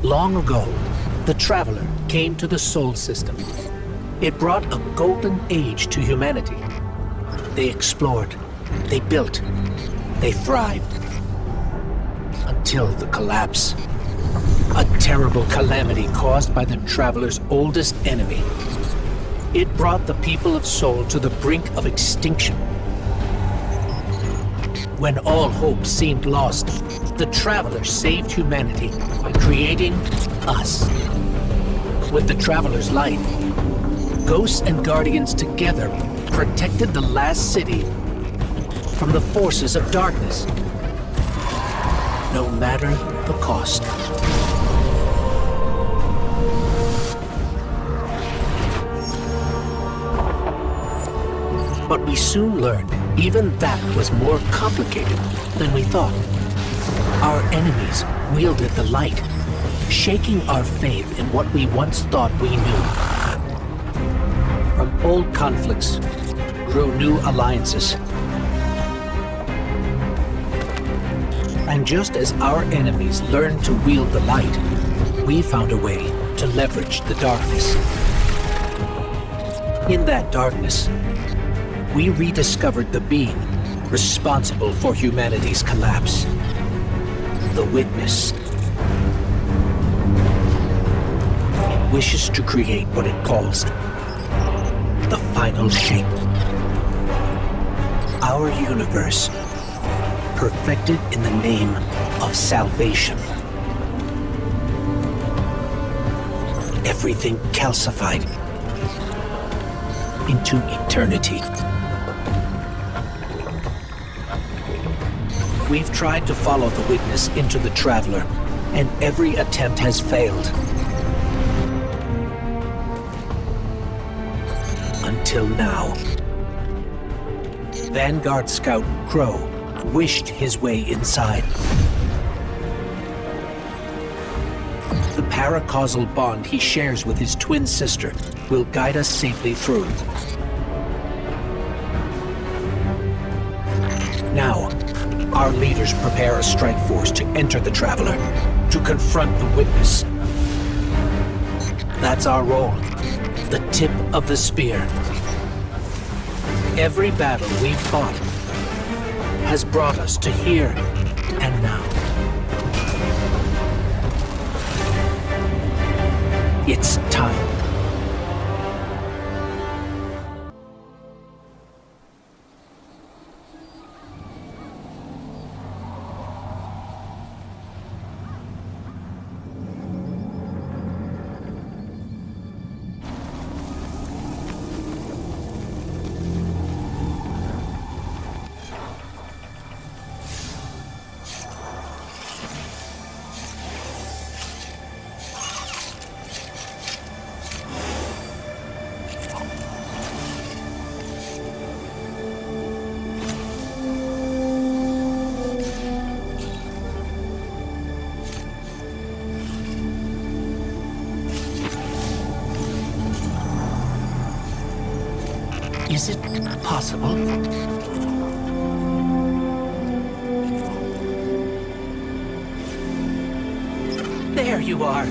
Long ago, the Traveler came to the Sol system. It brought a golden age to humanity. They explored, they built, they thrived. Until the collapse. A terrible calamity caused by the Traveler's oldest enemy. It brought the people of Sol to the brink of extinction. When all hope seemed lost, the Traveler saved humanity by creating us. With the Traveler's light, ghosts and guardians together protected the last city from the forces of darkness, no matter the cost. But we soon learned even that was more complicated than we thought. Our enemies wielded the light, shaking our faith in what we once thought we knew. From old conflicts grew new alliances. And just as our enemies learned to wield the light, we found a way to leverage the darkness. In that darkness, we rediscovered the being responsible for humanity's collapse. The Witness. It wishes to create what it calls the final shape. Our universe, perfected in the name of salvation. Everything calcified into eternity. We've tried to follow the Witness into the Traveler, and every attempt has failed. Until now. Vanguard Scout Crow wished his way inside. The paracausal bond he shares with his twin sister will guide us safely through. Now, our leaders prepare a strike force to enter the Traveler, to confront the Witness. That's our role, the tip of the spear. Every battle we've fought has brought us to here and now. It's time. Is it possible? There you are.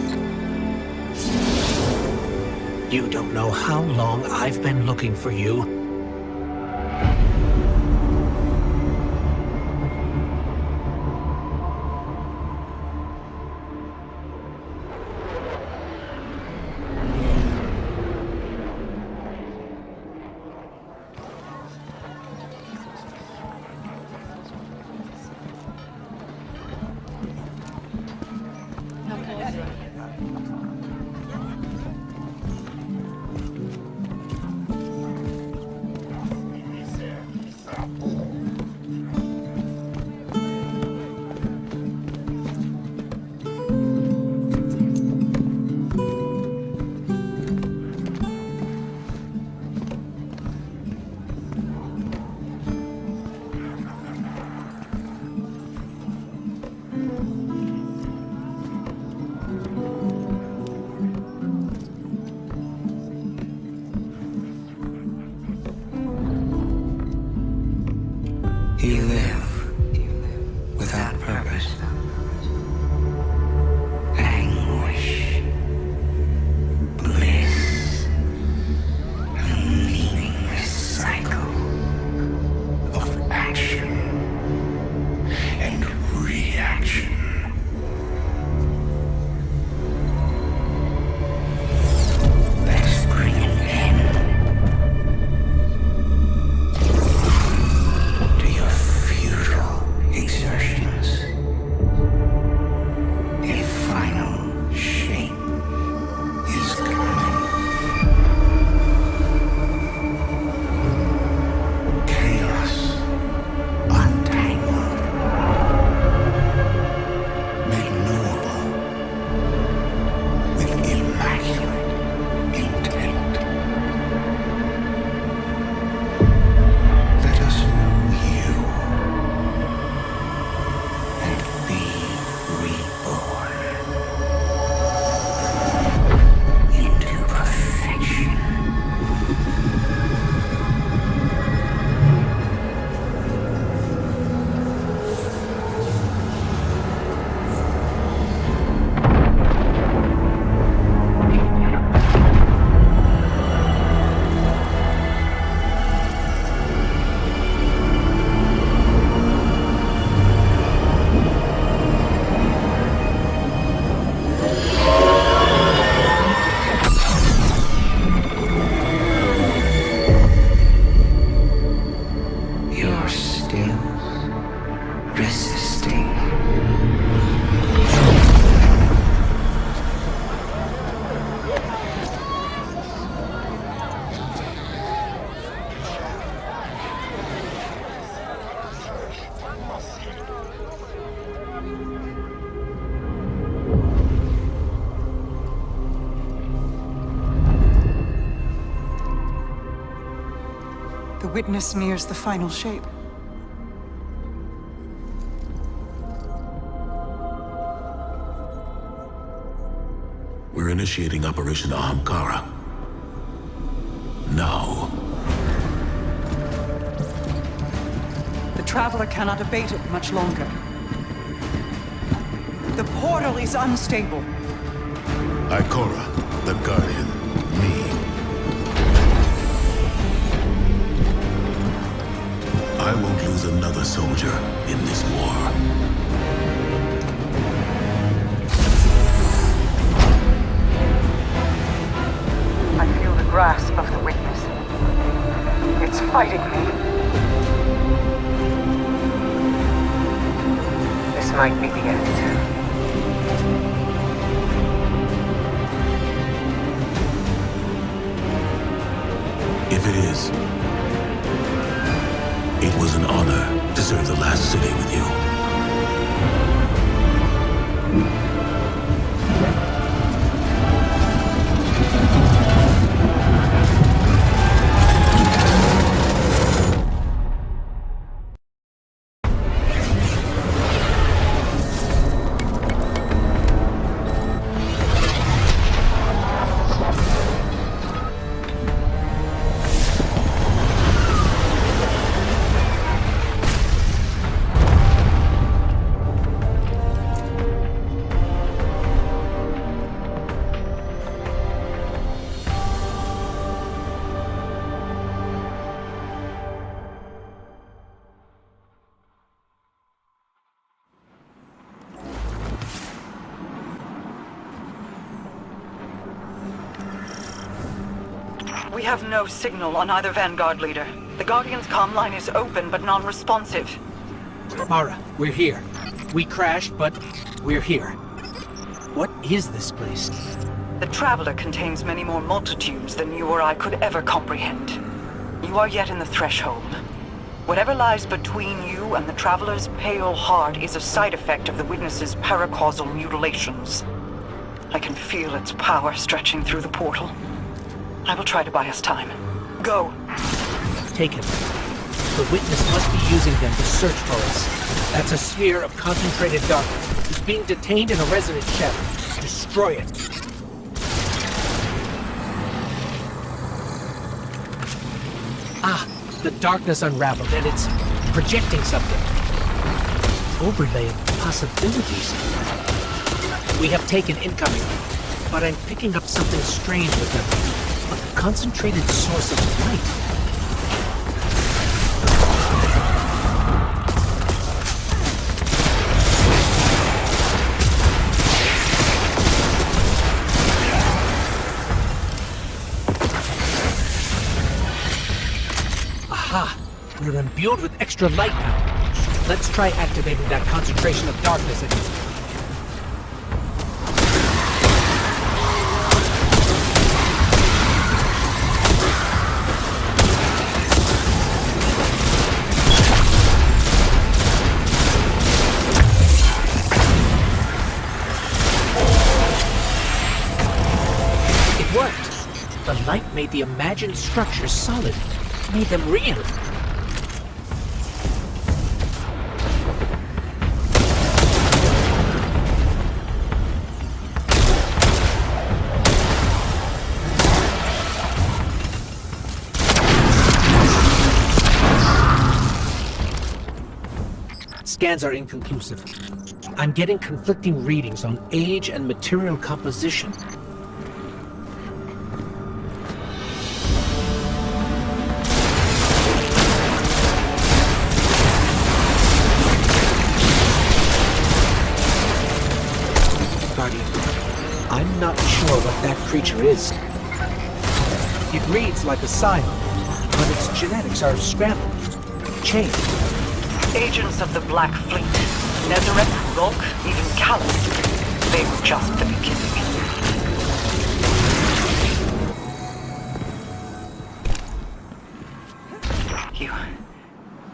You don't know how long I've been looking for you. sting. The witness nears the final shape. We're initiating Operation Ahamkara. Now. The Traveler cannot abate it much longer. The portal is unstable. Ikora, the Guardian, me. I won't lose another soldier in this war. I feel the grasp of the witness. It's fighting me. This might be the end. If it is, it was an honor to serve the last city with you. We have no signal on either Vanguard leader. The Guardian's comm line is open but non-responsive. Mara, we're here. We crashed, but we're here. What is this place? The Traveler contains many more multitudes than you or I could ever comprehend. You are yet in the threshold. Whatever lies between you and the Traveler's pale heart is a side effect of the Witness's paracausal mutilations. I can feel its power stretching through the portal. I will try to buy us time. Go! Taken. The Witness must be using them to search for us. That's a sphere of concentrated darkness. It's being detained in a resonant shell. Destroy it. Ah, the darkness unraveled and it's projecting something. Overlay of possibilities. We have taken incoming, but I'm picking up something strange with them. A concentrated source of light. Aha! We're imbued with extra light now. Let's try activating that concentration of darkness again. The light made the imagined structures solid, made them real. Scans are inconclusive. I'm getting conflicting readings on age and material composition. I'm not sure what that creature is. It reads like a scion, but its genetics are scrambled, changed. Agents of the Black Fleet. Nezareth, Volk, even Callus. They were just the beginning.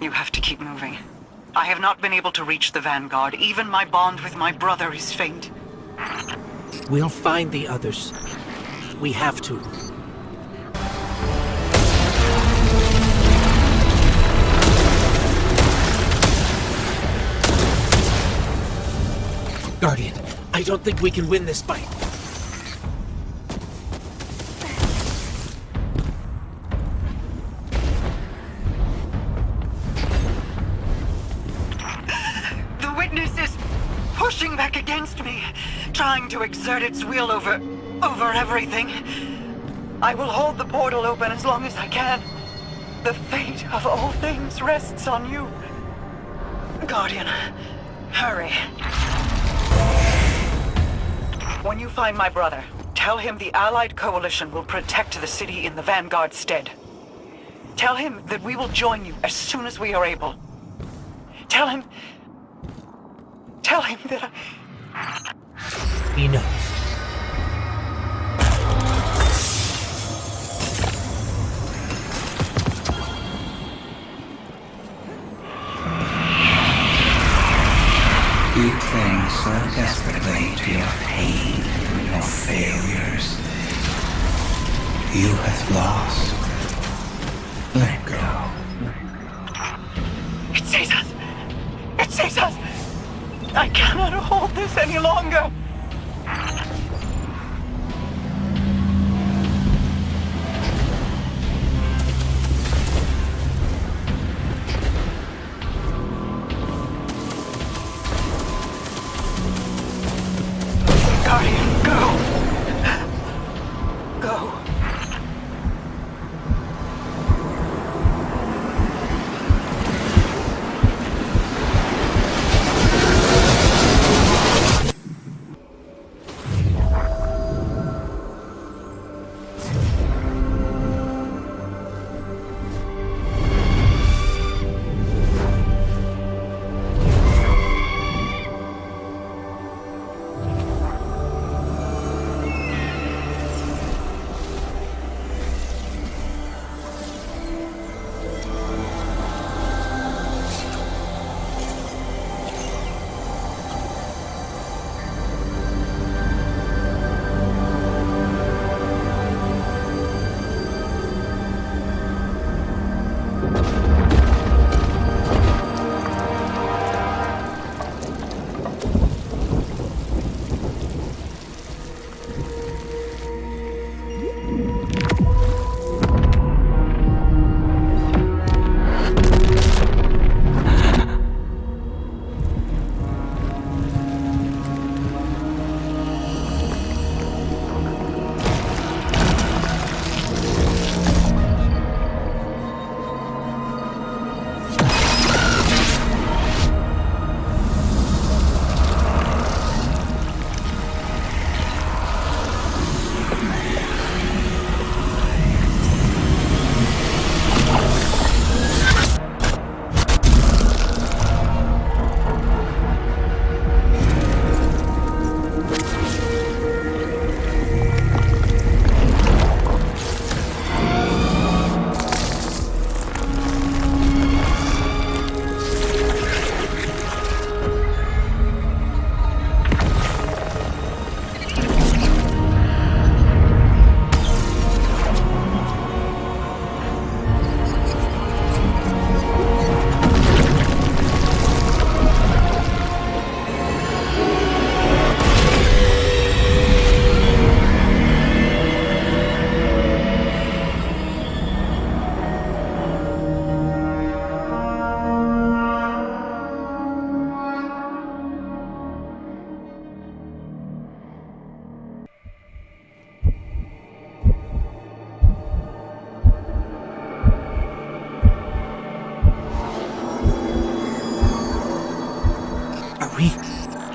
You have to keep moving. I have not been able to reach the Vanguard. Even my bond with my brother is faint. We'll find the others. We have to. Guardian, I don't think we can win this fight. The witness is pushing back against me, trying to exert its will over everything. I will hold the portal open as long as I can. The fate of all things rests on you. Guardian, hurry. When you find my brother, tell him the Allied Coalition will protect the city in the Vanguard's stead. Tell him that we will join you as soon as we are able. Tell him that He knows. You cling so desperately to your pain, your failures. You have lost. Let go. It sees us! It sees us! I cannot hold this any longer! Guardian, go! Go.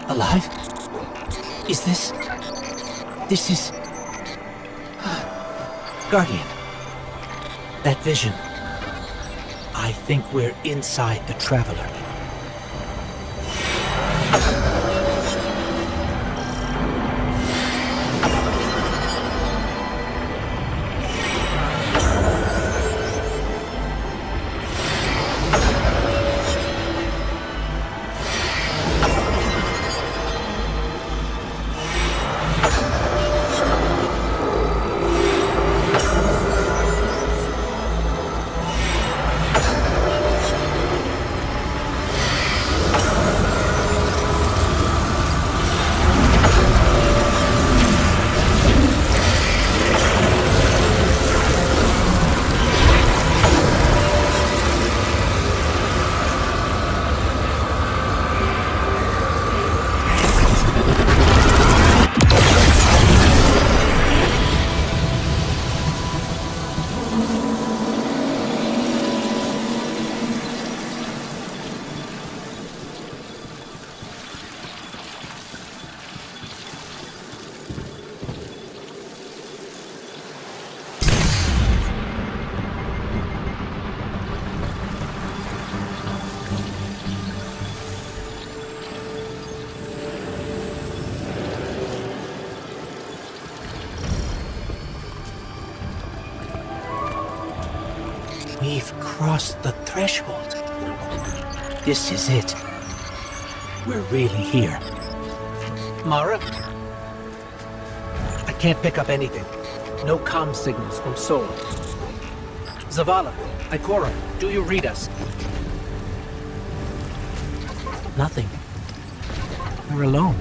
Alive? Is this... This is... Guardian. That vision. I think we're inside the Traveler. We've crossed the threshold. This is it. We're really here. Mara? I can't pick up anything. No comm signals from Sol. Zavala, Ikora, do you read us? Nothing. We're alone.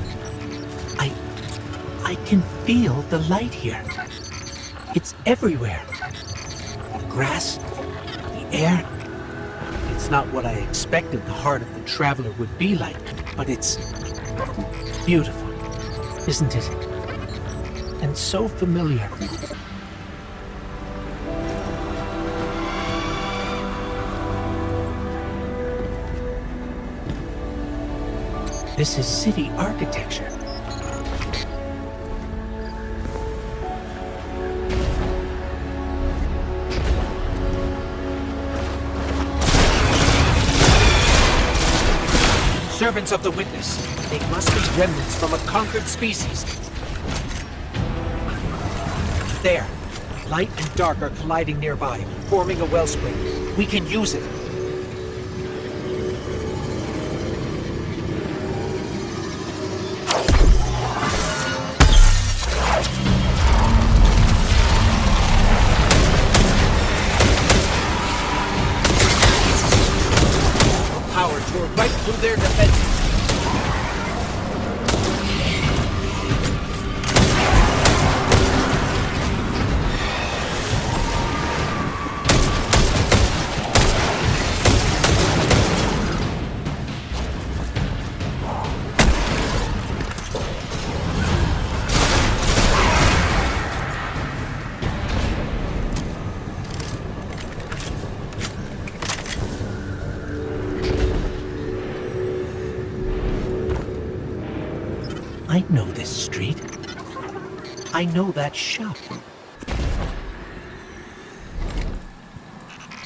I can feel the light here. It's everywhere. The grass, the air. It's not what I expected the heart of the Traveler would be like, but it's beautiful, isn't it? And so familiar. This is city architecture. Servants of the Witness. They must be remnants from a conquered species. There. Light and dark are colliding nearby, forming a wellspring. We can use it. Power tore right through their defenses. I know this street. I know that shop.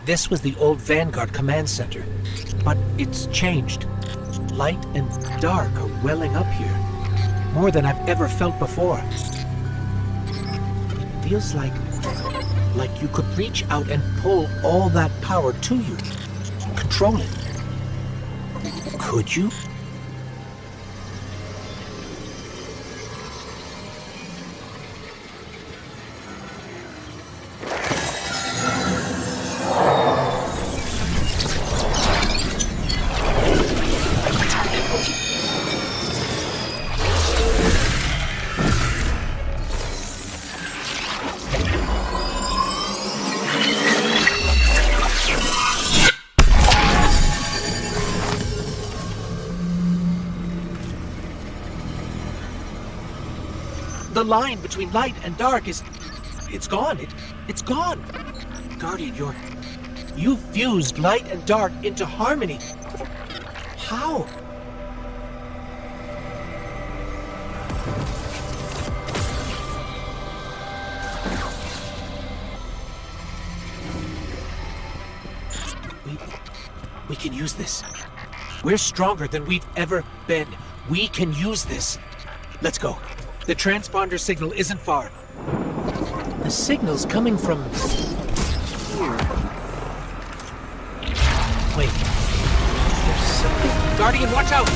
This was the old Vanguard command center, but it's changed. Light and dark are welling up here, more than I've ever felt before. It feels like you could reach out and pull all that power to you, control it. Could you? The line between light and dark it's gone. It's gone. Guardian, you fused light and dark into harmony. How? We can use this. We're stronger than we've ever been. We can use this. Let's go. The transponder signal isn't far. The signal's coming from here. Wait. There's something. Guardian, watch out!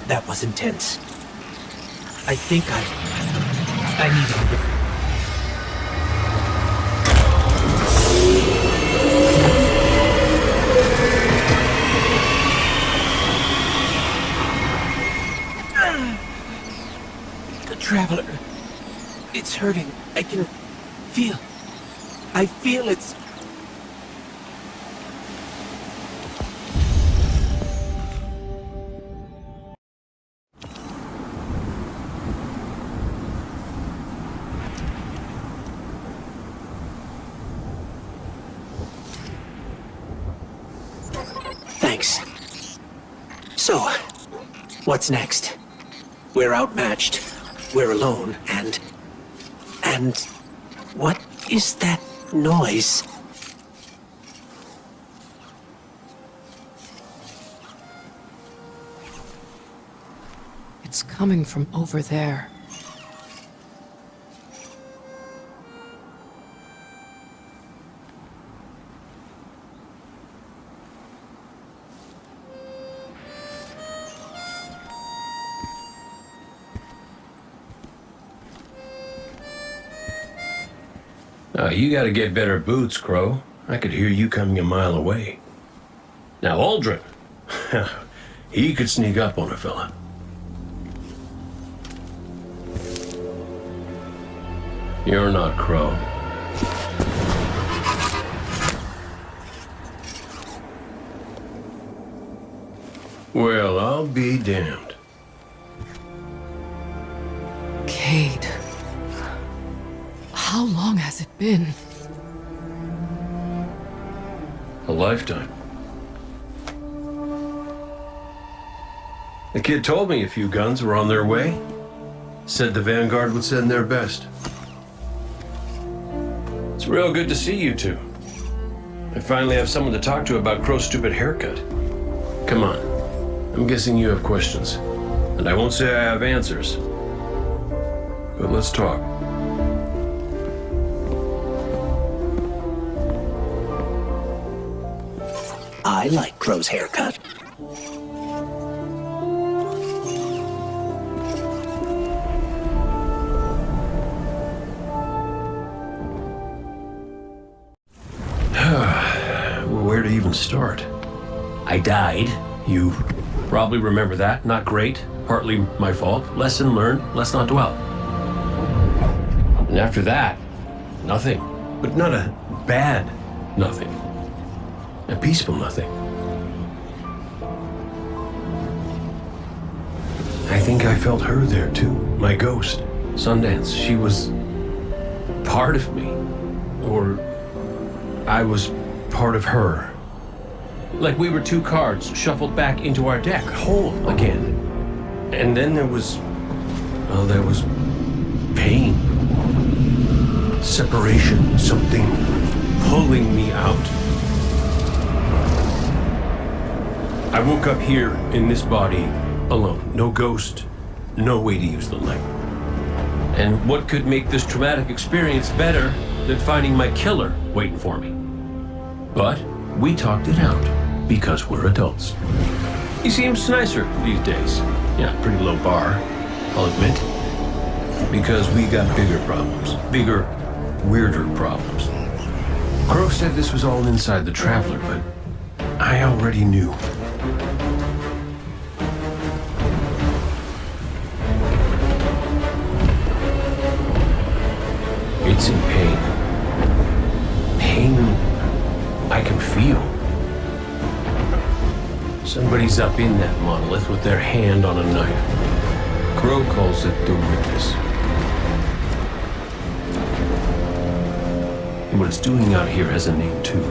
That was intense. I think I need to... The Traveler. It's hurting. I can feel... I feel it's... Thanks. So, what's next? We're outmatched. We're alone, and what is that noise? It's coming from over there. You gotta get better boots, Crow. I could hear you coming a mile away. Now, Aldrin. He could sneak up on a fella. You're not Crow. Well, I'll be damned. Cade. How long has it been? A lifetime. The kid told me a few guns were on their way. Said the Vanguard would send their best. It's real good to see you two. I finally have someone to talk to about Crow's stupid haircut. Come on. I'm guessing you have questions. And I won't say I have answers. But let's talk. I like Crow's haircut. even start? I died. You probably remember that. Not great. Partly my fault. Lesson learned. Let's not dwell. And after that, nothing. But not a bad nothing. A peaceful nothing. I think I felt her there too. My ghost. Sundance. She was part of me. Or I was part of her. Like we were two cards shuffled back into our deck, whole again. And then there was pain. Separation, something pulling me out. I woke up here in this body alone. No ghost, no way to use the light. And what could make this traumatic experience better than finding my killer waiting for me? But we talked it out because we're adults. He seems nicer these days. Yeah, pretty low bar, I'll admit. Because we got bigger problems. Bigger, weirder problems. Crow said this was all inside the Traveler, but I already knew. It's in pain. Pain I can feel. Somebody's up in that monolith with their hand on a knife. Crow calls it the Witness. And what it's doing out here has a name too.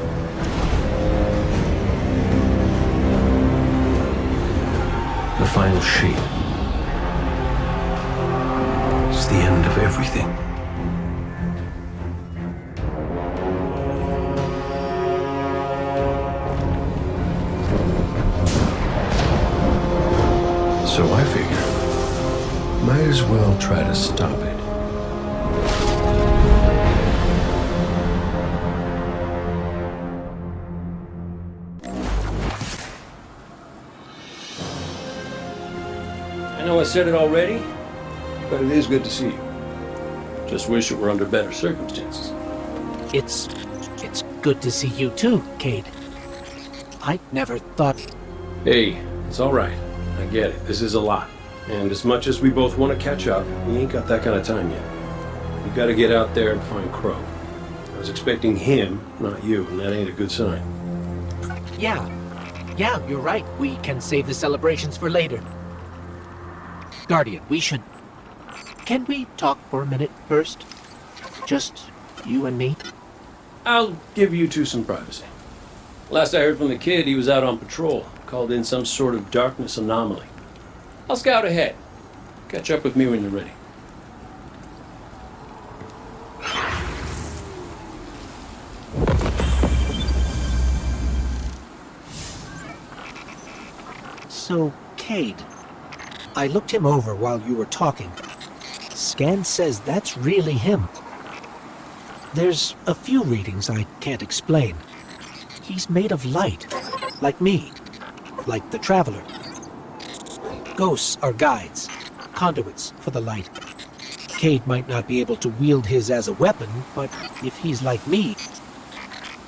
The final shape. It's the end of everything. So I figure, might as well try to stop it. I know I said it already, but it is good to see you. Just wish it were under better circumstances. It's good to see you too, Cade. I never thought... Hey, it's all right. I get it. This is a lot. And as much as we both want to catch up, we ain't got that kind of time yet. We gotta get out there and find Crow. I was expecting him, not you, and that ain't a good sign. Yeah, you're right. We can save the celebrations for later. Guardian, we should... Can we talk for a minute first? Just you and me? I'll give you two some privacy. Last I heard from the kid, he was out on patrol, called in some sort of darkness anomaly. I'll scout ahead. Catch up with me when you're ready. So, Cade, I looked him over while you were talking. Scan says that's really him. There's a few readings I can't explain. He's made of light, like me, like the Traveler. Ghosts are guides, conduits for the light. Cade might not be able to wield his as a weapon, but if he's like me,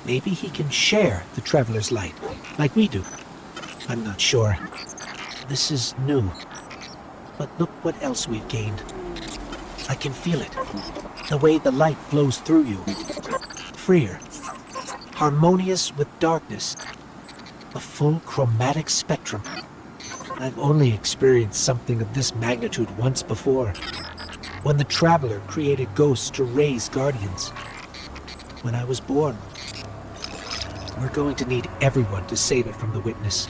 maybe he can share the Traveler's light, like we do. I'm not sure. This is new. But look what else we've gained. I can feel it. The way the light flows through you. Freer. Harmonious with darkness. A full chromatic spectrum. I've only experienced something of this magnitude once before. When the Traveler created ghosts to raise guardians. When I was born. We're going to need everyone to save it from the Witness.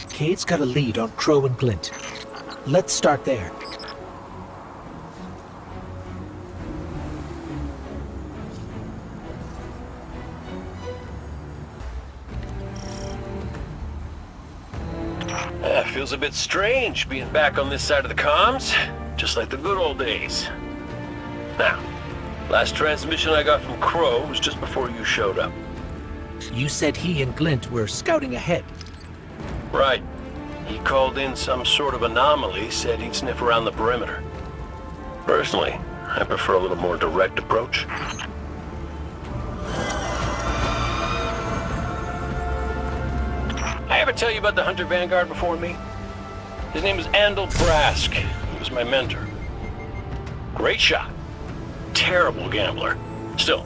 Cade's got a lead on Crow and Glint. Let's start there. Feels a bit strange being back on this side of the comms, just like the good old days. Now, last transmission I got from Crow was just before you showed up. You said he and Glint were scouting ahead. Right. He called in some sort of anomaly, said he'd sniff around the perimeter. Personally, I prefer a little more direct approach. I ever tell you about the Hunter Vanguard before me? His name was Andal Brask. He was my mentor. Great shot. Terrible gambler. Still,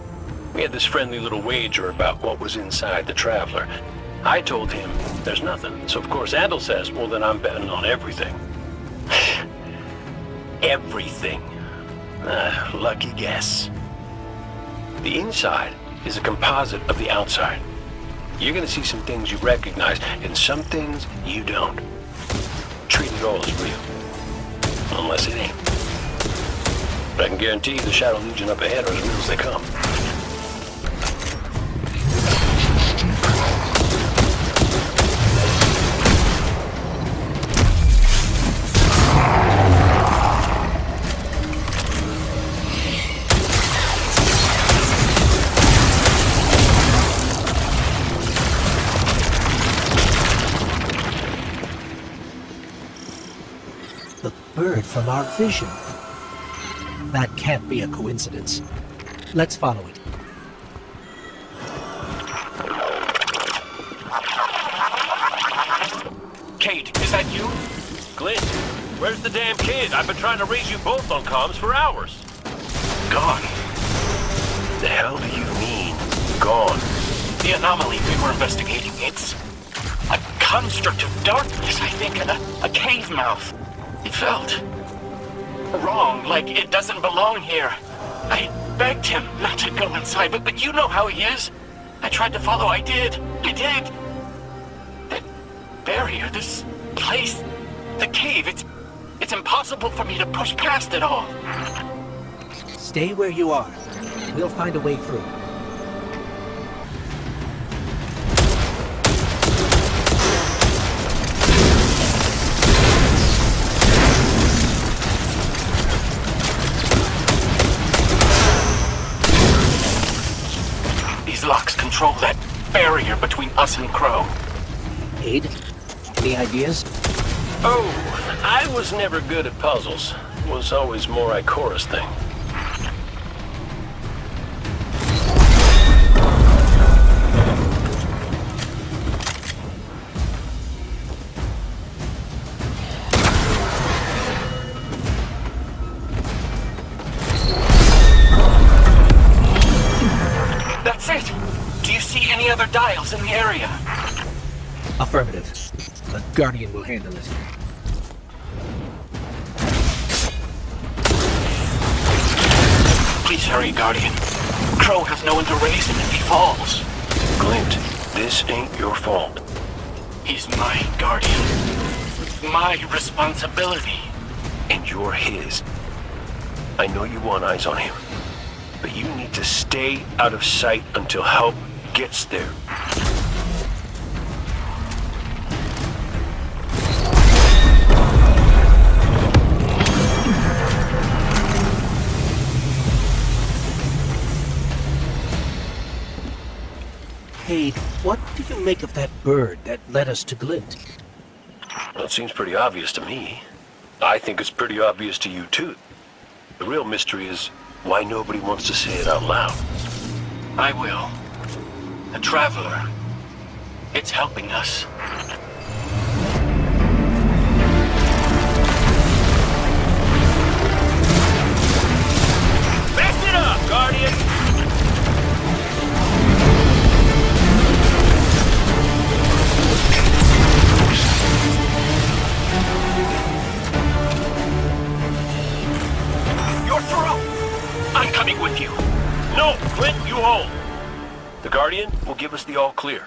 we had this friendly little wager about what was inside the Traveler. I told him there's nothing. So of course Andal says, well then I'm betting on everything. Everything. Lucky guess. The inside is a composite of the outside. You're gonna see some things you recognize and some things you don't. Treat it all as real. Unless it ain't. But I can guarantee you the Shadow Legion up ahead are as real as they come. The bird from our vision. That can't be a coincidence. Let's follow it. Kate, is that you? Glint, where's the damn kid? I've been trying to raise you both on comms for hours. Gone. The hell do you mean, gone? The anomaly we were investigating, it's a construct of darkness, I think, a cave mouth. It felt wrong, like it doesn't belong here. I begged him not to go inside, but you know how he is. I tried to follow, I did. That barrier, this place, the cave, it's impossible for me to push past it all. Stay where you are. We'll find a way through. These locks control that barrier between us and Crow. Aid? Any ideas? Oh, I was never good at puzzles. It was always more Ikora's thing. That's it! Do you see any other dials in the area? Affirmative. The Guardian will handle it. Please hurry, Guardian. Crow has no one to raise him if he falls. Glint, this ain't your fault. He's my Guardian. My responsibility. And you're his. I know you want eyes on him, but you need to stay out of sight until help gets there. Cade, what do you make of that bird that led us to Glint? Well, it seems pretty obvious to me. I think it's pretty obvious to you, too. The real mystery is why nobody wants to say it out loud. I will. The Traveler. It's helping us. Mess it up, Guardian! You're through! I'm coming with you. No, Clint, you hold. The Guardian will give us the all clear.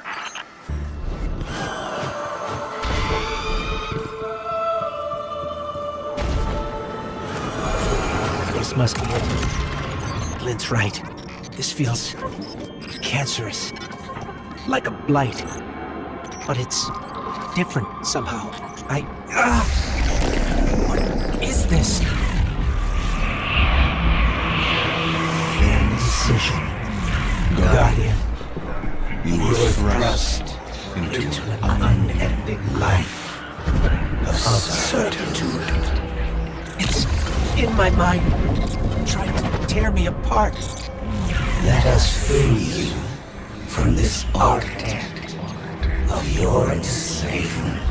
This must be it. Glint's right. This feels cancerous. Like a blight. But it's different somehow. What is this? Indecision. Guardian. You were thrust into an unending life of certitude. It's in my mind, trying to tear me apart. Let us free you from this architect of your enslavement.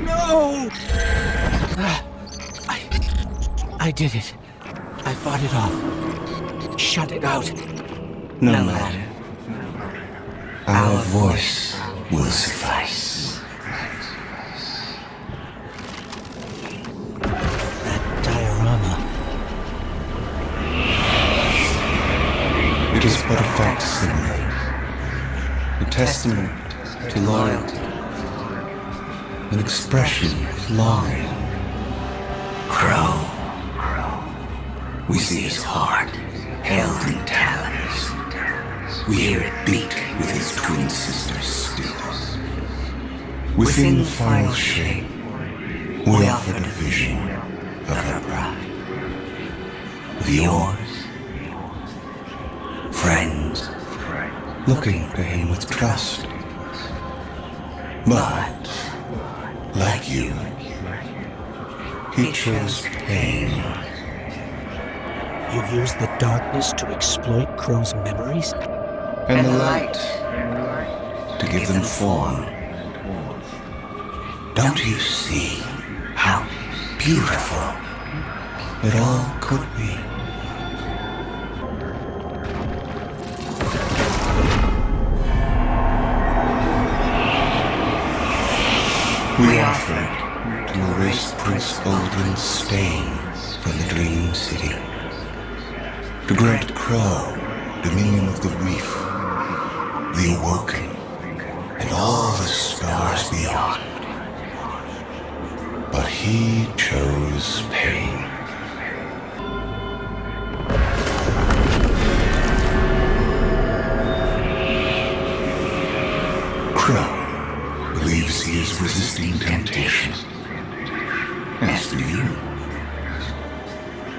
No! I did it. I fought it off. Shut it out. No matter. Our voice will suffice. That diorama. It is but a facsimile, a testament to loyalty, an expression of longing. Crow. We see his heart held in talons. We hear it beat with his twin sisters still. Within the final shape, we offered a vision of her bride. Of yours. Friends, looking to him with trust. But, like you, he chose pain. You used the darkness to exploit Crow's memories? And the light to give them form. Don't you see how beautiful it all could be? We offered to erase Prince Aldrin's stain from the Dream City. To grant Crow dominion of the reef, the awoken, and all the stars beyond. But he chose pain. Crow believes he is resisting temptation. As do you.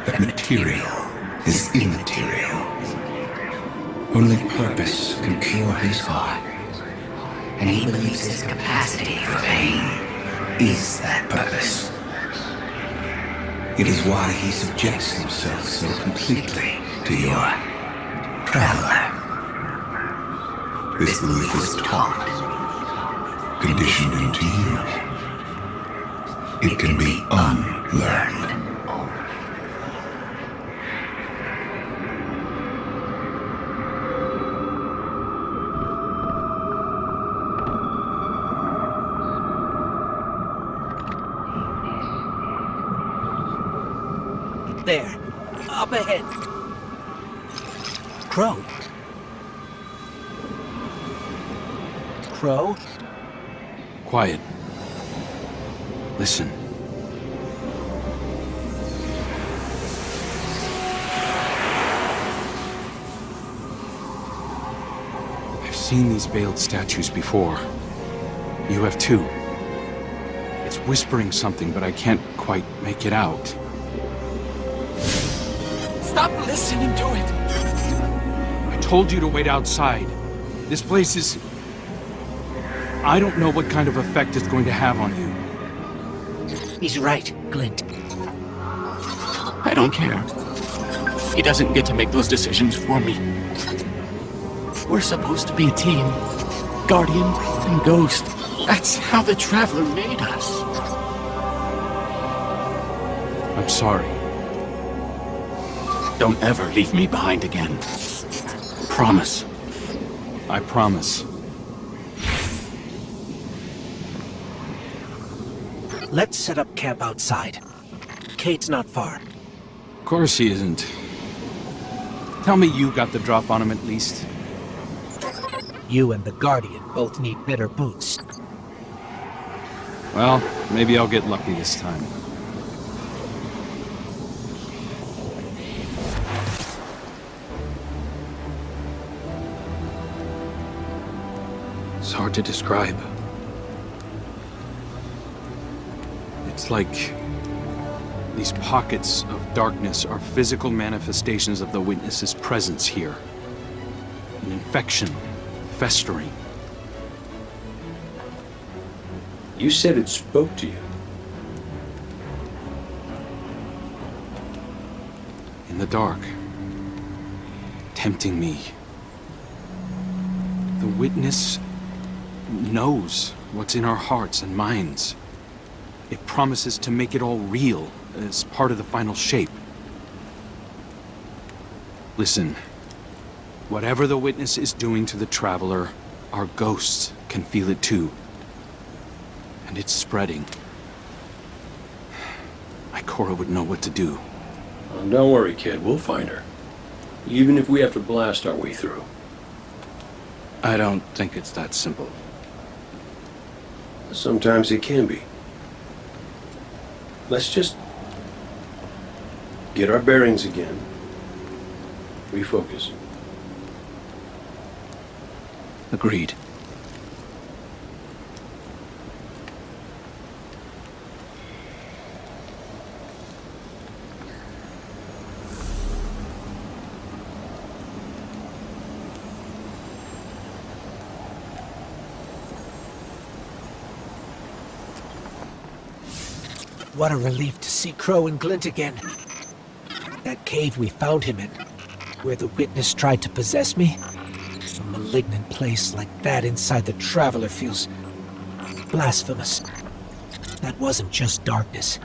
That material is immaterial. Only purpose can cure his heart. And he believes his capacity for pain is that purpose. It is why he subjects himself so completely to your traveler. This belief was taught, conditioned into you. It can be unlearned. There. Up ahead. Crow. Crow? Quiet. Listen. I've seen these veiled statues before. You have too. It's whispering something, but I can't quite make it out. Stop listening to it! I told you to wait outside. This place is... I don't know what kind of effect it's going to have on you. He's right, Glint. I don't care. He doesn't get to make those decisions for me. We're supposed to be a team. Guardian and Ghost. That's how the Traveler made us. I'm sorry. Don't ever leave me behind again. Promise. I promise. Let's set up camp outside. Kate's not far. Of course he isn't. Tell me you got the drop on him at least. You and the Guardian both need better boots. Well, maybe I'll get lucky this time. It's hard to describe. It's like these pockets of darkness are physical manifestations of the witness's presence here. An infection, festering. You said it spoke to you. In the dark. Tempting me. The witness knows what's in our hearts and minds. It promises to make it all real as part of the final shape. Listen, whatever the witness is doing to the Traveler, our ghosts can feel it too. And it's spreading. Ikora would know what to do. Oh, don't worry, kid. We'll find her. Even if we have to blast our way through. I don't think it's that simple. Sometimes it can be. Let's just get our bearings again. Refocus. Agreed. What a relief to see Crow and Glint again. That cave we found him in, where the witness tried to possess me. A malignant place like that inside the Traveler feels blasphemous. That wasn't just darkness.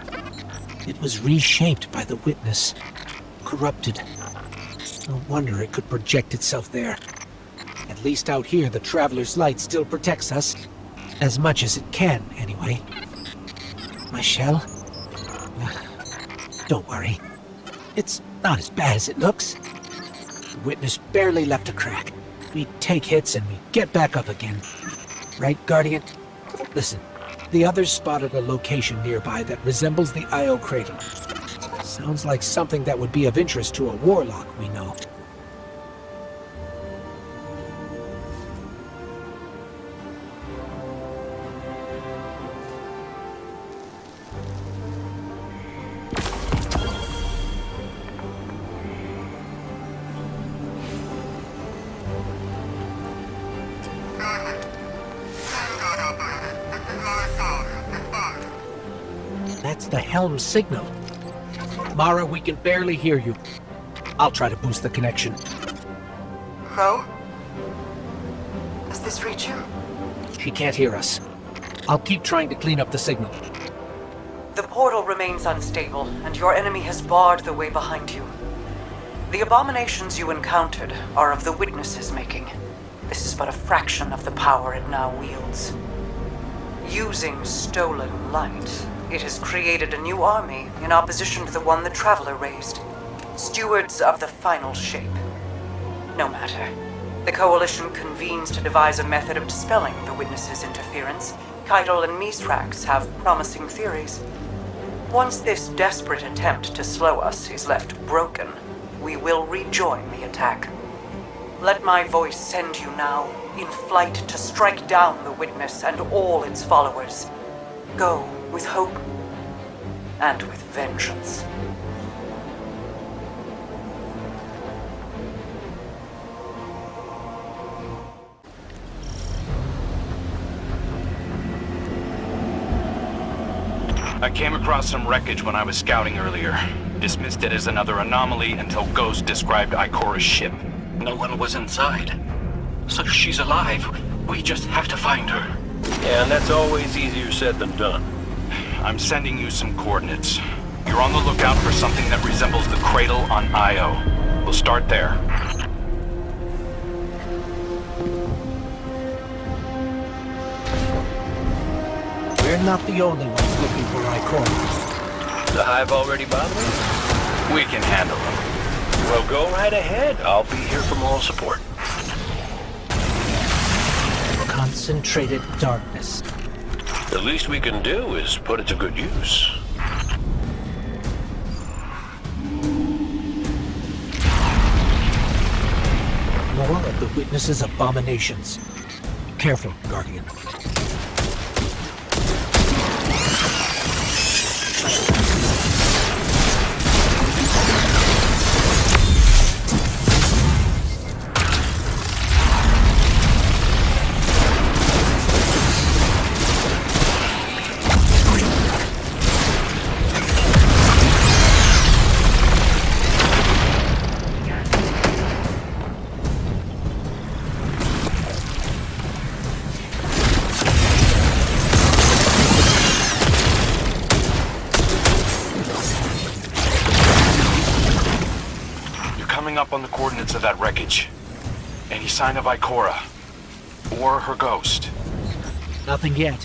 It was reshaped by the witness, corrupted. No wonder it could project itself there. At least out here, the Traveler's light still protects us. As much as it can, anyway. My shell? Don't worry. It's not as bad as it looks. The witness barely left a crack. We take hits and we get back up again. Right, Guardian? Listen, the others spotted a location nearby that resembles the Io cradle. Sounds like something that would be of interest to a warlock we know. That's the helm signal. Mara, we can barely hear you. I'll try to boost the connection. Crow? Does this reach you? She can't hear us. I'll keep trying to clean up the signal. The portal remains unstable, and your enemy has barred the way behind you. The abominations you encountered are of the witness's making. This is but a fraction of the power it now wields. Using stolen light, it has created a new army in opposition to the one the Traveler raised. Stewards of the final shape. No matter. The Coalition convenes to devise a method of dispelling the witness's interference. Keitel and Mithrax have promising theories. Once this desperate attempt to slow us is left broken, we will rejoin the attack. Let my voice send you now, in flight to strike down the witness and all its followers. Go with hope and with vengeance. I came across some wreckage when I was scouting earlier. Dismissed it as another anomaly until Ghost described Ikora's ship. No one was inside. So she's alive. We just have to find her. Yeah, and that's always easier said than done. I'm sending you some coordinates. You're on the lookout for something that resembles the cradle on Io. We'll start there. We're not the only ones looking for Ikora. The Hive already bothering? We can handle them. Well, go right ahead. I'll be here for moral support. Concentrated darkness. The least we can do is put it to good use. More of the witness's abominations. Careful, Guardian. coming up on the coordinates of that wreckage. Any sign of Ikora? Or her ghost? Nothing yet.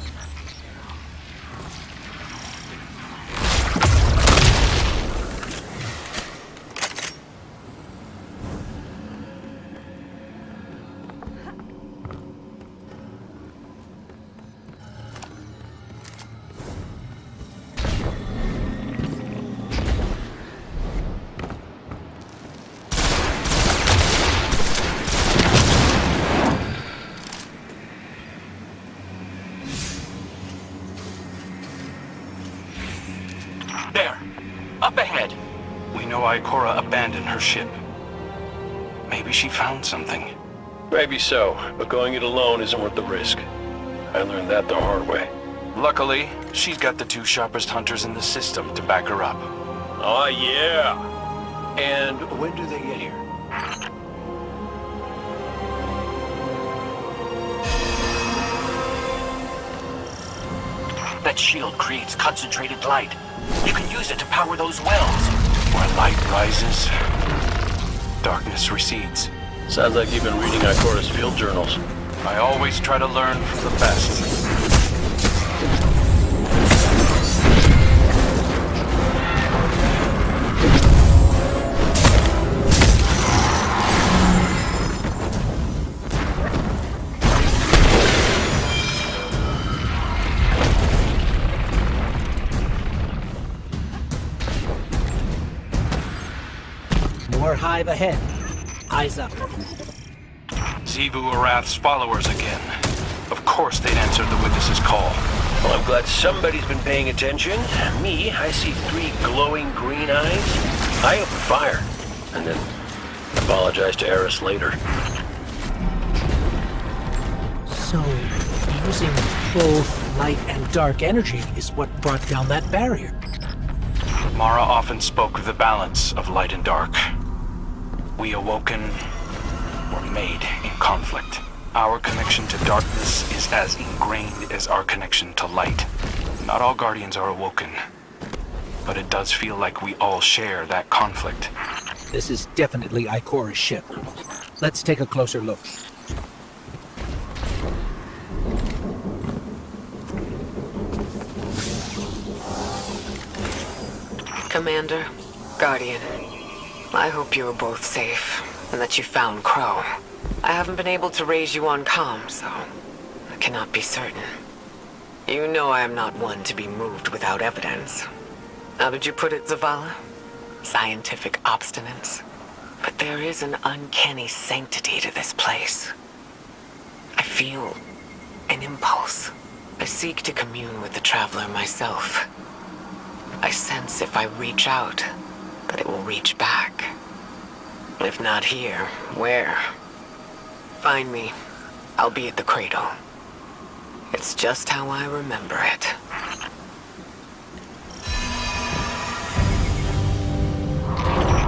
There. Up ahead. We know Ikora abandoned her ship. Maybe she found something. Maybe so, but going it alone isn't worth the risk. I learned that the hard way. Luckily, she's got the two sharpest hunters in the system to back her up. Oh, yeah! And when do they get here? That shield creates concentrated light. You can use it to power those wells. Where light rises, darkness recedes. Sounds like you've been reading Ikora's field journals. I always try to learn from the best. More hive ahead. Eyes up. Xivu Arath's followers again. Of course they'd answer the witness's call. Well, I'm glad somebody's been paying attention. Me, I see 3 glowing green eyes. I open fire, and then apologize to Eris later. So, using both light and dark energy is what brought down that barrier. Mara often spoke of the balance of light and dark. We awoken were made in conflict. Our connection to darkness is as ingrained as our connection to light. Not all Guardians are awoken, but it does feel like we all share that conflict. This is definitely Ikora's ship. Let's take a closer look. Commander, Guardian, I hope you are both safe, and that you found Crow. I haven't been able to raise you on comm, so I cannot be certain. You know I am not one to be moved without evidence. How did you put it, Zavala? Scientific obstinance. But there is an uncanny sanctity to this place. I feel an impulse. I seek to commune with the Traveler myself. I sense if I reach out, that it will reach back. If not here, where? Find me. I'll be at the cradle. It's just how I remember it.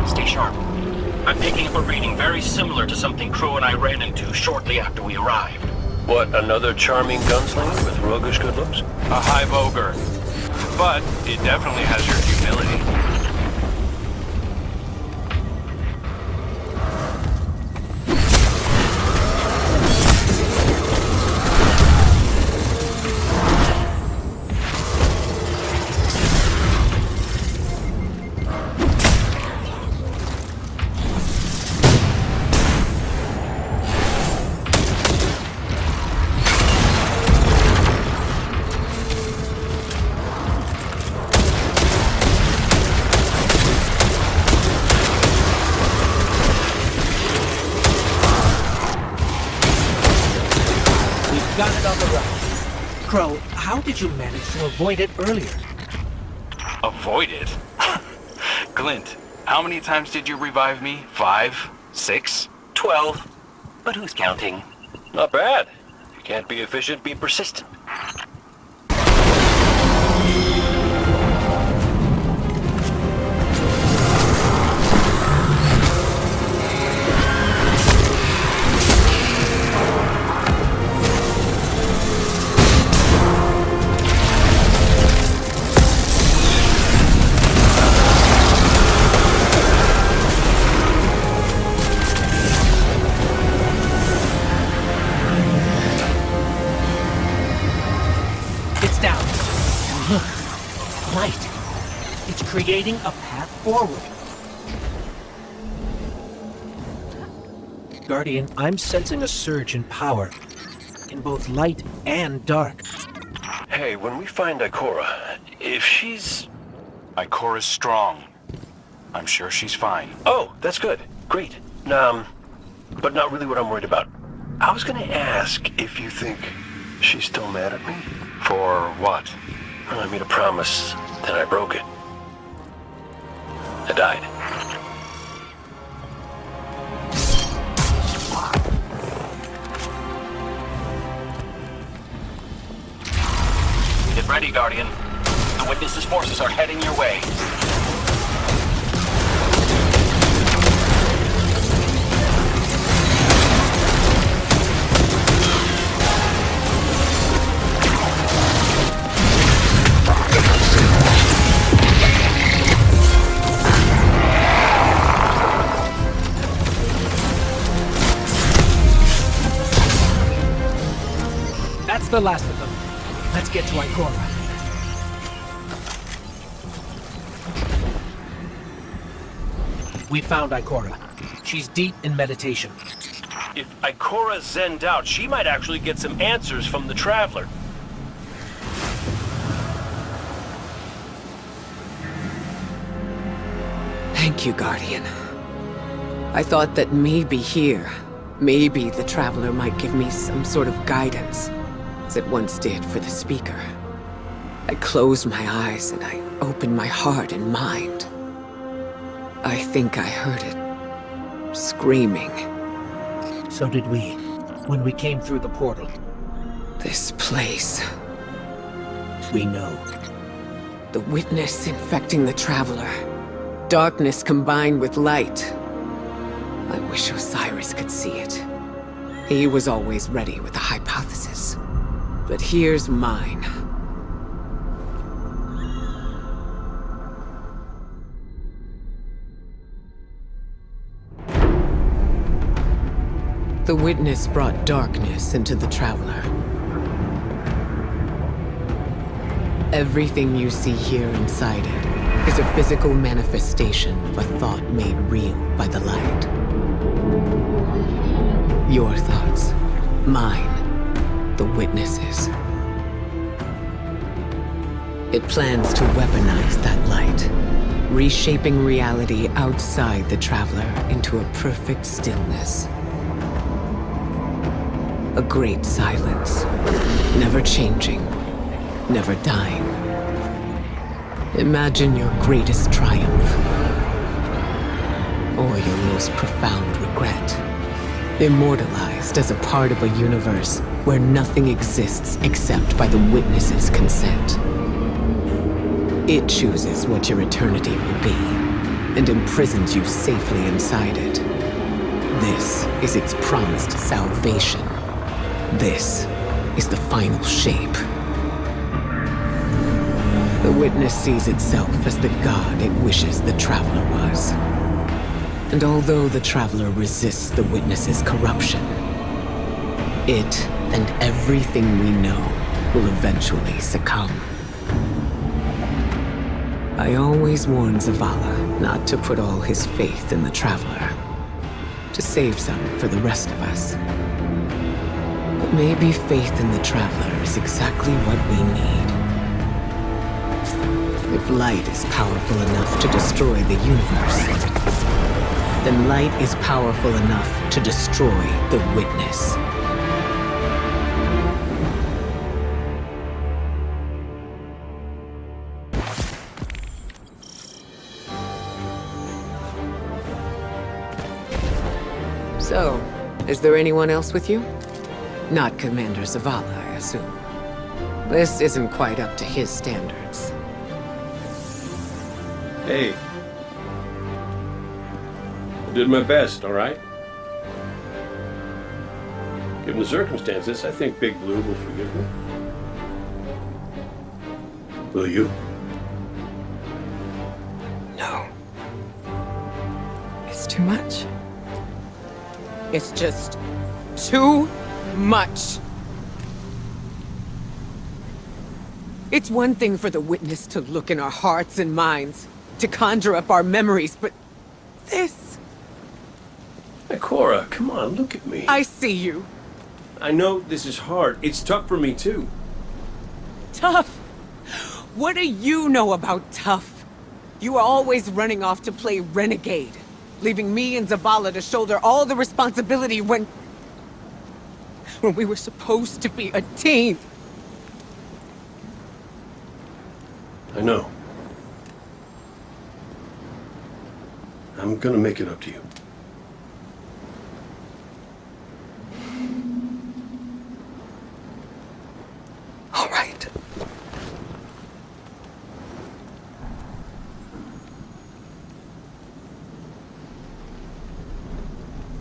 Stay sharp. I'm picking up a reading very similar to something Crow and I ran into shortly after we arrived. What, another charming gunslinger with roguish good looks? A hive ogre. But it definitely has your humility. Got it on the run. Crow, how did you manage to avoid it earlier? Avoid it? Glint, how many times did you revive me? 5? 6? 12. But who's counting? Not bad. If you can't be efficient, be persistent. creating a path forward. Guardian, I'm sensing a surge in power, in both light and dark. Hey, when we find Ikora, if she's... Ikora's strong. I'm sure she's fine. Oh, that's good. Great. But not really what I'm worried about. I was gonna ask if you think she's still mad at me. For what? I made a promise, then I broke it. I died. Get ready, Guardian. The Witness's forces are heading your way. That's the last of them. Let's get to Ikora. We found Ikora. She's deep in meditation. If Ikora zenned out, she might actually get some answers from the Traveler. Thank you, Guardian. I thought that maybe here, maybe the Traveler might give me some sort of guidance, as it once did for the Speaker. I closed my eyes and I opened my heart and mind. I think I heard it, screaming. So did we, when we came through the portal. This place. We know. The Witness infecting the Traveler. Darkness combined with light. I wish Osiris could see it. He was always ready with a hypothesis. But here's mine. The Witness brought darkness into the Traveler. Everything you see here inside it is a physical manifestation of a thought made real by the light. Your thoughts, mine, the Witness's. It plans to weaponize that light, reshaping reality outside the Traveler into a perfect stillness. A great silence, never changing, never dying. Imagine your greatest triumph, or your most profound regret. Immortalized as a part of a universe where nothing exists except by the Witness's consent. It chooses what your eternity will be, and imprisons you safely inside it. This is its promised salvation. This is the final shape. The Witness sees itself as the god it wishes the Traveler was. And although the Traveler resists the Witness's corruption, it and everything we know will eventually succumb. I always warn Zavala not to put all his faith in the Traveler, to save some for the rest of us. But maybe faith in the Traveler is exactly what we need. If light is powerful enough to destroy the universe, then light is powerful enough to destroy the Witness. So, is there anyone else with you? Not Commander Zavala, I assume. This isn't quite up to his standards. Hey. I did my best, all right? Given the circumstances, I think Big Blue will forgive me. Will you? No. It's too much. It's just too much. It's one thing for the Witness to look in our hearts and minds, to conjure up our memories, but this... Cora, come on, look at me. I see you. I know this is hard. It's tough for me, too. Tough? What do you know about tough? You are always running off to play renegade, leaving me and Zavala to shoulder all the responsibility when we were supposed to be a team. I know. I'm gonna make it up to you. All right.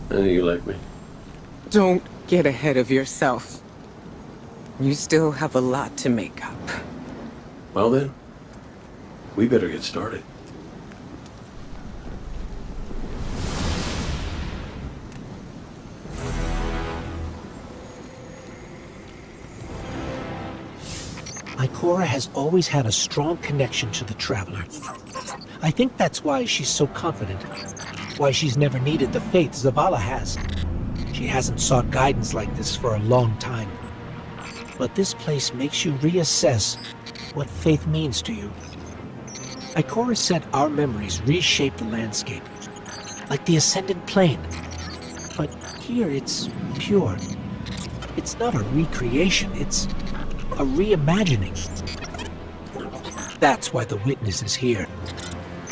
I know you like me. Don't get ahead of yourself. You still have a lot to make up. Well then, we better get started. Ikora has always had a strong connection to the Traveler. I think that's why she's so confident. Why she's never needed the faith Zavala has. She hasn't sought guidance like this for a long time. But this place makes you reassess what faith means to you. Ikora said our memories reshape the landscape, like the ascended plane. But here it's pure. It's not a recreation, it's a reimagining. That's why the Witness is here.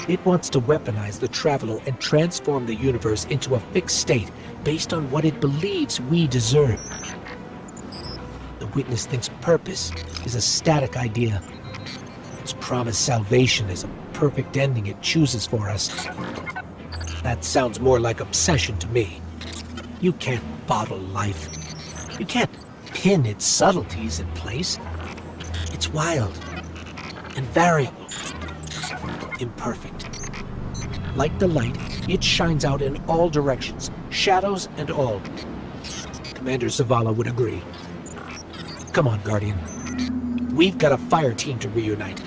It wants to weaponize the Traveler and transform the universe into a fixed state based on what it believes we deserve. The Witness thinks purpose is a static idea. Its promised salvation is a perfect ending it chooses for us. That sounds more like obsession to me. You can't bottle life. You can't pin its subtleties in place. It's wild and variable, imperfect. Like the light, it shines out in all directions, shadows and all. Commander Zavala would agree. Come on, Guardian. We've got a fire team to reunite.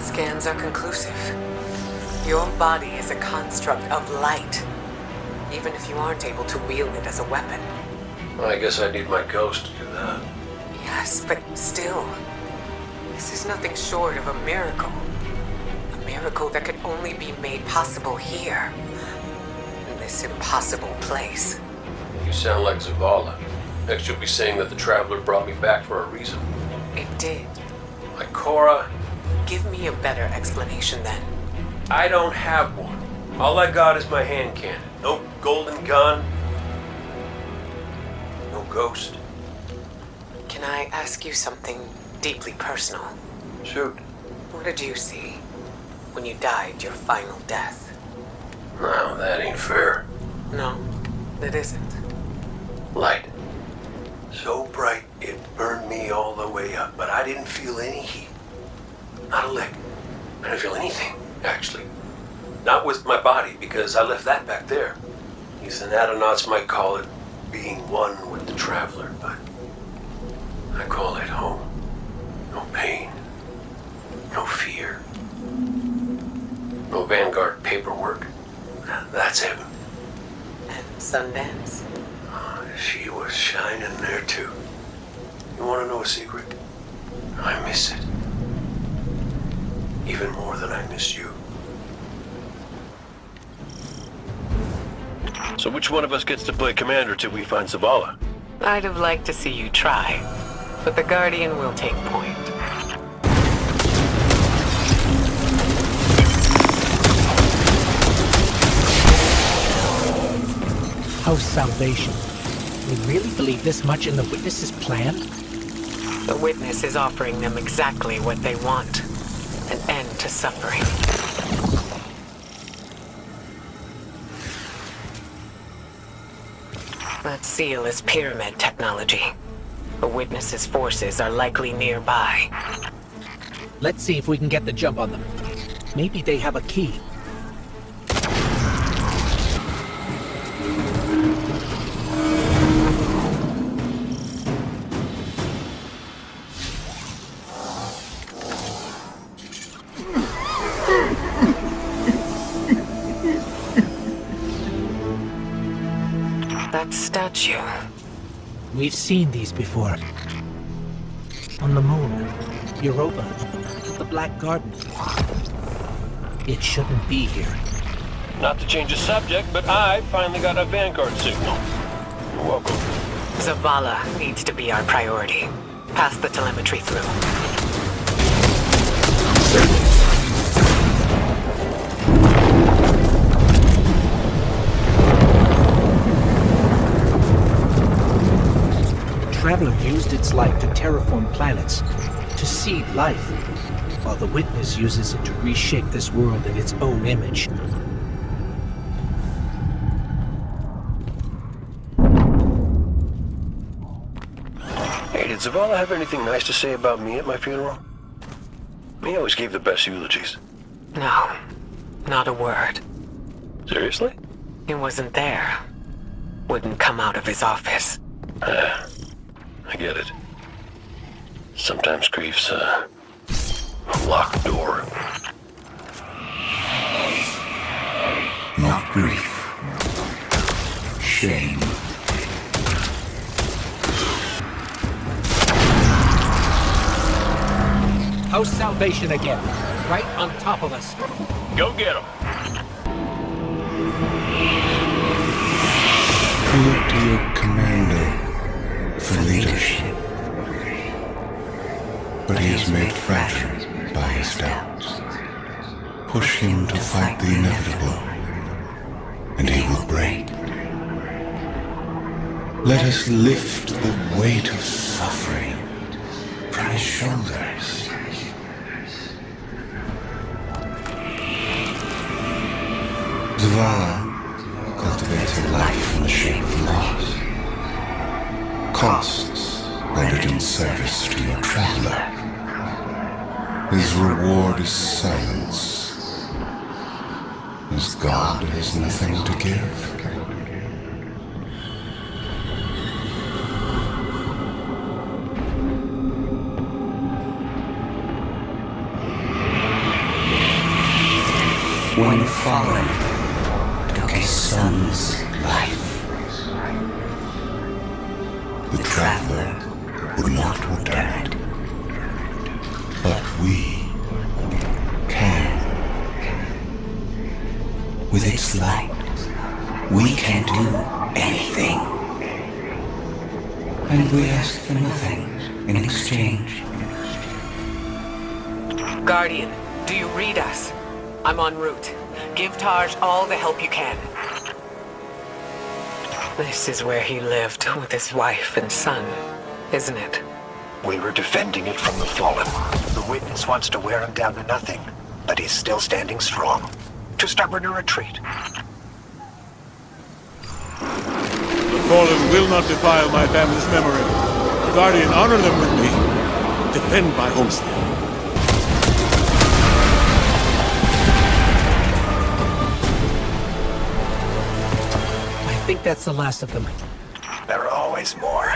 Scans are conclusive. Your body is a construct of light, even if you aren't able to wield it as a weapon. Well, I guess I need my ghost to do that. Yes, but still, this is nothing short of a miracle. A miracle that could only be made possible here, in this impossible place. You sound like Zavala. Next you'll be saying that the Traveler brought me back for a reason. It did. Like Cora, Give me a better explanation then. I don't have one. All I got is my hand cannon. No golden gun. No ghost. Can I ask you something deeply personal? Shoot. What did you see when you died your final death? No, that ain't fair. No, it isn't. Light. So bright it burned me all the way up, but I didn't feel any heat. Not a lick. I didn't feel anything, actually. Not with my body, because I left that back there. These anatronauts might call it being one with the Traveler, but I call it home. No pain. No fear. No Vanguard paperwork. That's heaven. And Sundance? She was shining there too. You want to know a secret? I miss it. Even more than I miss you. So which one of us gets to play commander till we find Zavala? I'd have liked to see you try, but the Guardian will take point. How's salvation? We really believe this much in the Witness's plan? The Witness is offering them exactly what they want. An end to suffering. That seal is pyramid technology. The witness's forces are likely nearby. Let's see if we can get the jump on them. Maybe they have a key. That statue. We've seen these before. On the moon, Europa, the Black Garden. It shouldn't be here. Not to change the subject, but I finally got a Vanguard signal. You're welcome. Zavala needs to be our priority. Pass the telemetry through. Traveler used its light to terraform planets, to seed life, while the Witness uses it to reshape this world in its own image. Hey, did Zavala have anything nice to say about me at my funeral? He always gave the best eulogies. No, not a word. Seriously? He wasn't there. Wouldn't come out of his office. I get it. Sometimes grief's a locked door. Not grief. Shame. How's Salvation again? Right on top of us. Go get him. Look to your commander for leadership. But he is made fragile by his doubts. Push him to fight the inevitable, and he will break. Let us lift the weight of suffering from his shoulders. Zavala cultivates a life in the shape of loss. Costs rendered in service to your traveler. His reward is silence, as God has nothing to give. When the fallen took his son's life, the traveler would not return it. But we can. With its light, we can do anything. And we ask for nothing in exchange. Guardian, do you read us? I'm en route. Give Taj all the help you can. This is where he lived with his wife and son, isn't it? We were defending it from the fallen. The Witness wants to wear him down to nothing, but he's still standing strong. Too stubborn to retreat. The fallen will not defile my family's memory. Guardian, honor them with me. Defend my homestead. I think that's the last of them. There are always more.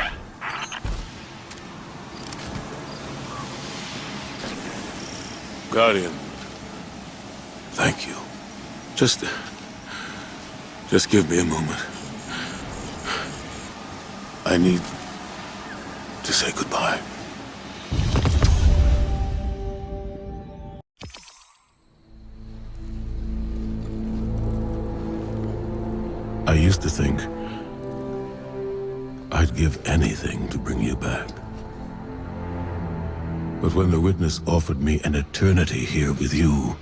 Guardian, thank you. Just give me a moment. I need to say goodbye. I used to think I'd give anything to bring you back. But when the Witness offered me an eternity here with you,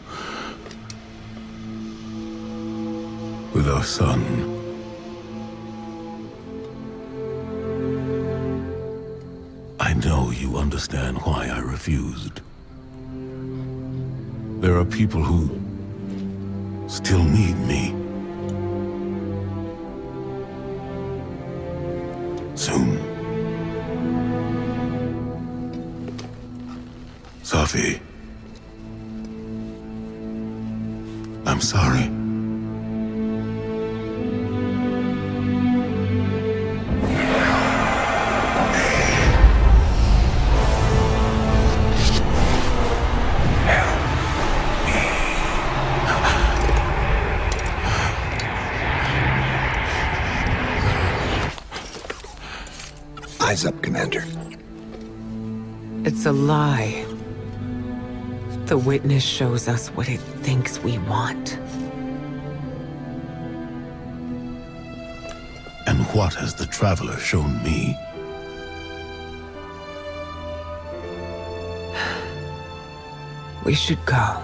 with our son, I know you understand why I refused. There are people who still need me. Soon. Safi. I'm sorry. Eyes up, Commander. It's a lie. The witness shows us what it thinks we want. And what has the Traveler shown me? We should go.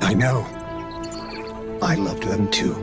I know. I loved them too.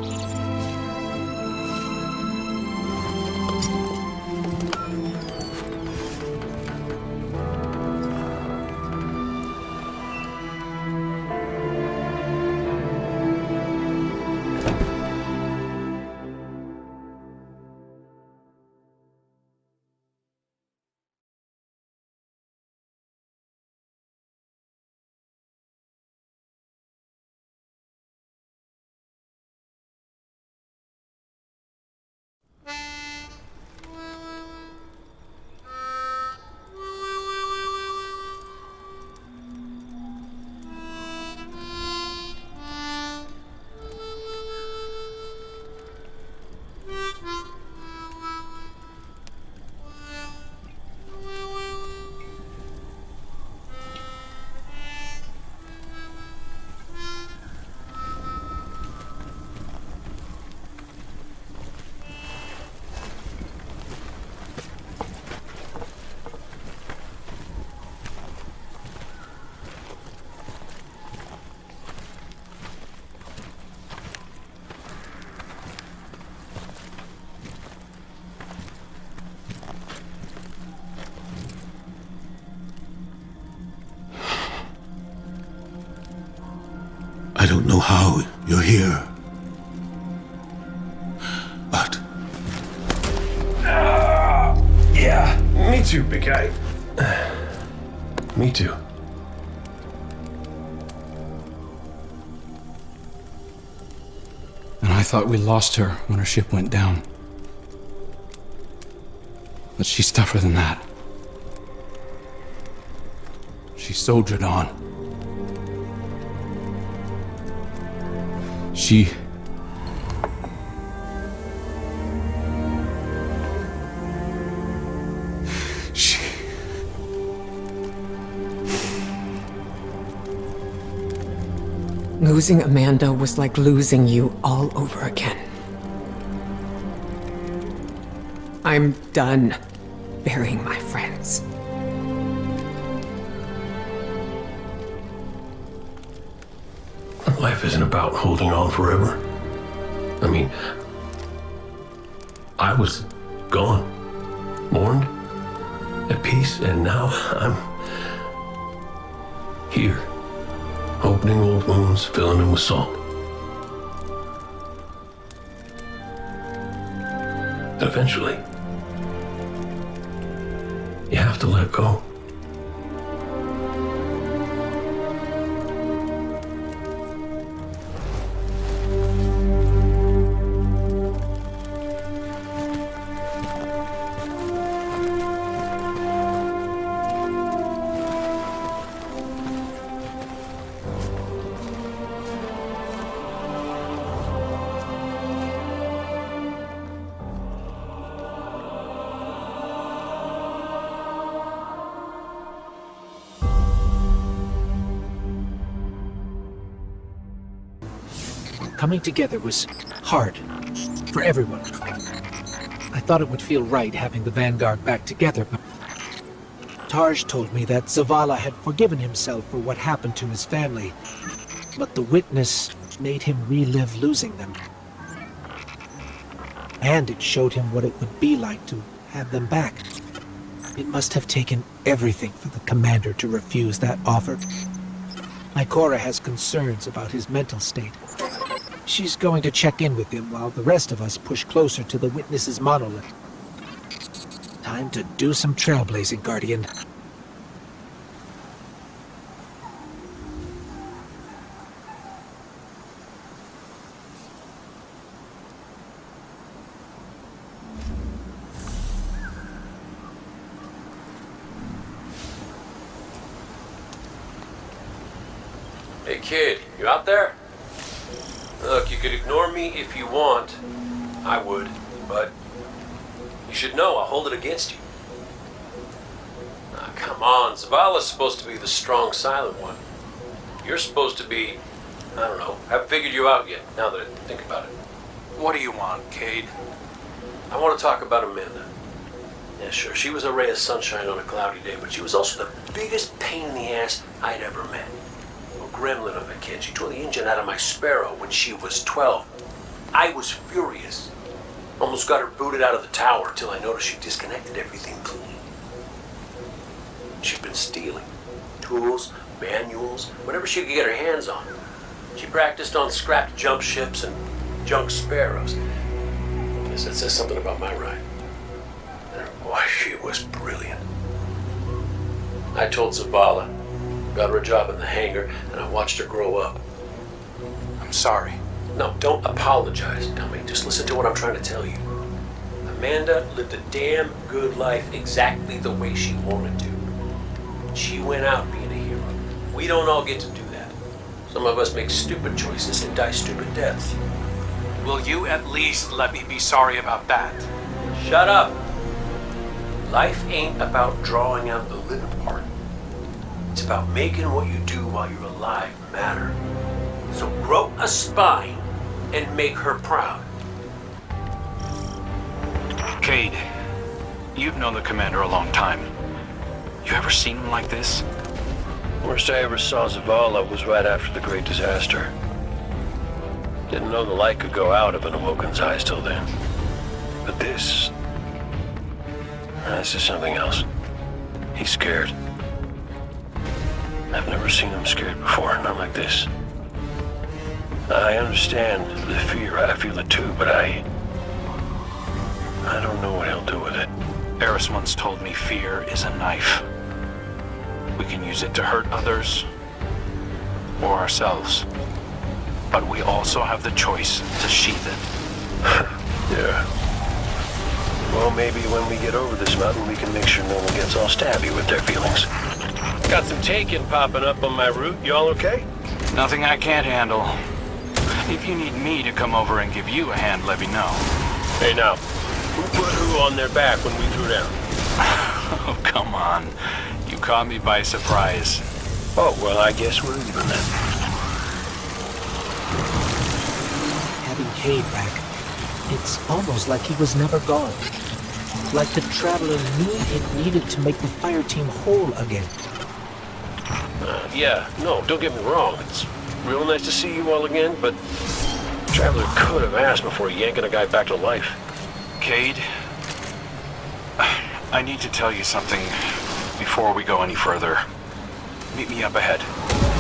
I don't know how you're here. But... Yeah, me too, big guy. Me too. And I thought we lost her when her ship went down. But she's tougher than that. She soldiered on. She... Losing Amanda was like losing you all over again. I'm done burying my friends. Life isn't about holding on forever. I mean, I was gone, mourned, at peace, and now I'm here, opening old wounds, filling them with salt. Eventually, you have to let go. Coming together was hard for everyone. I thought it would feel right having the Vanguard back together, but Tarj told me that Zavala had forgiven himself for what happened to his family. But the witness made him relive losing them. And it showed him what it would be like to have them back. It must have taken everything for the commander to refuse that offer. Ikora has concerns about his mental state. She's going to check in with him while the rest of us push closer to the Witness's monolith. Time to do some trailblazing, Guardian. Hey kid, you out there? Look, you could ignore me if you want. I would, but you should know I'll hold it against you. Come on, Zavala's supposed to be the strong, silent one. You're supposed to be, I don't know, haven't figured you out yet, now that I think about it. What do you want, Cade? I want to talk about Amanda. Yeah, sure, she was a ray of sunshine on a cloudy day, but she was also the biggest pain in the ass I'd ever met. Gremlin of a kid. She tore the engine out of my Sparrow when she was 12. I was furious. Almost got her booted out of the tower till I noticed she disconnected everything clean. She'd been stealing. Tools, manuals, whatever she could get her hands on. She practiced on scrapped jump ships and junk Sparrows. I guess that says something about my ride. And boy, she was brilliant. I told Zavala. Got her a job in the hangar, and I watched her grow up. I'm sorry. No, don't apologize, dummy. Just listen to what I'm trying to tell you. Amanda lived a damn good life exactly the way she wanted to. She went out being a hero. We don't all get to do that. Some of us make stupid choices and die stupid deaths. Will you at least let me be sorry about that? Shut up. Life ain't about drawing out the living part. It's about making what you do while you're alive matter. So grow a spine and make her proud. Cade, you've known the commander a long time. You ever seen him like this? Worst I ever saw Zavala was right after the Great Disaster. Didn't know the light could go out of an Awoken's eyes till then. But this is something else. He's scared. I've never seen him scared before, not like this. I understand the fear, I feel it too, but I don't know what he'll do with it. Eris once told me fear is a knife. We can use it to hurt others or ourselves. But we also have the choice to sheath it. Yeah. Well, maybe when we get over this mountain, we can make sure no one gets all stabby with their feelings. Got some taken popping up on my route. Y'all okay? Nothing I can't handle. If you need me to come over and give you a hand, let me know. Hey now, who put who on their back when we threw down? Oh, come on. You caught me by surprise. Oh, well, I guess we're even then. Having Cade back, it's almost like he was never gone. Like the Traveler knew it needed to make the fire team whole again. Yeah, no, don't get me wrong. It's real nice to see you all again, but Traveler could have asked before yanking a guy back to life. Cade, I need to tell you something before we go any further. Meet me up ahead.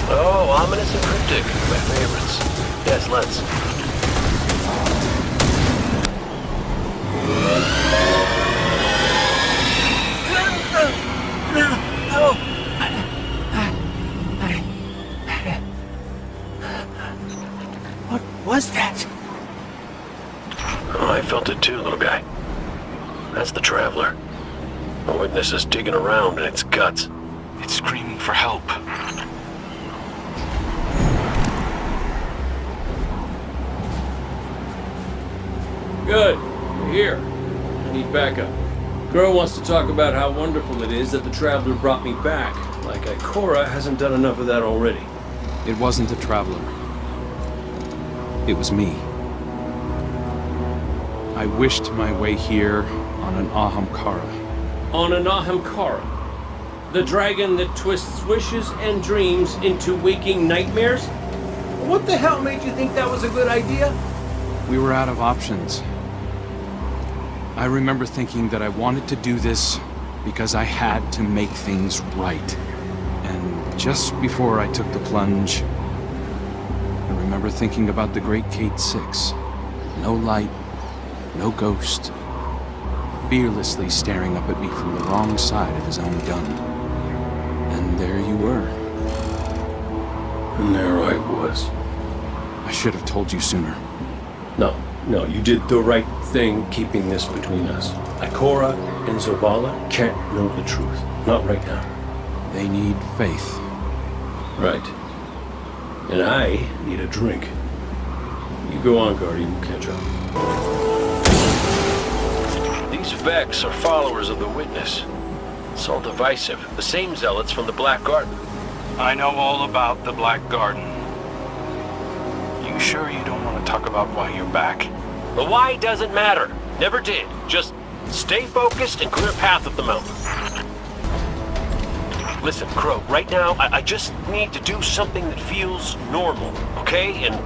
Oh, ominous and cryptic. My favorites. Yes, let's. No. What was that? Oh, I felt it too, little guy. That's the Traveler. A witness is digging around in its guts. It's screaming for help. Good. We're here. I need backup. Girl wants to talk about how wonderful it is that the Traveler brought me back. Like Ikora hasn't done enough of that already. It wasn't a Traveler. It was me. I wished my way here on an Ahamkara. On an Ahamkara? The dragon that twists wishes and dreams into waking nightmares? What the hell made you think that was a good idea? We were out of options. I remember thinking that I wanted to do this because I had to make things right. And just before I took the plunge, I remember thinking about the great Cade 6. No light, no ghost, fearlessly staring up at me from the wrong side of his own gun. And there you were. And there I was. I should have told you sooner. No, you did the right thing keeping this between us. Ikora and Zavala can't know the truth. Not right now. They need faith. Right. And I need a drink. You go on, Guardian, we'll catch up. These Vex are followers of the Witness. It's all divisive. The same zealots from the Black Garden. I know all about the Black Garden. You sure you don't want to talk about why you're back? The why doesn't matter. Never did. Just stay focused and clear a path up the mountain. Listen, Crow, right now, I just need to do something that feels normal, okay? And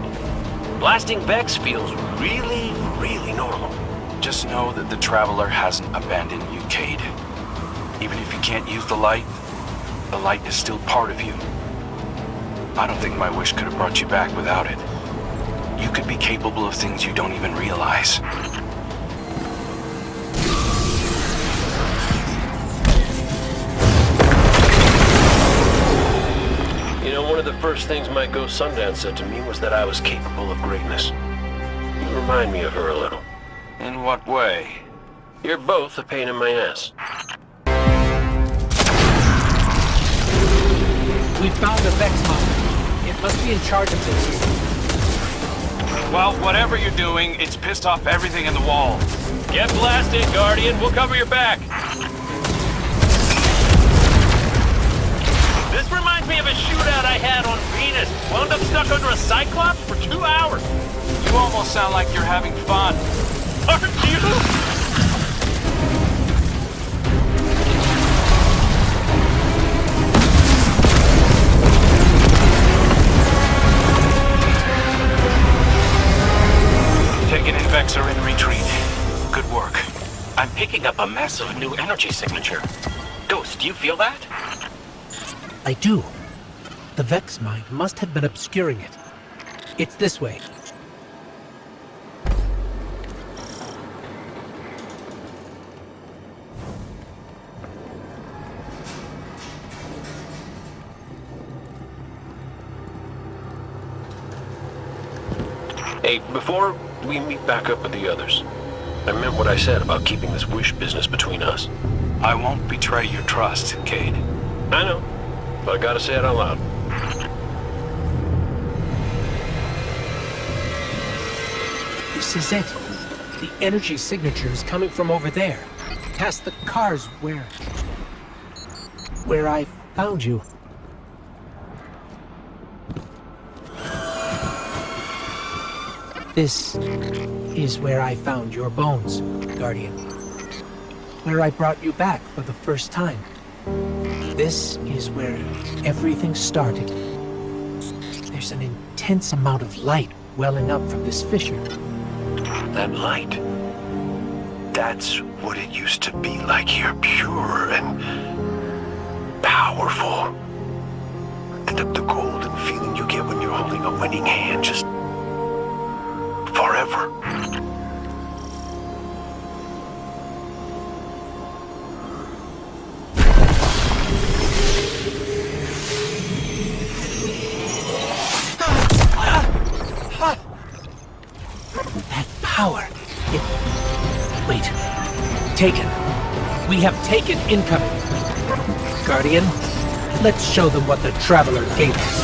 blasting Vex feels really, really normal. Just know that the Traveler hasn't abandoned you, Cade. Even if you can't use the light is still part of you. I don't think my wish could have brought you back without it. You could be capable of things you don't even realize. You know, one of the first things my ghost Sundance said to me was that I was capable of greatness. You remind me of her a little. In what way? You're both a pain in my ass. We found a Vex mine. It must be in charge of this. Well, whatever you're doing, it's pissed off everything in the wall. Get blasted, Guardian. We'll cover your back. This reminds me of a shootout I had on Venus. Wound up stuck under a Cyclops for 2 hours. You almost sound like you're having fun. Aren't you? Taken and Vex are in retreat. Good work. I'm picking up a massive new energy signature. Ghost, do you feel that? I do. The Vex mine must have been obscuring it. It's this way. Hey, before we meet back up with the others, I meant what I said about keeping this wish business between us. I won't betray your trust, Cade. I know, but I gotta say it out loud. This is it. The energy signature is coming from over there. Past the cars where I found you. This is where I found your bones, Guardian. Where I brought you back for the first time. This is where everything started. There's an intense amount of light welling up from this fissure. That light. That's what it used to be like here, pure and powerful. The golden feeling you get when you're holding a winning hand, just forever. That power. Wait. Taken. We have taken incoming. Guardian, let's show them what the Traveler gave us.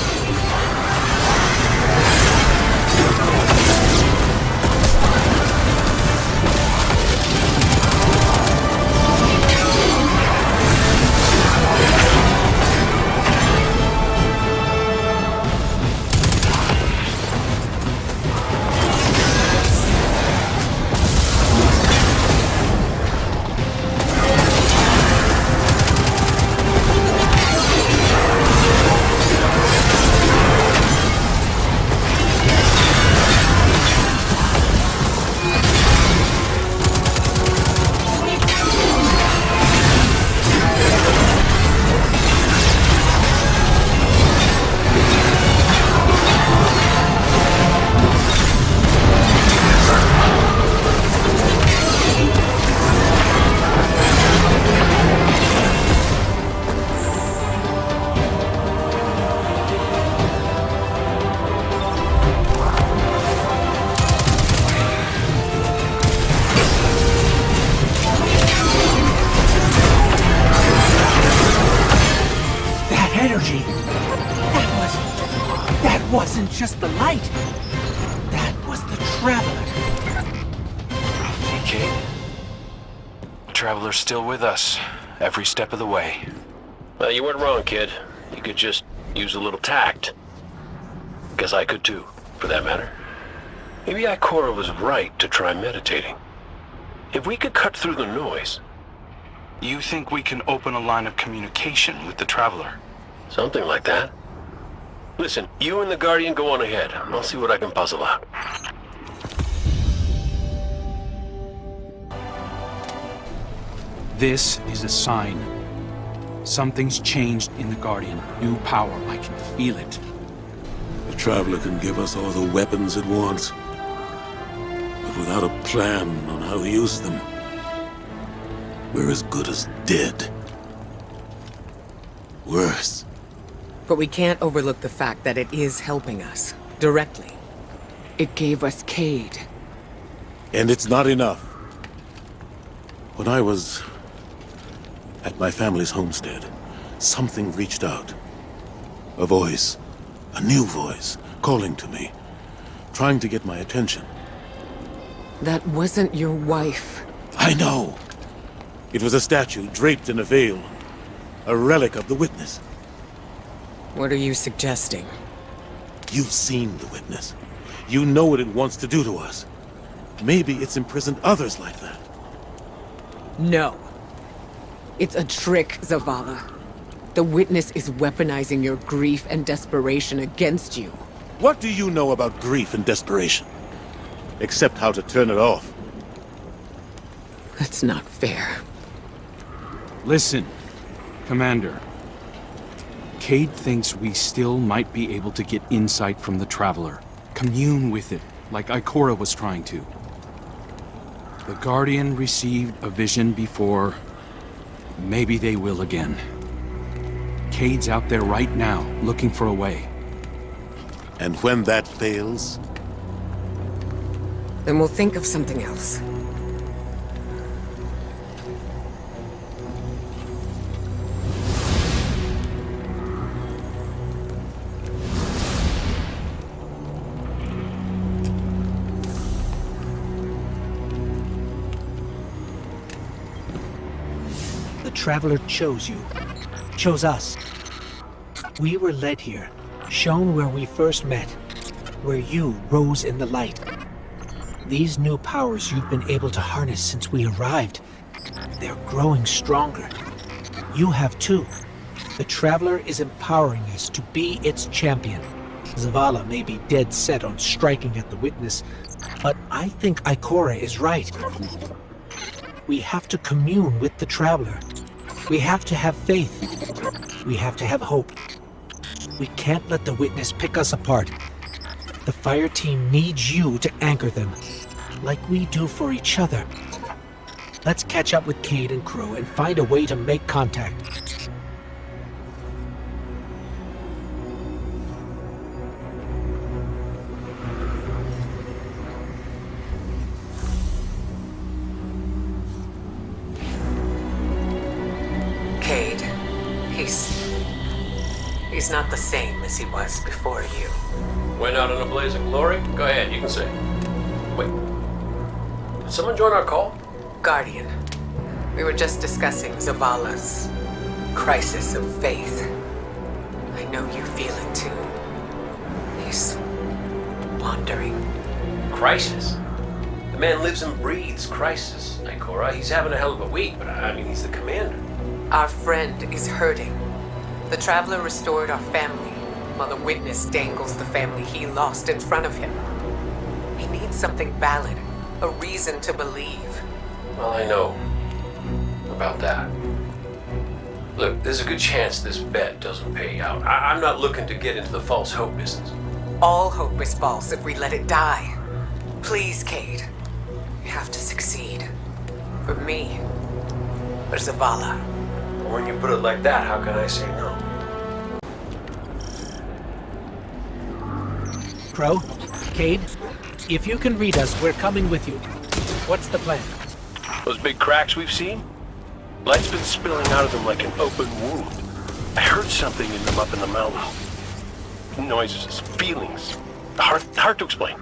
wasn't just the light. That was the Traveler. Kate, the Traveler's still with us, every step of the way. Well, you weren't wrong, kid. You could just use a little tact. Guess I could too, for that matter. Maybe Ikora was right to try meditating. If we could cut through the noise... You think we can open a line of communication with the Traveler? Something like that. Listen, you and the Guardian go on ahead. I'll see what I can puzzle out. This is a sign. Something's changed in the Guardian. New power. I can feel it. The Traveler can give us all the weapons it wants, but without a plan on how to use them, we're as good as dead. Worse. But we can't overlook the fact that it is helping us, directly. It gave us Cade. And it's not enough. When I was at my family's homestead, something reached out. A voice, a new voice, calling to me, trying to get my attention. That wasn't your wife. I know. It was a statue draped in a veil, a relic of the Witness. What are you suggesting? You've seen the Witness. You know what it wants to do to us. Maybe it's imprisoned others like that. No. It's a trick, Zavala. The Witness is weaponizing your grief and desperation against you. What do you know about grief and desperation? Except how to turn it off. That's not fair. Listen, Commander. Cade thinks we still might be able to get insight from the Traveler. Commune with it, like Ikora was trying to. The Guardian received a vision before. Maybe they will again. Cade's out there right now, looking for a way. And when that fails? Then we'll think of something else. The Traveler chose you. Chose us. We were led here, shown where we first met, where you rose in the light. These new powers you've been able to harness since we arrived, they're growing stronger. You have too. The Traveler is empowering us to be its champion. Zavala may be dead set on striking at the Witness, but I think Ikora is right. We have to commune with the Traveler. We have to have faith. We have to have hope. We can't let the Witness pick us apart. The fire team needs you to anchor them, like we do for each other. Let's catch up with Cade and Crow and find a way to make contact. Cade, he's not the same as he was before you. Went out in a blaze of glory? Go ahead, you can say. Wait. Did someone join our call? Guardian, we were just discussing Zavala's crisis of faith. I know you feel it too. He's wandering. Crisis? The man lives and breathes crisis, Ikora. He's having a hell of a week, but I mean, he's the commander. Our friend is hurting. The Traveler restored our family, while the Witness dangles the family he lost in front of him. He needs something valid, a reason to believe. Well, I know about that. Look, there's a good chance this bet doesn't pay out. I'm not looking to get into the false hope business. All hope is false if we let it die. Please, Cade. You have to succeed. For me. For Zavala. When you put it like that, how can I say no? Crow, Cade, if you can read us, we're coming with you. What's the plan? Those big cracks we've seen? Light's been spilling out of them like an open wound. I heard something in them up in the mountain. noises, feelings. Hard to explain.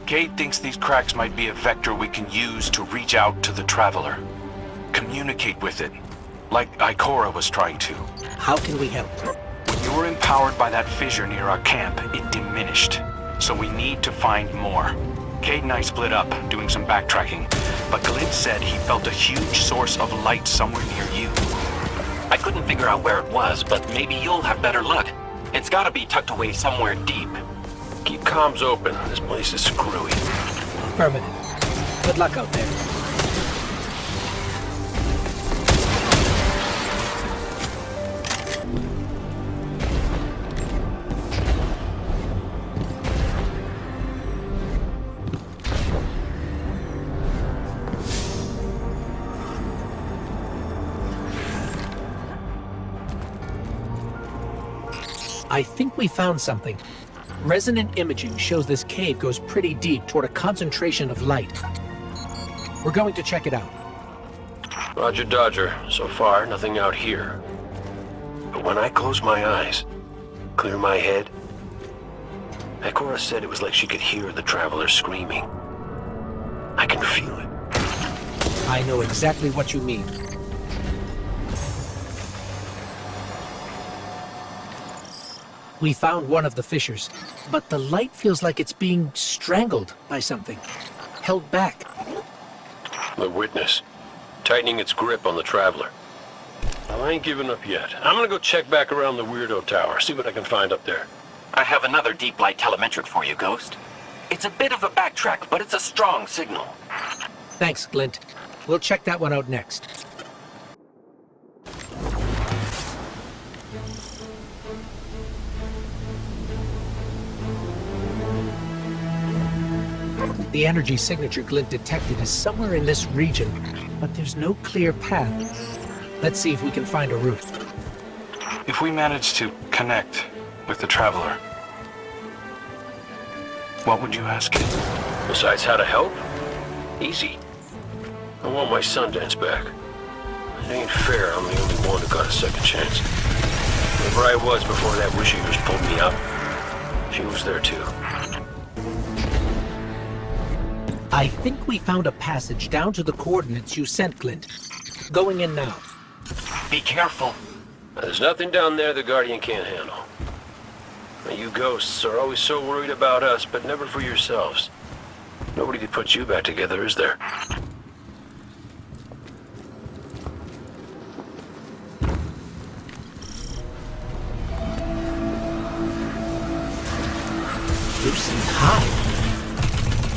Cade thinks these cracks might be a vector we can use to reach out to the Traveler. Communicate with it, like Ikora was trying to. How can we help? When you were empowered by that fissure near our camp, it diminished. So we need to find more. Cade and I split up, doing some backtracking, but Glint said he felt a huge source of light somewhere near you. I couldn't figure out where it was, but maybe you'll have better luck. It's gotta be tucked away somewhere deep. Keep comms open. This place is screwy. Affirmative. Good luck out there. I think we found something. Resonant imaging shows this cave goes pretty deep toward a concentration of light. We're going to check it out. Roger Dodger. So far, nothing out here. But when I close my eyes, clear my head, Ikora said it was like she could hear the Traveler screaming. I can feel it. I know exactly what you mean. We found one of the fissures, but the light feels like it's being strangled by something, held back. The witness, tightening its grip on the Traveler. Well, I ain't giving up yet. I'm gonna go check back around the Weirdo Tower, see what I can find up there. I have another deep light telemetric for you, Ghost. It's a bit of a backtrack, but it's a strong signal. Thanks, Glint. We'll check that one out next. The energy signature Glint detected is somewhere in this region, but there's no clear path. Let's see if we can find a route. If we manage to connect with the Traveler, what would you ask it? Besides how to help? Easy. I want my Sundance back. It ain't fair I'm the only one who got a second chance. Wherever I was before that Wish Eaters pulled me up, she was there too. I think we found a passage down to the coordinates you sent, Glint. Going in now. Be careful. There's nothing down there the Guardian can't handle. Now, you ghosts are always so worried about us, but never for yourselves. Nobody could put you back together, is there? Lucent Hive.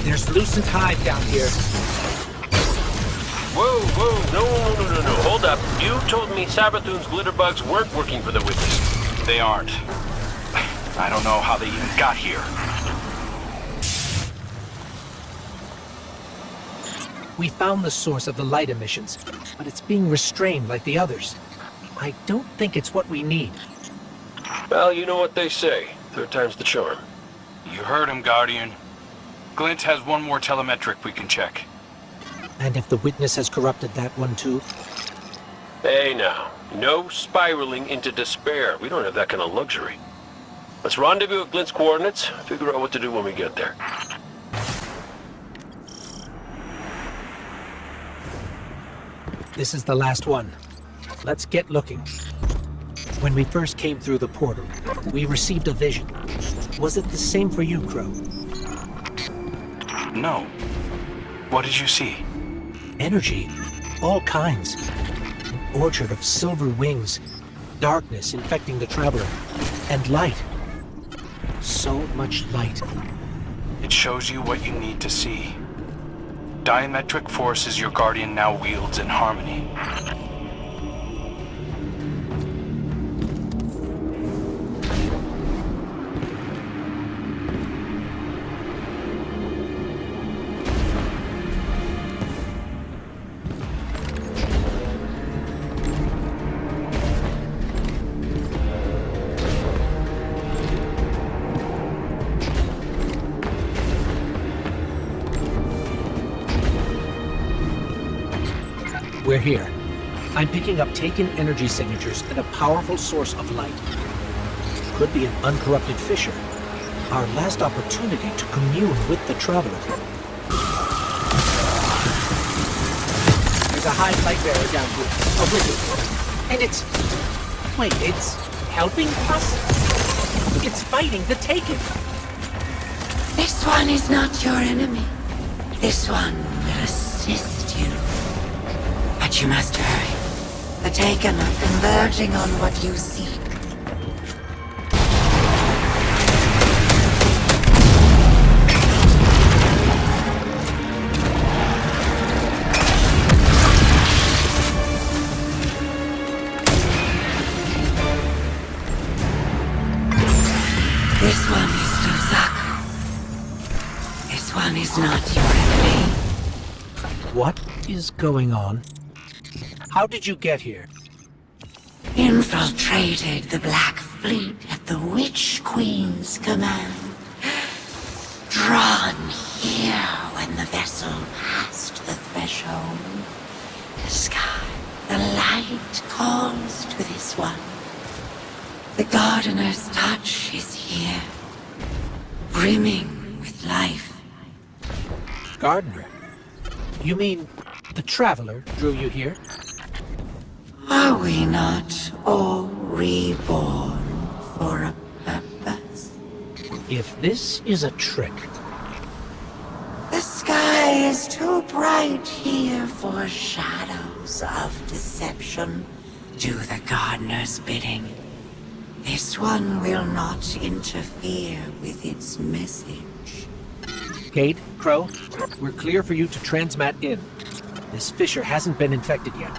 There's Lucent Hive down here. Whoa, no, hold up. You told me Sabathoon's glitterbugs weren't working for the Witness. They aren't. I don't know how they even got here. We found the source of the light emissions, but it's being restrained like the others. I don't think it's what we need. Well, you know what they say. Third time's the charm. You heard him, Guardian. Glint has one more telemetric we can check. And if the Witness has corrupted that one too? Hey now, no spiraling into despair. We don't have that kind of luxury. Let's rendezvous at Glint's coordinates, figure out what to do when we get there. This is the last one. Let's get looking. When we first came through the portal, we received a vision. Was it the same for you, Crow? No. What did you see? Energy. All kinds. An orchard of silver wings. Darkness infecting the Traveler. And light. So much light. It shows you what you need to see. Diametric forces your Guardian now wields in harmony. We're here. I'm picking up taken energy signatures and a powerful source of light. could be an uncorrupted fissure. Our last opportunity to commune with the Traveler. There's a high light bearer down here. A wizard. And it's... Wait, it's helping us? It's fighting the Taken. This one is not your enemy. This one will assist you. But you must hurry. The Taken are converging on what you seek. This one is Dozaku. This one is not your enemy. What is going on? How did you get here? Infiltrated the Black Fleet at the Witch Queen's command. Drawn here when the vessel passed the threshold. The sky, the light calls to this one. The Gardener's touch is here, brimming with life. Gardener? You mean the Traveler drew you here? Are we not all reborn for a purpose? If this is a trick... The sky is too bright here for shadows of deception. Do the Gardener's bidding. This one will not interfere with its message. Cade, Crow, we're clear for you to transmat in. This fissure hasn't been infected yet.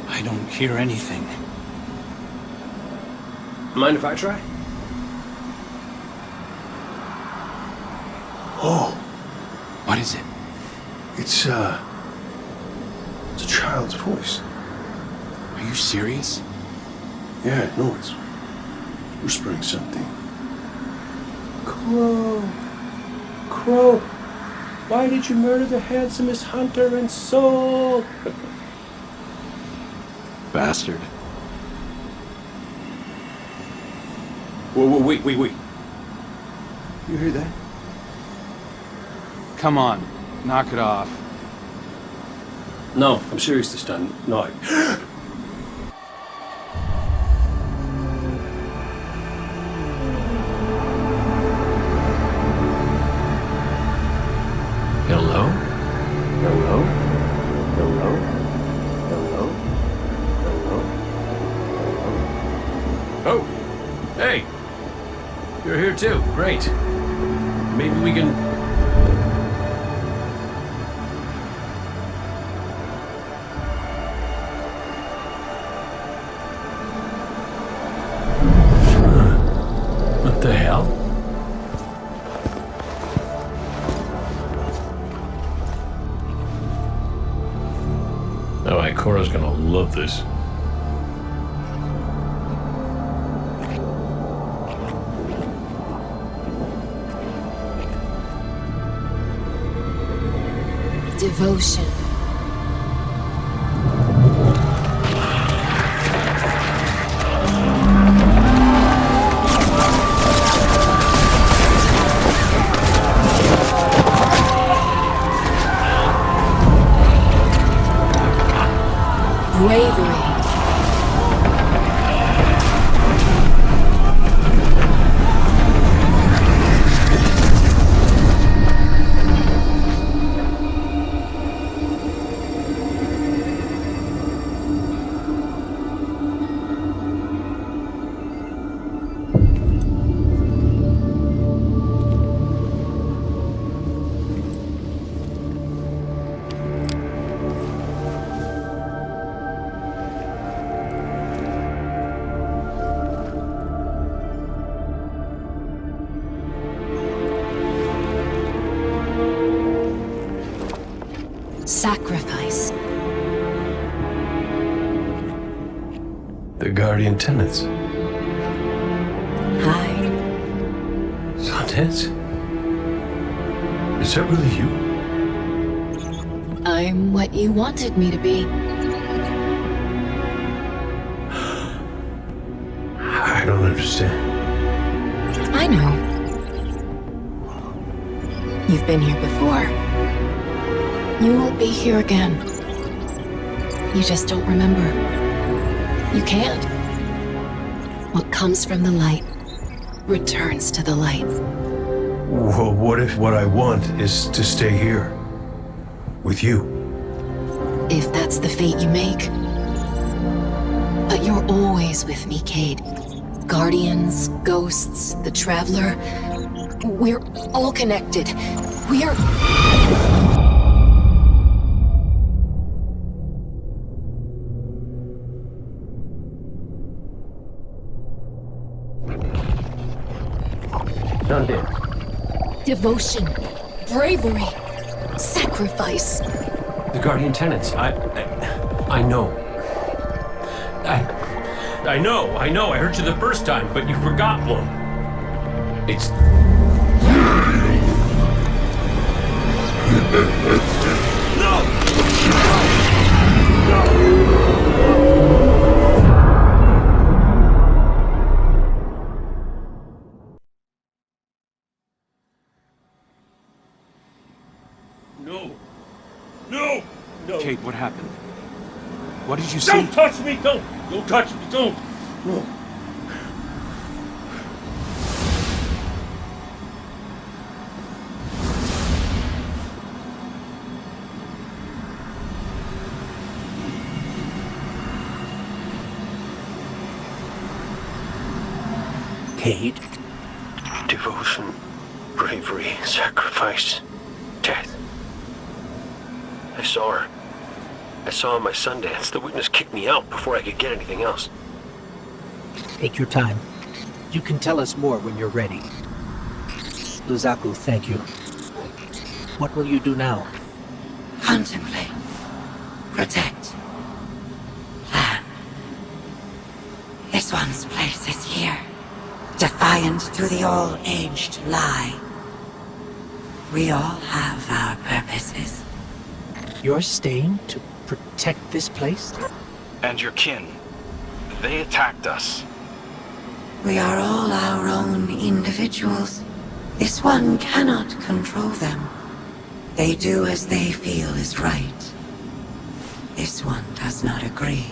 I don't hear anything. Mind if I try? Oh, What is it? it's a child's voice. Are you serious? Yeah, no, it's whispering something. Crow! Crow! Why did you murder the handsomest hunter in Seoul? Bastard. Whoa, wait. You hear that? Come on, knock it off. No, I'm serious this time. No, I... Hello? Hello? Hello? Hello? Hello? Oh! Hey! You're here too. Great. Maybe we can... What the hell? Alright, Cora's gonna love this. Devotion. Bravery. Sacrifice. The Guardian tenets. Tess? Is that really you? I'm what you wanted me to be. I don't understand. I know. You've been here before. You will be here again. You just don't remember. You can't. What comes from the light returns to the light. Well, what if what I want is to stay here? With you? If that's the fate you make. But you're always with me, Cade. Guardians, ghosts, the Traveler. We're all connected. We're... Done dead. Devotion, bravery, sacrifice. The Guardian tenants. I know. I know. I heard you the first time, but you forgot one. It's... No! Kate, what happened? What did you see? Don't touch me! Don't touch me! Don't! No. Cade? Devotion, bravery, sacrifice, death. I saw her. I saw my Sundance. The witness kicked me out before I could get anything else. Take your time. You can tell us more when you're ready. Luzaku, thank you. What will you do now? Contemplate. Protect. Plan. This one's place is here. Defiant to the all-aged lie. We all have our purposes. You're staying to protect this place? And your kin. They attacked us. We are all our own individuals. This one cannot control them. They do as they feel is right. This one does not agree.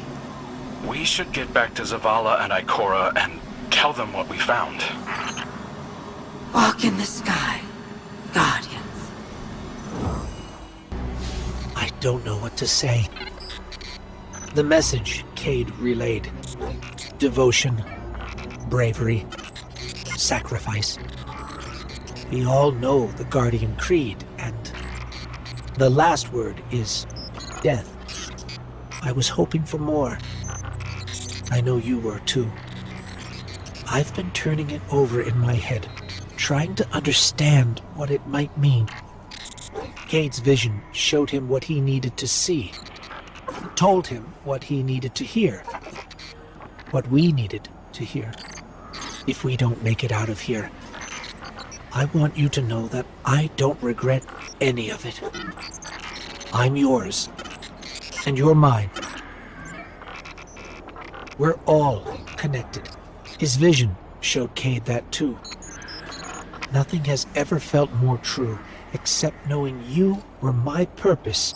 We should get back to Zavala and Ikora and tell them what we found. Walk in the sky, Guardians. I don't know what to say. The message Cade relayed. Devotion, bravery, sacrifice. We all know the Guardian Creed, and the last word is death. I was hoping for more. I know you were too. I've been turning it over in my head, trying to understand what it might mean. Cade's vision showed him what he needed to see, told him what he needed to hear, what we needed to hear. If we don't make it out of here, I want you to know that I don't regret any of it. I'm yours, and you're mine. We're all connected. His vision showed Cade that too. Nothing has ever felt more true, except knowing you were my purpose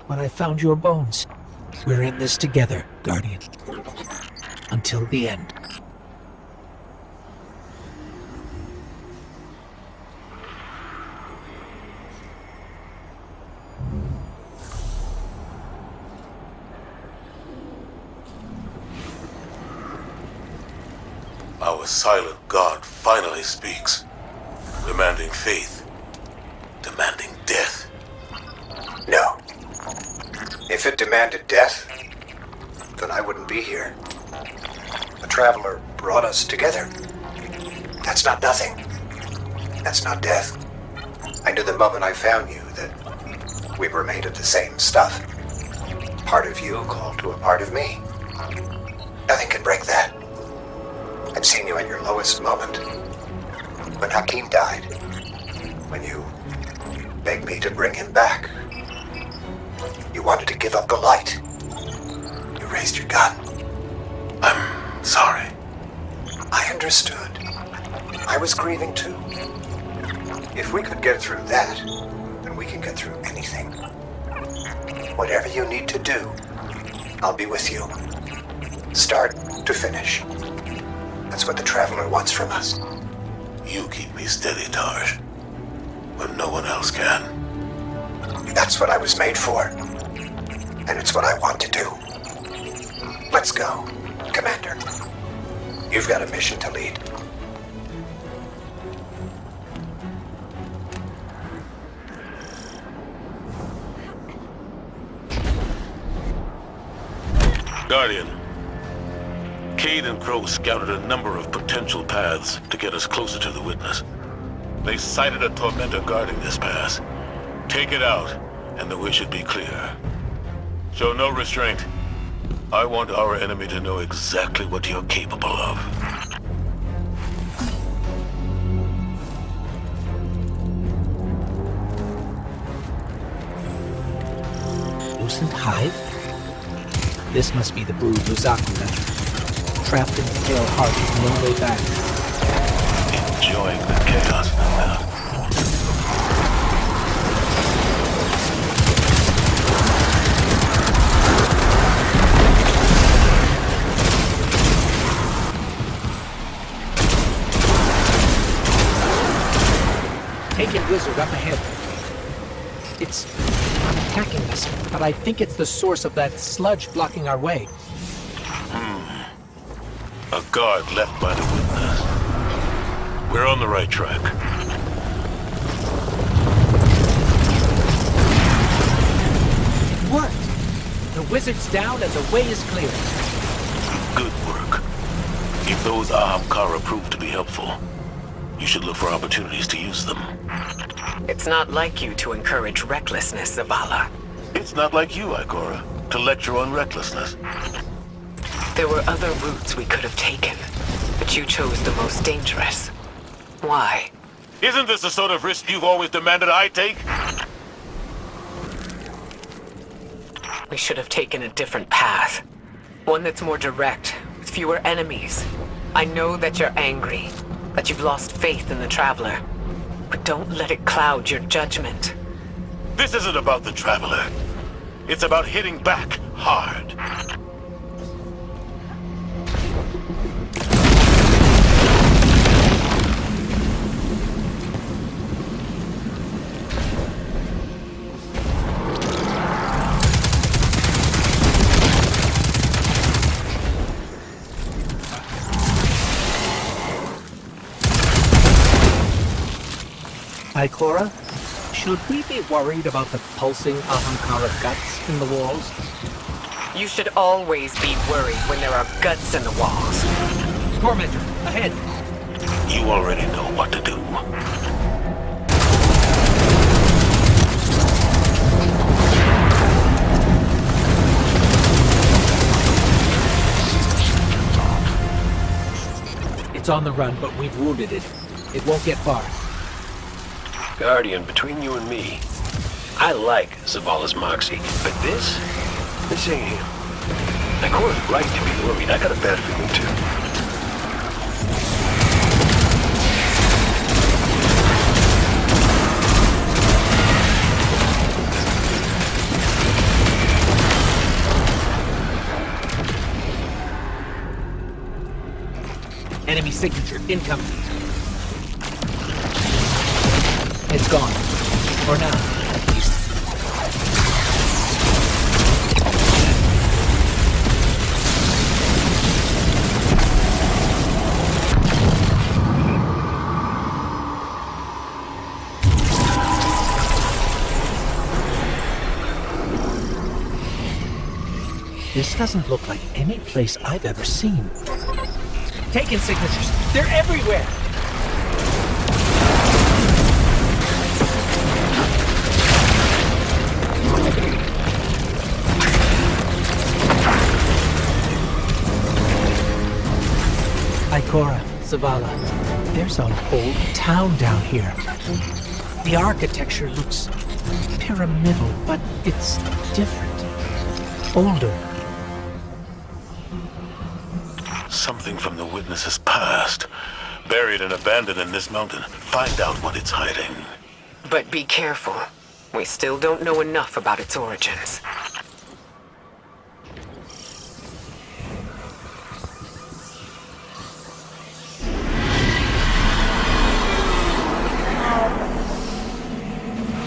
when I found your bones. We're in this together, Guardian. Until the end. Our silent God finally speaks, demanding faith, demanding death. No. If it demanded death, then I wouldn't be here. The Traveler brought us together. That's not nothing. That's not death. I knew the moment I found you that we were made of the same stuff. Part of you called to a part of me. Nothing can break that. I've seen you at your lowest moment. When Hakim died, when you begged me to bring him back, you wanted to give up the light. You raised your gun. I'm sorry. I understood. I was grieving too. If we could get through that, then we can get through anything. Whatever you need to do, I'll be with you. Start to finish. That's what the Traveler wants from us. You keep me steady, Tarj, when no one else can. That's what I was made for. And it's what I want to do. Let's go, Commander. You've got a mission to lead. Guardian, Cade and Crow scouted a number of potential paths to get us closer to the Witness. They sighted a tormentor guarding this pass. Take it out, and the way should be clear. Show no restraint. I want our enemy to know exactly what you're capable of. Lucent Hive? This must be the brood Luzaku left. Trapped in the pale heart with no way back. Enjoying the chaos now. Taken Wizard up ahead. It's attacking us, but I think it's the source of that sludge blocking our way. A guard left by the Witness. We're on the right track. It worked! The Wizard's down and the way is clear. Good work. If those Ahamkara prove to be helpful, you should look for opportunities to use them. It's not like you to encourage recklessness, Zavala. It's not like you, Ikora, to lecture on recklessness. There were other routes we could have taken, but you chose the most dangerous. Why? Isn't this the sort of risk you've always demanded I take? We should have taken a different path. One that's more direct, with fewer enemies. I know that you're angry, that you've lost faith in the Traveler. But don't let it cloud your judgment. This isn't about the Traveler. It's about hitting back hard. Ikora, should we be worried about the pulsing Ahamkara guts in the walls? You should always be worried when there are guts in the walls. Tormentor, ahead! You already know what to do. It's on the run, but we've wounded it. It won't get far. Guardian, between you and me, I like Zavala's moxie, but this ain't him. Ikora's right to be worried. I got a bad feeling too. Enemy signature incoming. It's gone. For now, at least. This doesn't look like any place I've ever seen. Taken signatures. They're everywhere. Ikora, Zavala, There's a whole town down here. The architecture looks pyramidal, but it's different. Older. Something from the witness's past. Buried and abandoned in this mountain. Find out what it's hiding. But be careful. We still don't know enough about its origins.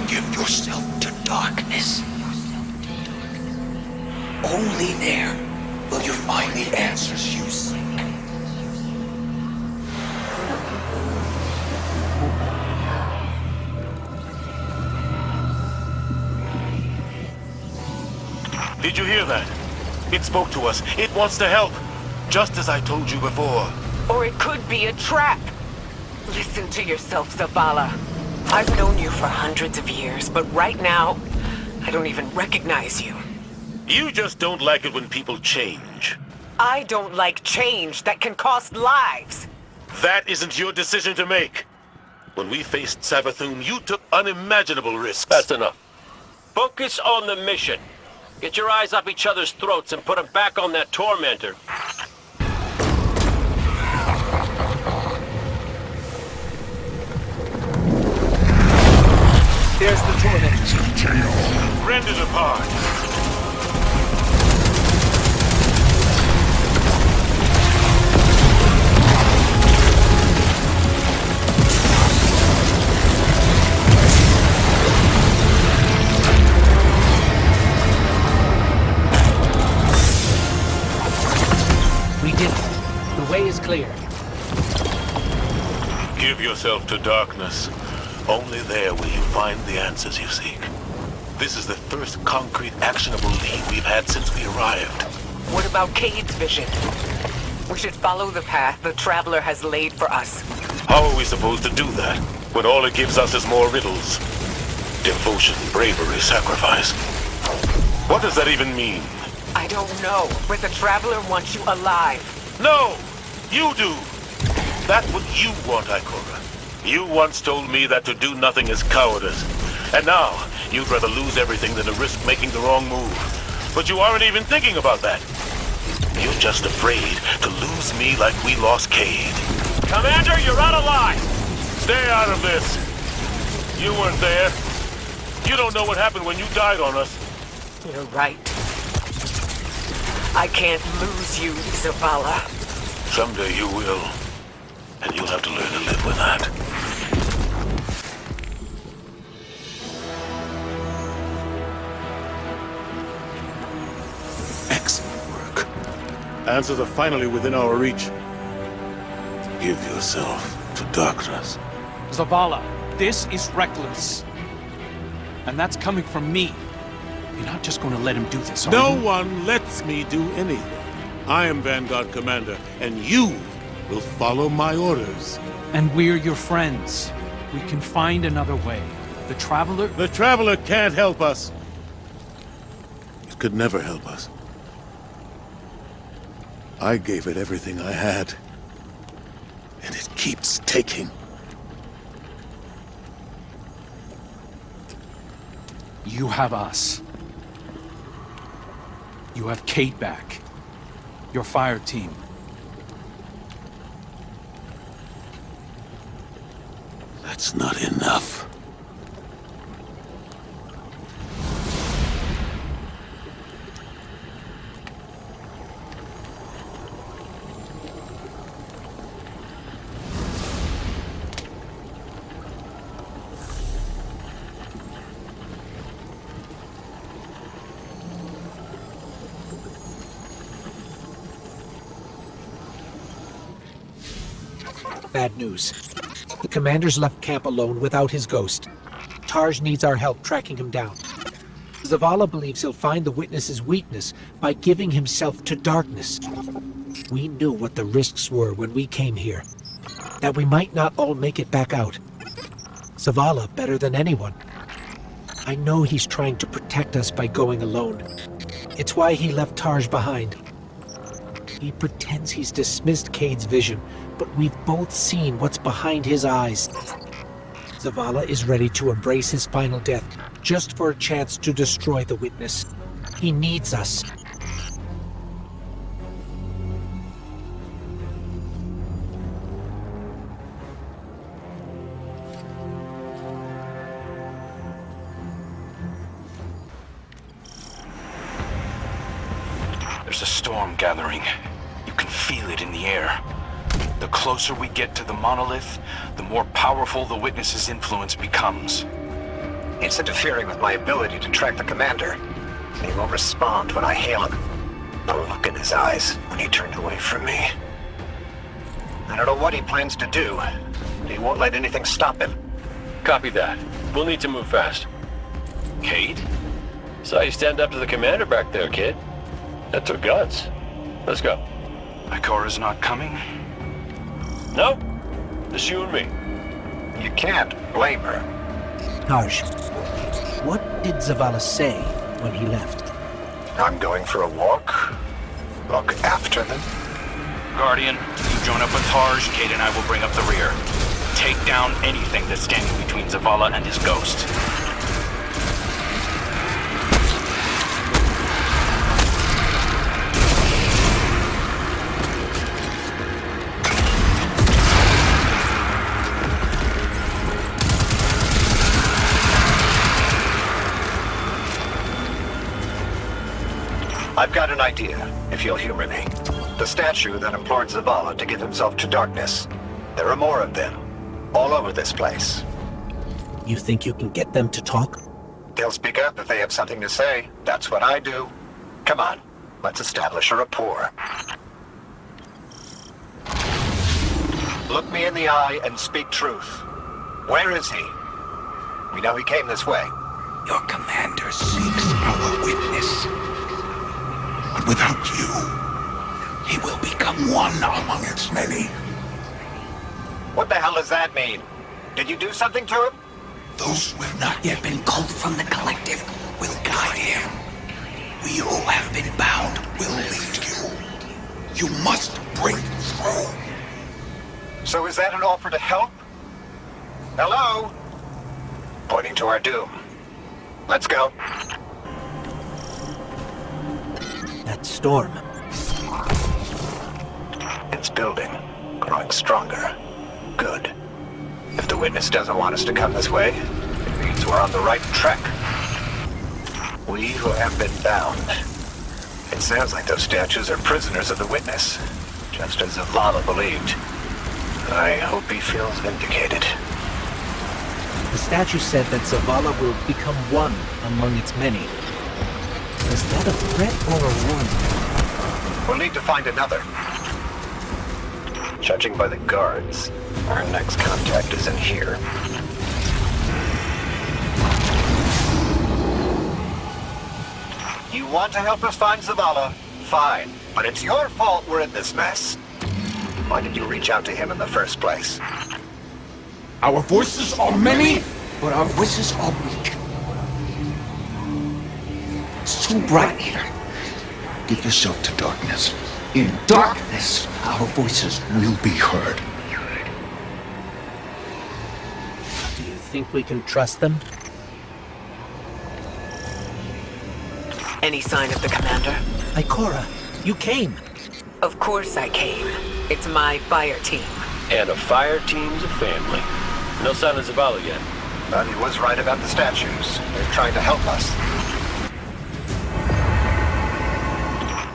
Give yourself to darkness. Only there will you find the answers you seek. Did you hear that? It spoke to us. It wants to help. Just as I told you before. Or it could be a trap. Listen to yourself, Zavala. I've known you for hundreds of years, but right now, I don't even recognize you. You just don't like it when people change. I don't like change that can cost lives. That isn't your decision to make. When we faced Savathun, you took unimaginable risks. That's enough. Focus on the mission. Get your eyes off each other's throats and put them back on that tormentor. There's the tormentor. Rend it apart. We did it. The way is clear. Give yourself to darkness. Only there will you find the answers you seek. This is the first concrete, actionable lead we've had since we arrived. What about Cade's vision? We should follow the path the Traveler has laid for us. How are we supposed to do that, when all it gives us is more riddles? Devotion, bravery, sacrifice. What does that even mean? I don't know, but the Traveler wants you alive. No! You do! That's what you want, Ikora. You once told me that to do nothing is cowardice. And now, you'd rather lose everything than to risk making the wrong move. But you aren't even thinking about that. You're just afraid to lose me like we lost Cade. Commander, you're out of line! Stay out of this! You weren't there. You don't know what happened when you died on us. You're right. I can't lose you, Zavala. Someday you will. And you'll have to learn to live with that. Excellent work. Answers are finally within our reach. Give yourself to darkness. Zavala, this is reckless. And that's coming from me. You're not just going to let him do this, are you? No one lets me do anything. I am Vanguard Commander, and you will follow my orders. And we're your friends. We can find another way. The Traveler... The Traveler can't help us. It could never help us. I gave it everything I had. And it keeps taking. You have us. You have Kate back. Your fire team. That's not enough. Bad news. The commander's left camp alone without his ghost. Tarj needs our help tracking him down. Zavala believes he'll find the witness's weakness by giving himself to darkness. We knew what the risks were when we came here. That we might not all make it back out. Zavala better than anyone. I know he's trying to protect us by going alone. It's why he left Tarj behind. He pretends he's dismissed Cade's vision, but we've both seen what's behind his eyes. Zavala is ready to embrace his final death, just for a chance to destroy the Witness. He needs us. There's a storm gathering. You can feel it in the air. The closer we get to the monolith, the more powerful the Witness's influence becomes. It's interfering with my ability to track the commander. He won't respond when I hail him. The look in his eyes when he turned away from me. I don't know what he plans to do, but he won't let anything stop him. Copy that. We'll need to move fast. Cade? Saw you stand up to the commander back there, kid. That took guts. Let's go. Ikora's not coming? No, just you and me. You can't blame her. Harsh, what did Zavala say when he left? I'm going for a walk. Look after them. Guardian, you join up with Tarj, Cade and I will bring up the rear. Take down anything that's standing between Zavala and his ghost. I've got an idea, if you'll humor me. The statue that implored Zavala to give himself to darkness. There are more of them, all over this place. You think you can get them to talk? They'll speak up if they have something to say. That's what I do. Come on, let's establish a rapport. Look me in the eye and speak truth. Where is he? We know he came this way. Your commander seeks our witness. But without you, he will become one among its many. What the hell does that mean? Did you do something to him? Those who have not yet been culled from the collective will guide him. We who have been bound will lead you. You must break through. So is that an offer to help? Hello? Pointing to our doom. Let's go. That storm. It's building, growing stronger. Good. If the Witness doesn't want us to come this way, it means we're on the right track. We who have been bound. It sounds like those statues are prisoners of the Witness, just as Zavala believed. I hope he feels vindicated. The statue said that Zavala will become one among its many. Is that a threat or a warning? We'll need to find another. Judging by the guards, our next contact is in here. You want to help us find Zavala? Fine. But it's your fault we're in this mess. Why did you reach out to him in the first place? Our voices are many, but our voices are weak. It's too bright here. Give yourself to darkness. In darkness, our voices will be heard. Do you think we can trust them? Any sign of the commander? Ikora, you came. Of course I came. It's my fire team. And a fire team's a family. No sign of Zavala yet. But he was right about the statues. They're trying to help us.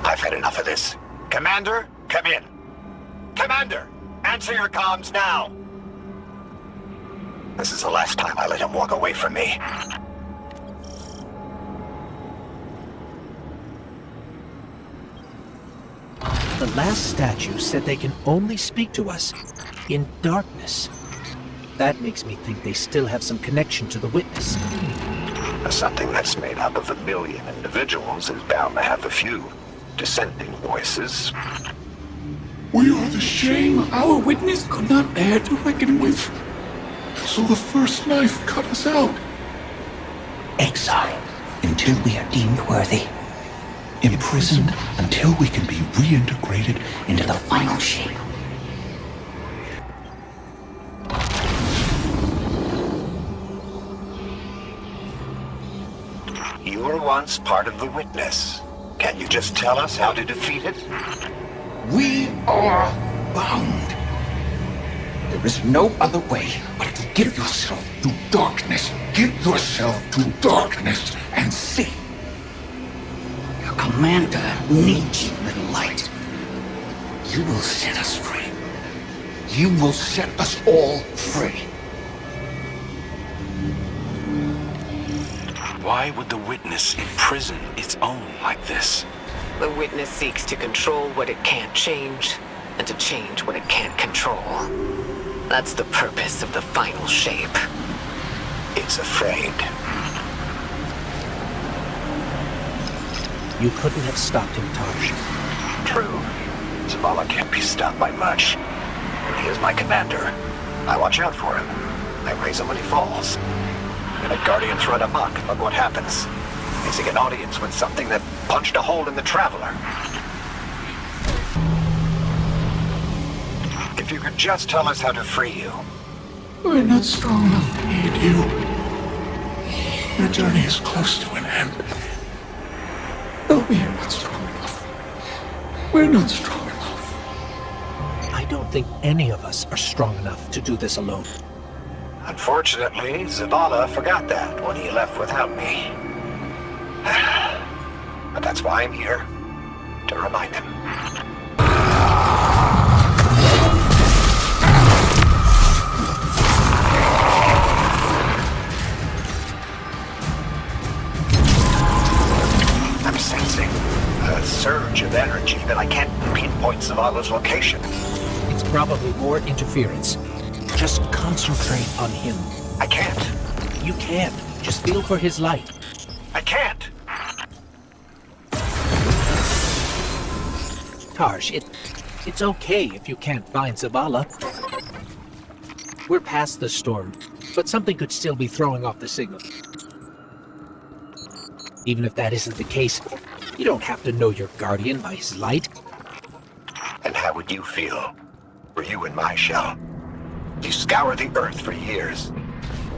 I've had enough of this. Commander, come in. Commander, answer your comms now. This is the last time I let him walk away from me. The last statue said they can only speak to us in darkness. That makes me think they still have some connection to the Witness. Something that's made up of 1 million individuals is bound to have a few dissenting voices. We are the shame our witness could not bear to reckon with. So the first knife cut us out. Exile until we are deemed worthy. Imprisoned until we can be reintegrated into the final shape. You were once part of the Witness. Can you just tell us how to defeat it? We are bound. There is no other way but to give yourself to darkness. Give yourself to darkness and see. Your commander needs you, little light. You will set us free. You will set us all free. Why would the Witness imprison its own like this? The Witness seeks to control what it can't change, and to change what it can't control. That's the purpose of the final shape. It's afraid. You couldn't have stopped him, Taj. True. Zavala can't be stopped by much. He is my commander. I watch out for him. I raise him when he falls. And if Guardians run amok, look what happens. They seek an audience with something that punched a hole in the Traveler. If you could just tell us how to free you. We're not strong enough to aid you. Your journey is close to an end. No, we are not strong enough. We're not strong enough. I don't think any of us are strong enough to do this alone. Unfortunately, Zavala forgot that when he left without me. But that's why I'm here. To remind him. I'm sensing a surge of energy, but I can't pinpoint Zavala's location. It's probably more interference. Just concentrate on him. I can't. You can't. Just feel for his light. I can't. Taj, it's okay if you can't find Zavala. We're past the storm, but something could still be throwing off the signal. Even if that isn't the case, you don't have to know your Guardian by his light. And how would you feel? Were you in my shell? You scour the earth for years,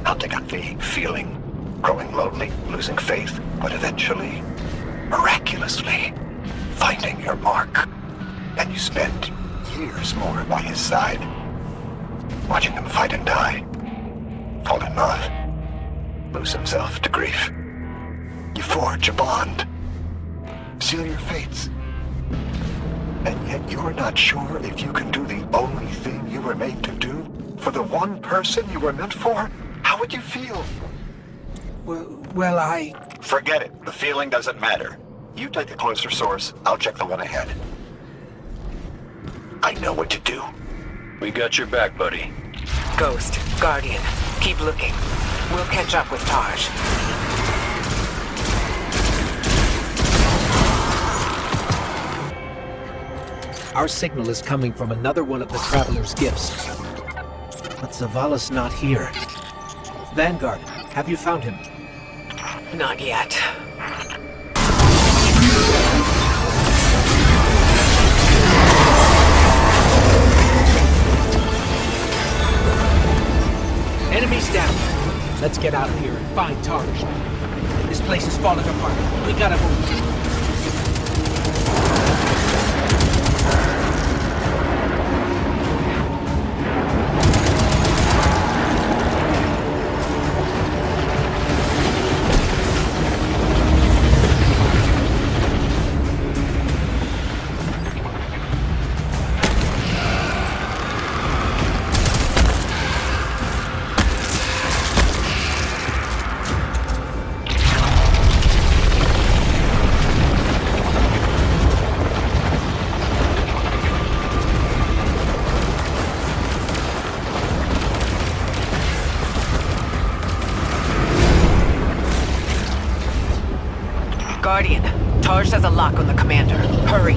hunting a vague feeling, growing lonely, losing faith, but eventually, miraculously, finding your mark. And you spent years more by his side, watching him fight and die, fall in love, lose himself to grief. You forge a bond, seal your fates. And yet you're not sure if you can do the only thing you were made to do for the one person you were meant for? How would you feel? Well, I... Forget it. The feeling doesn't matter. You take the closer source, I'll check the one ahead. I know what to do. We got your back, buddy. Ghost, Guardian, keep looking. We'll catch up with Taj. Our signal is coming from another one of the Traveler's gifts. But Zavala's not here. Vanguard, have you found him? Not yet. Enemies down. Let's get out of here and find Taj. This place is falling apart. We gotta move. Guardian, Taj has a lock on the commander. Hurry.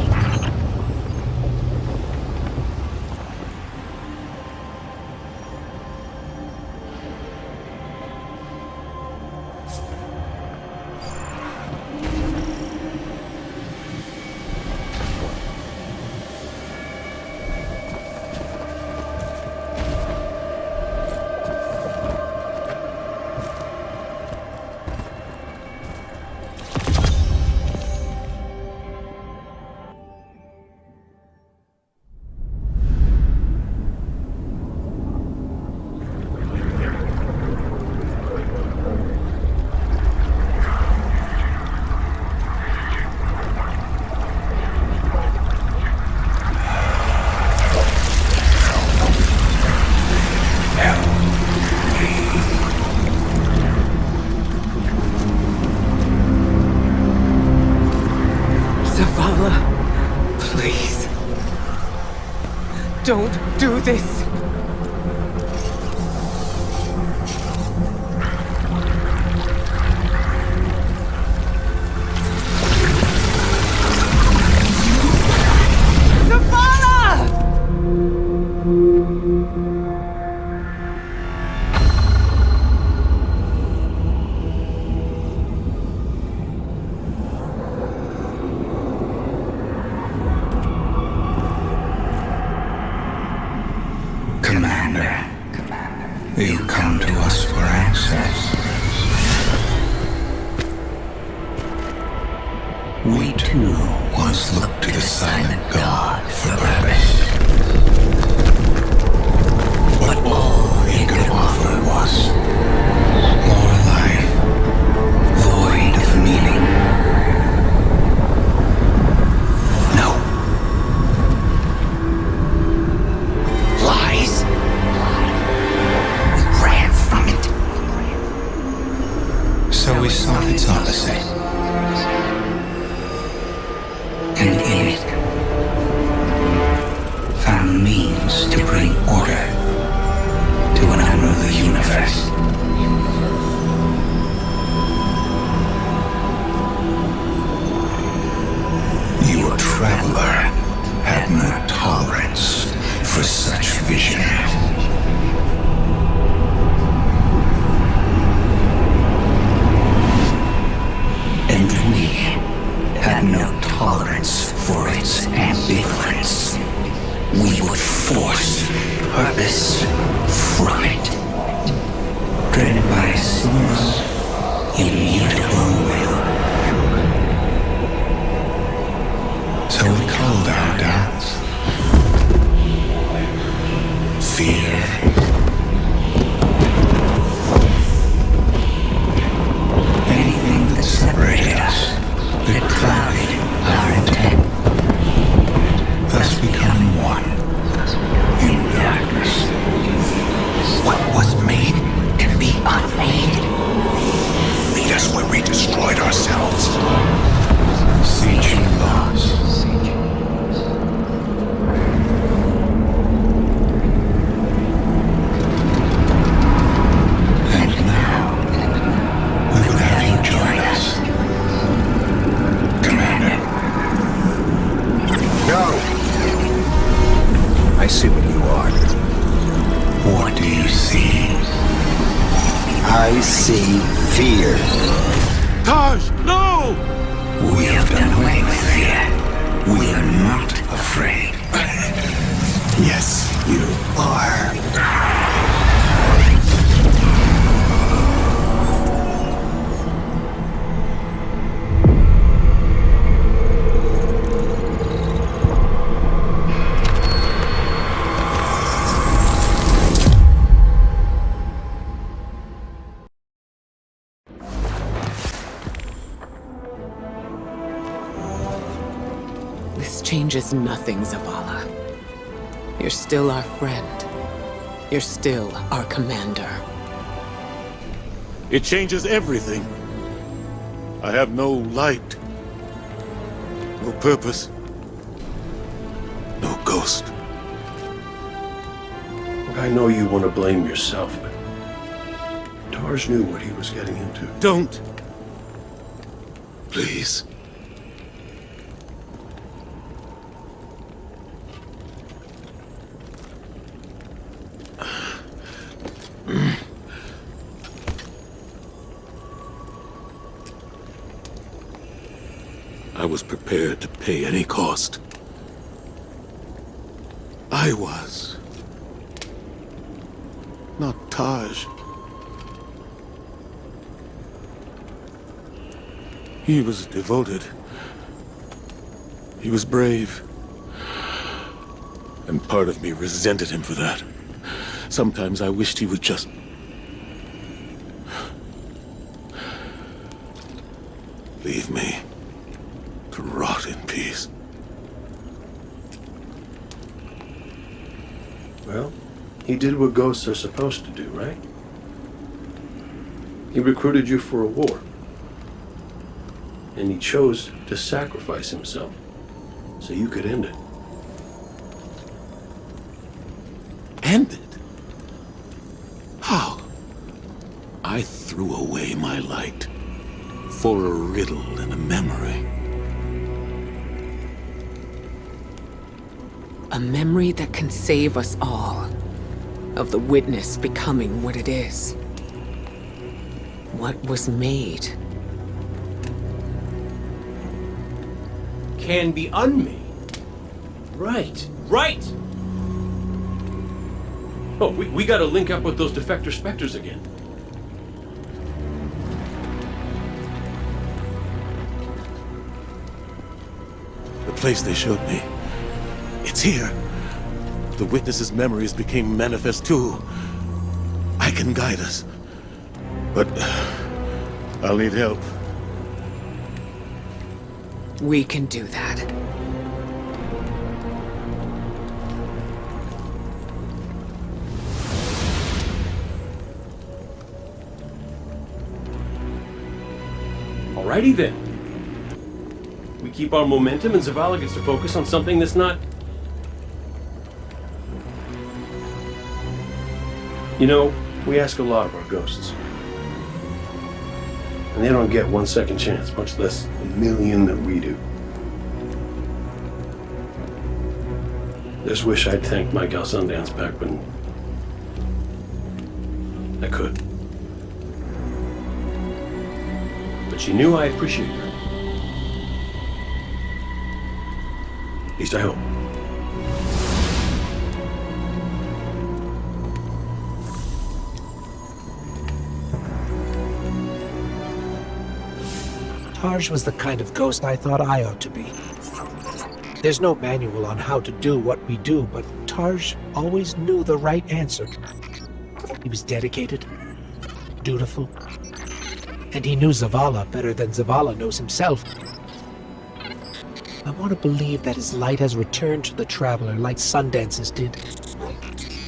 Zavala, please. Don't do this. Commander, you come to us for access. We too once looked to the silent god for purpose. But all he could offer was more life, void of meaning. No. Lies. We ran from it. So we sought its opposite. And in it, found means to bring order to an unruly universe. Your traveler had no tolerance for such vision. And we had no tolerance for its ambivalence. We would force purpose from it, driven by a single, immutable will. So we called our doubts fear. Anything that separated us, that clouded our intent, thus becoming one in darkness. What was made can be unmade. Lead us where we destroyed ourselves. Sieging loss. And now, we would have you join us. Commander. No! I see what you are. What do you see? I see fear. Taj, no! We have done away with fear. We are not afraid. Yes, you are. This changes nothing, Zavala. You're still our friend. You're still our commander. It changes everything. I have no light, no purpose, no ghost. I know you want to blame yourself, but Tarj knew what he was getting into. Don't. Please. I was prepared to pay any cost. I was. Not Taj. He was devoted. He was brave. And part of me resented him for that. Sometimes I wished he would just... leave me to rot in peace. Well, he did what ghosts are supposed to do, right? He recruited you for a war. And he chose to sacrifice himself so you could end it. End it? How? I threw away my light for a riddle and a memory. A memory that can save us all. Of the witness becoming what it is. What was made. Can be unmade. Right. Oh, we gotta link up with those defector specters again. The place they showed me. It's here. The witness's memories became manifest too. I can guide us. But I'll need help. We can do that. Alrighty then. We keep our momentum and Zavala gets to focus on something that's not... You know, we ask a lot of our ghosts. And they don't get 1 second chance, much less a million that we do. Just wish I'd thanked my gal Sundance back when I could. But she knew I appreciated her. At least I hope. Tarj was the kind of ghost I thought I ought to be. There's no manual on how to do what we do, but Tarj always knew the right answer. He was dedicated, dutiful, and he knew Zavala better than Zavala knows himself. I want to believe that his light has returned to the Traveler like Sundance's did.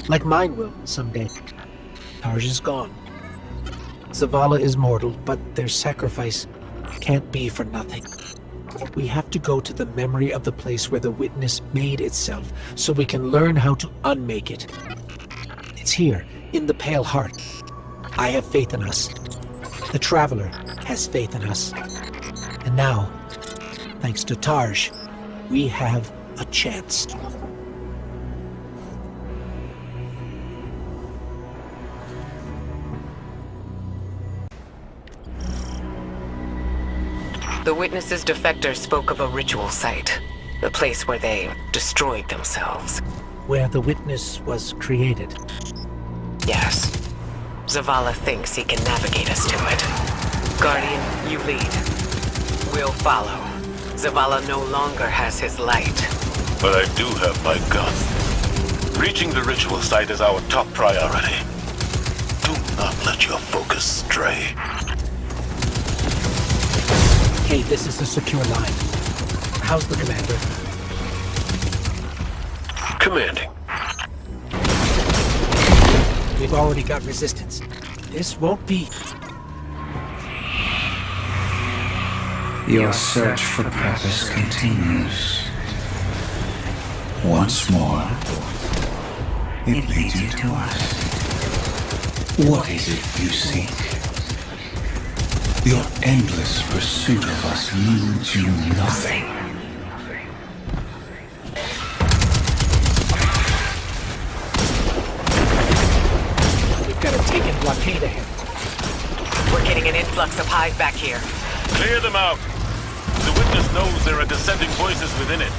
Like mine will someday. Tarj is gone. Zavala is mortal, but their sacrifice can't be for nothing. We have to go to the memory of the place where the witness made itself, so we can learn how to unmake it. It's here, in the Pale Heart. I have faith in us. The Traveler has faith in us. And now, thanks to Tarj, we have a chance. The witness's defector spoke of a ritual site. The place where they destroyed themselves. Where the witness was created. Yes. Zavala thinks he can navigate us to it. Guardian, you lead. We'll follow. Zavala no longer has his light. But I do have my gun. Reaching the ritual site is our top priority. Do not let your focus stray. Hey, this is a secure line. How's the commander? Commanding. We've already got resistance. This won't be... Your search for purpose continues. Once more, it leads you to us. What is it you seek? Your endless pursuit of us yields you nothing. We've got a taken blockade ahead. We're getting an influx of Hive back here. Clear them out. The witness knows there are dissenting voices within it.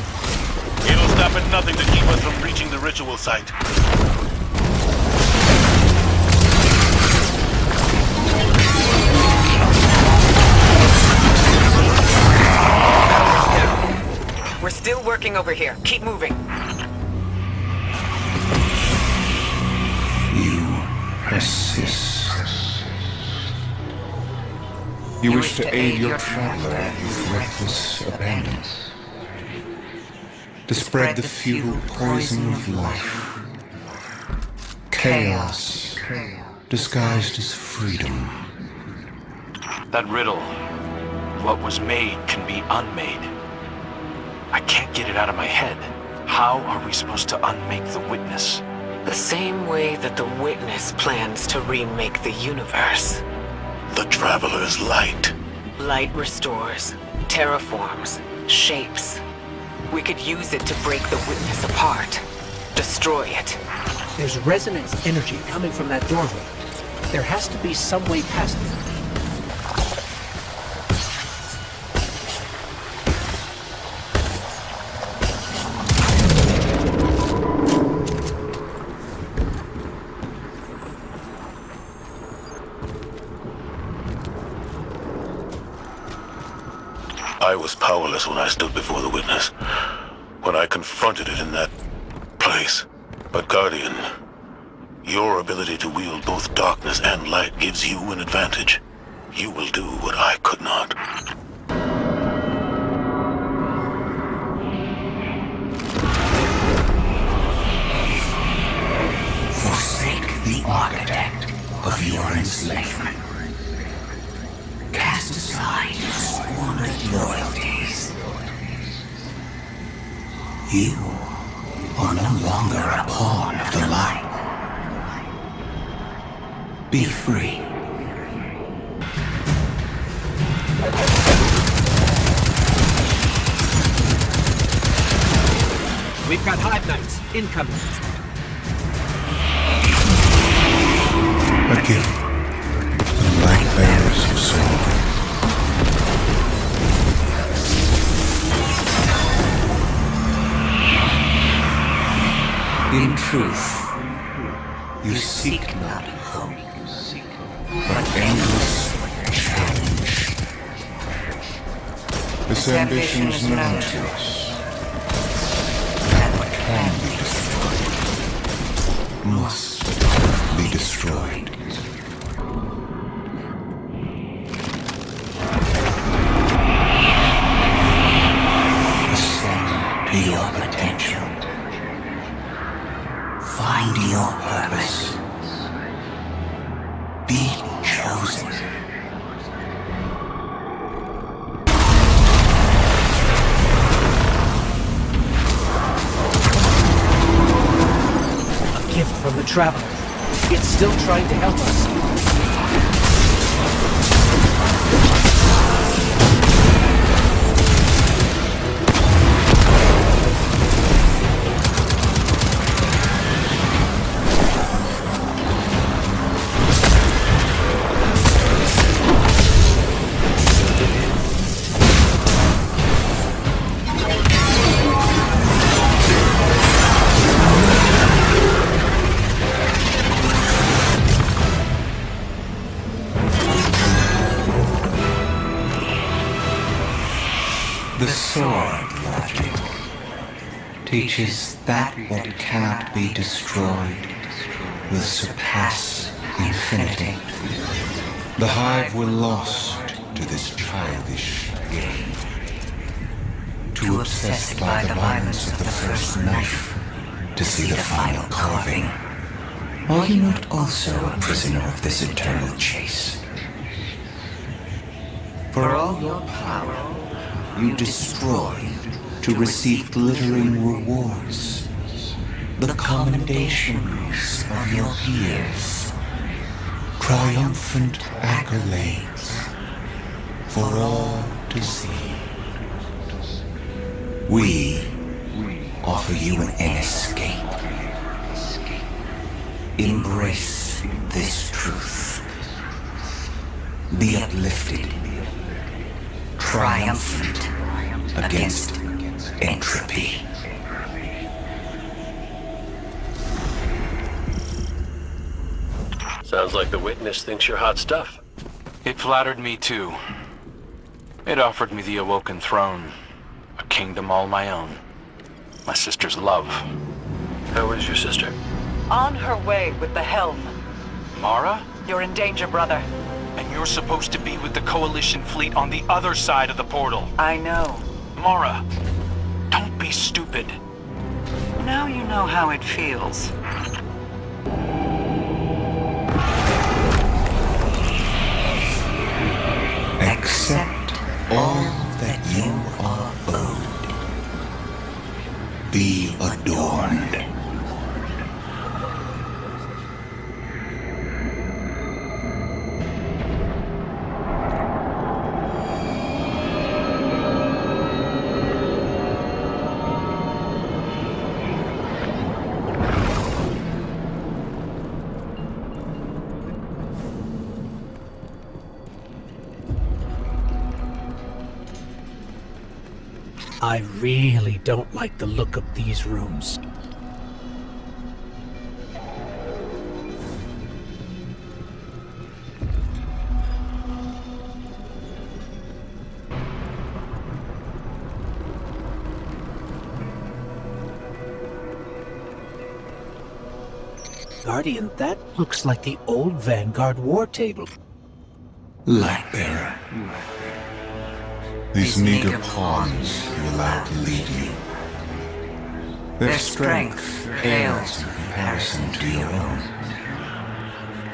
It'll stop at nothing to keep us from reaching the ritual site. We're still working over here. Keep moving. You persist. You wish to aid your traveler with reckless abandon. To spread the futile poison of life. Chaos disguised as freedom. That riddle. what was made can be unmade. I can't get it out of my head. How are we supposed to unmake the Witness? The same way that the Witness plans to remake the universe. The Traveler's light. Light restores, terraforms, shapes. We could use it to break the Witness apart. Destroy it. There's resonance energy coming from that doorway. There has to be some way past it. I was powerless when I stood before the Witness, when I confronted it in that place. But Guardian, your ability to wield both darkness and light gives you an advantage. You will do what I could not. Forsake the architect of your enslavement. Cast aside your squandered loyalties. You are no longer a pawn of the light. Be free. We've got Hive Knights incoming. A gift to the light bearers of soul. In truth, you seek not hope, but endless challenge. This ambition is known to us, and what can be destroyed must be destroyed. Ascend to your potential. Find your purpose. Be chosen. A gift from the Traveler. It's still trying to help us. The sword logic teaches that what cannot be destroyed will surpass infinity. The Hive were lost to this childish game. Too obsessed by the violence of the first knife to see the final carving. Are you not also a prisoner of this eternal chase? For all your power, you destroy to receive glittering rewards, the commendations of your peers, triumphant accolades for all to see. We offer you an escape. Embrace this truth. Be uplifted, triumphant against entropy. Sounds like the Witness thinks you're hot stuff. It flattered me too. It offered me the Awoken Throne, a kingdom all my own, my sister's love. How is your sister? On her way with the helm. Mara? You're in danger, brother. And you're supposed to be with the Coalition fleet on the other side of the portal. I know. Mara, don't be stupid. Now you know how it feels. Accept all that you are owed. Be adorned. I really don't like the look of these rooms. Guardian, that looks like the old Vanguard war table. Lightbearer. These meager pawns you allow to lead you. Their strength pales in comparison to your own.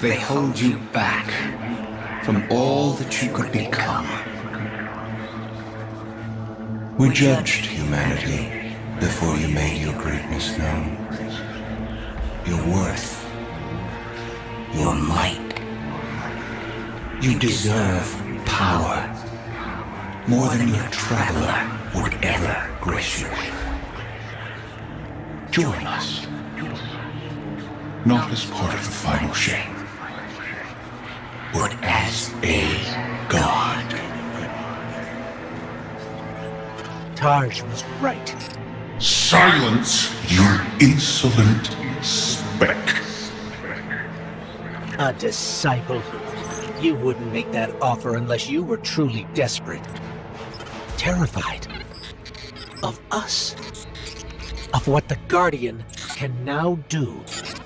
They hold you back from all that you could become. We judged humanity before you made your greatness known. Your worth, your might. You deserve power. More than your traveler would ever grace you with. Join us. Not as part of the final shape, but as a god. Taj was right. Silence, you insolent speck. A disciple. You wouldn't make that offer unless you were truly desperate. Terrified. Of us. Of what the Guardian can now do.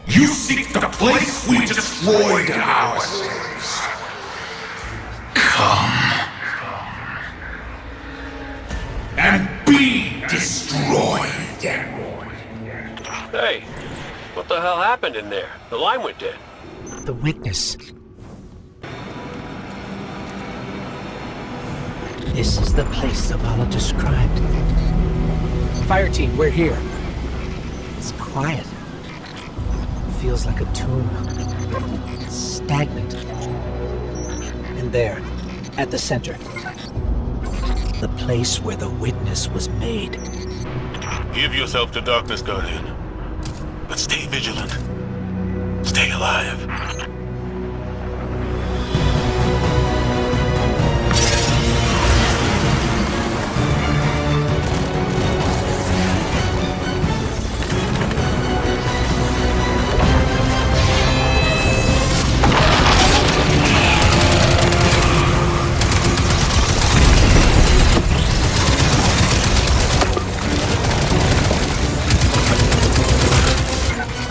You seek the place we destroyed ourselves. Come. And be destroyed. Hey, what the hell happened in there? The line went dead. The witness. This is the place Zavala described. Fire team, we're here. It's quiet. Feels like a tomb. Stagnant. And there, at the center, the place where the witness was made. Give yourself to darkness, Guardian. But stay vigilant. Stay alive.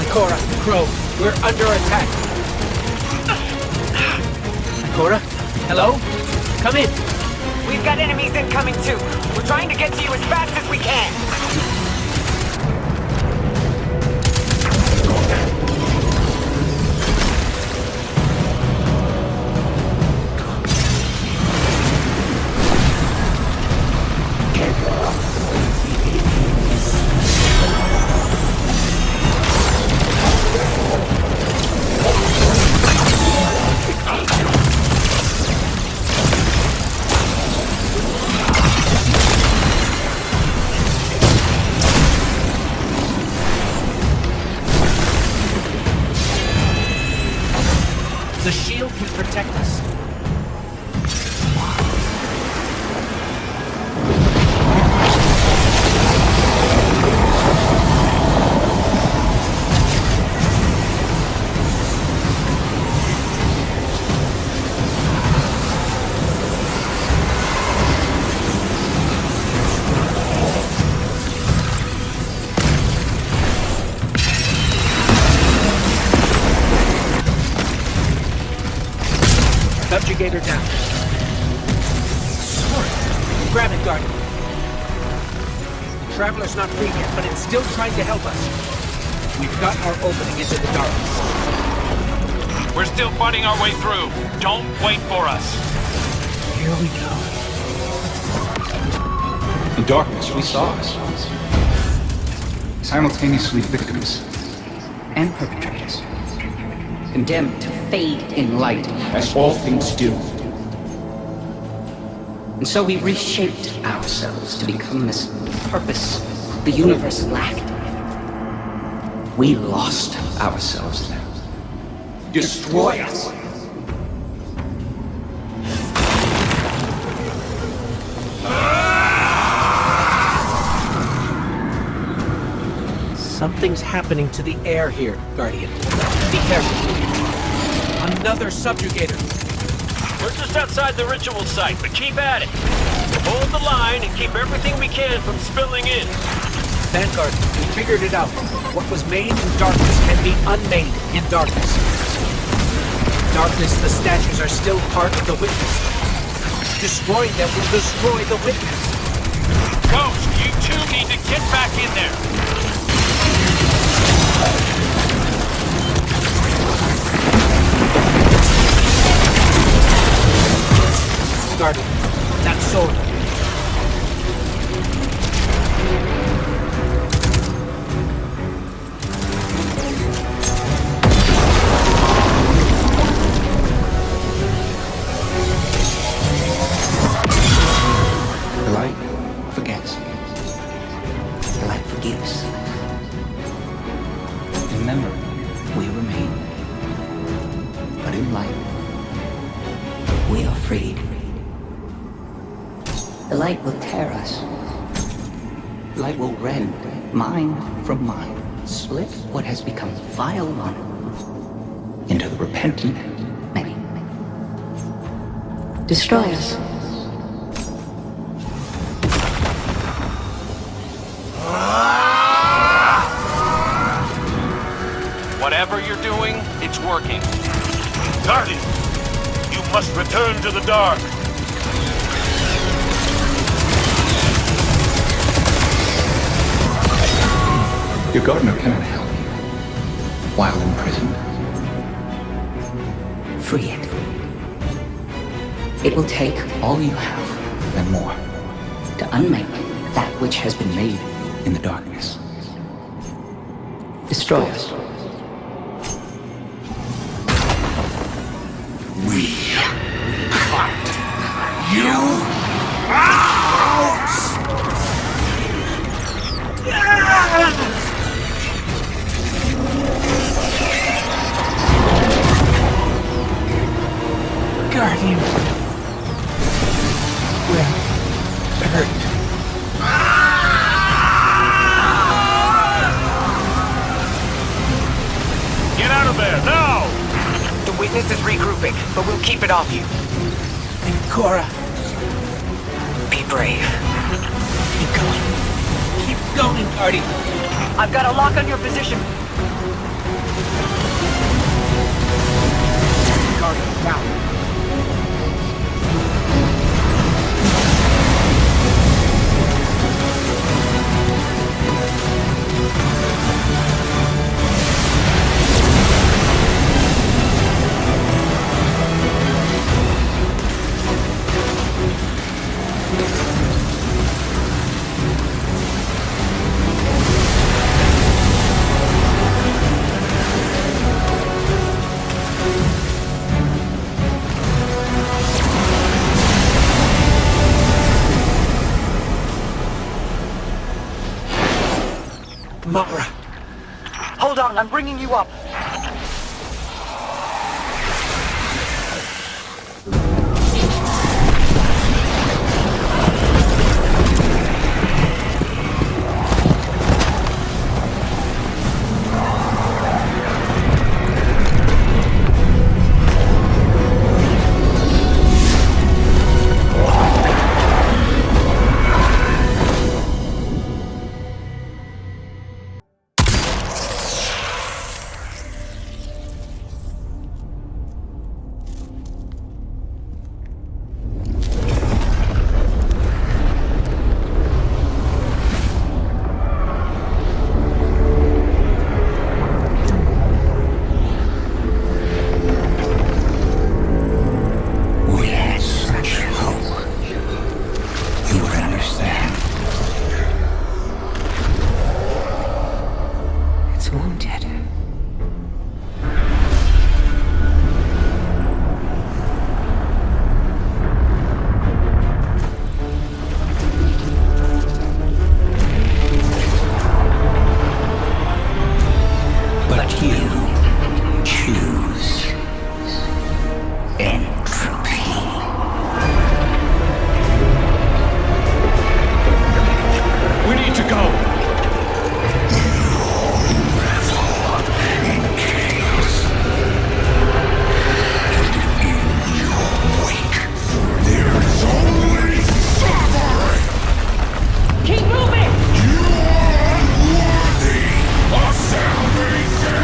Cora, Crow, we're under attack. Cora, hello? Come in. We've got enemies incoming too. We're trying to get to you as fast as we can. The shield can protect us. Subjugator down. Sword. Grab it, Guardian. Traveler's not free yet, but it's still trying to help us. We've got our opening into the darkness. We're still fighting our way through. Don't wait for us. Here we go. In darkness, we saw ourselves. Simultaneously victims and perpetrators. Condemned to fade in light, as all things do. And so we reshaped ourselves to become this purpose the universe lacked. We lost ourselves there. Destroy us. Something's happening to the air here, Guardian. Be careful. Another subjugator. We're just outside the ritual site, but keep at it. Hold the line and keep everything we can from spilling in. Vanguard, we figured it out. What was made in darkness can be unmade in darkness. Darkness, the statues are still part of the witness. Destroying them will destroy the witness. Ghost, you two need to get back in there. Guardian, that sword. The light forgets. The light forgives. In memory, we remain. But in light, we are freed. The light will tear us. The light will rend mind from mind, split what has become vile one into the repentant many. Destroy us. Whatever you're doing, it's working. Guardian, you must return to the dark. Your gardener cannot help you while imprisoned. Free it. It will take all you have and more to unmake that which has been made in the darkness. Destroy us. We cut you out! Guardian. We're hurt. Get out of there, now! The witness is regrouping, but we'll keep it off you. And Cora. Be brave. Keep going. Keep going, Guardian. I've got a lock on your position. Guardian, down. Mara. Hold on, I'm bringing you up. wounded. But you choose entropy. We need to go! Keep moving! You are unworthy of salvation!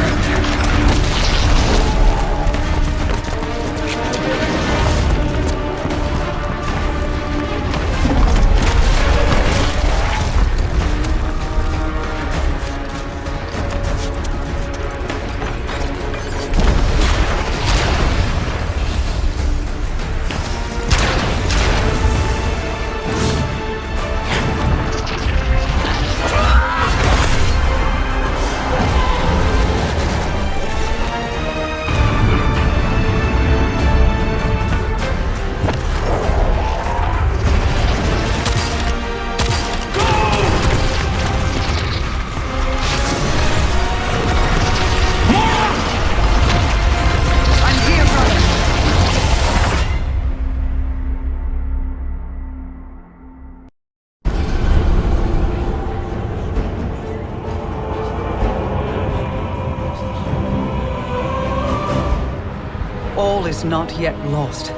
All is not yet lost.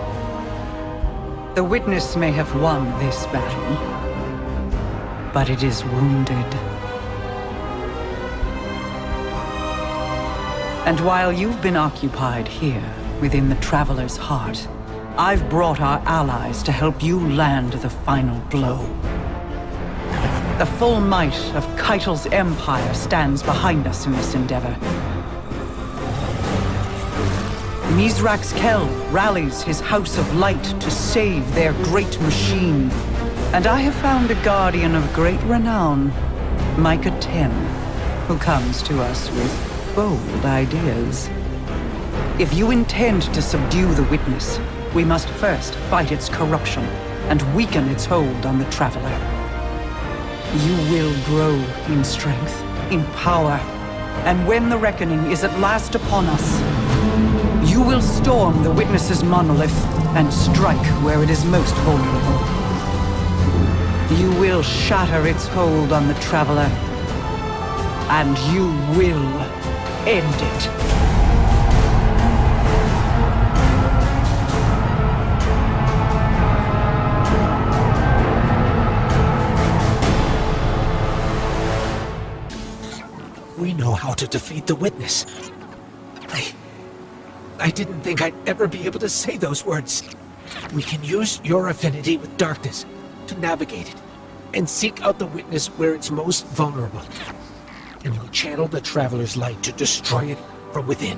The Witness may have won this battle, but it is wounded. And while you've been occupied here, within the Traveler's heart, I've brought our allies to help you land the final blow. The full might of Keitel's empire stands behind us in this endeavor. Mizrax Kel rallies his House of Light to save their great machine. And I have found a guardian of great renown, Micah 10, who comes to us with bold ideas. If you intend to subdue the Witness, we must first fight its corruption and weaken its hold on the Traveler. You will grow in strength, in power, and when the reckoning is at last upon us, you will storm the Witness's monolith and strike where it is most vulnerable. You will shatter its hold on the Traveler, and you will end it. We know how to defeat the Witness. I didn't think I'd ever be able to say those words. We can use your affinity with darkness to navigate it and seek out the Witness where it's most vulnerable. And we'll channel the Traveler's light to destroy it from within.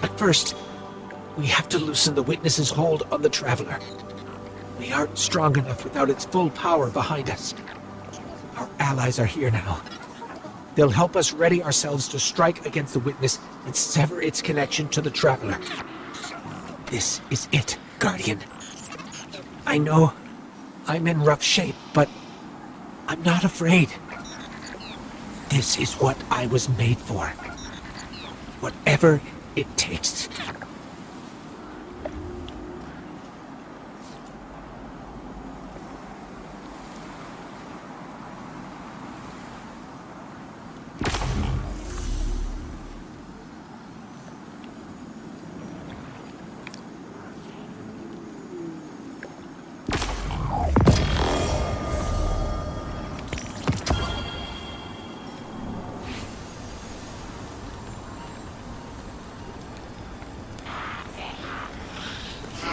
But first, we have to loosen the Witness's hold on the Traveler. We aren't strong enough without its full power behind us. Our allies are here now. They'll help us ready ourselves to strike against the Witness and sever its connection to the Traveler. This is it, Guardian. I know I'm in rough shape, but I'm not afraid. This is what I was made for. Whatever it takes.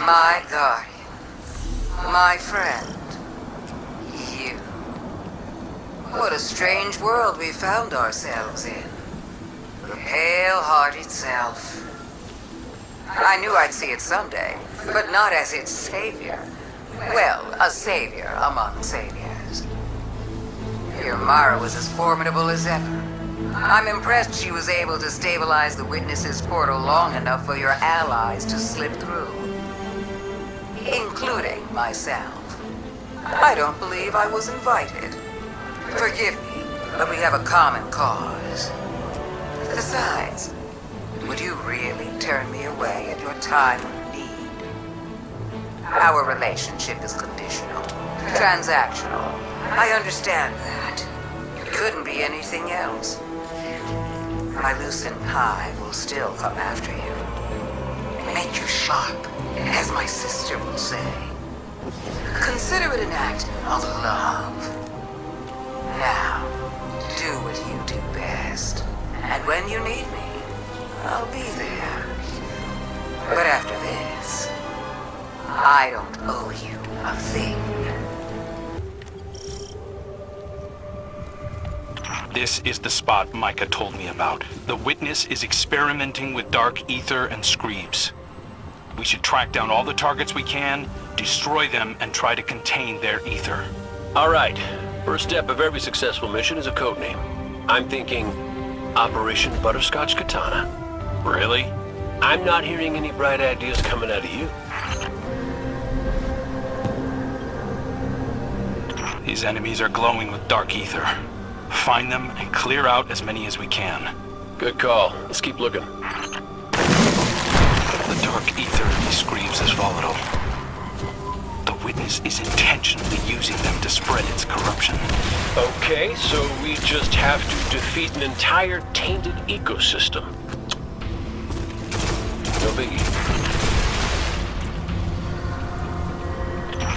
My guardian. My friend. You. What a strange world we found ourselves in. The Pale Heart itself. I knew I'd see it someday, but not as its savior. Well, a savior among saviors. Your Mara was as formidable as ever. I'm impressed she was able to stabilize the Witness's portal long enough for your allies to slip through. Including myself. I don't believe I was invited. Forgive me, but we have a common cause. Besides, would you really turn me away at your time of need? Our relationship is conditional, transactional. I understand that. It couldn't be anything else. My Lucent Hive will still come after you. Make you sharp, as my sister would say. Consider it an act of love. Now, do what you do best. And when you need me, I'll be there. But after this, I don't owe you a thing. This is the spot Micah told me about. The Witness is experimenting with dark ether and screeves. We should track down all the targets we can, destroy them, and try to contain their ether. All right. First step of every successful mission is a code name. I'm thinking Operation Butterscotch Katana. Really? I'm not hearing any bright ideas coming out of you. These enemies are glowing with dark ether. Find them and clear out as many as we can. Good call. Let's keep looking. The dark ether in these screeves is volatile. The Witness is intentionally using them to spread its corruption. Okay, so we just have to defeat an entire tainted ecosystem. No biggie.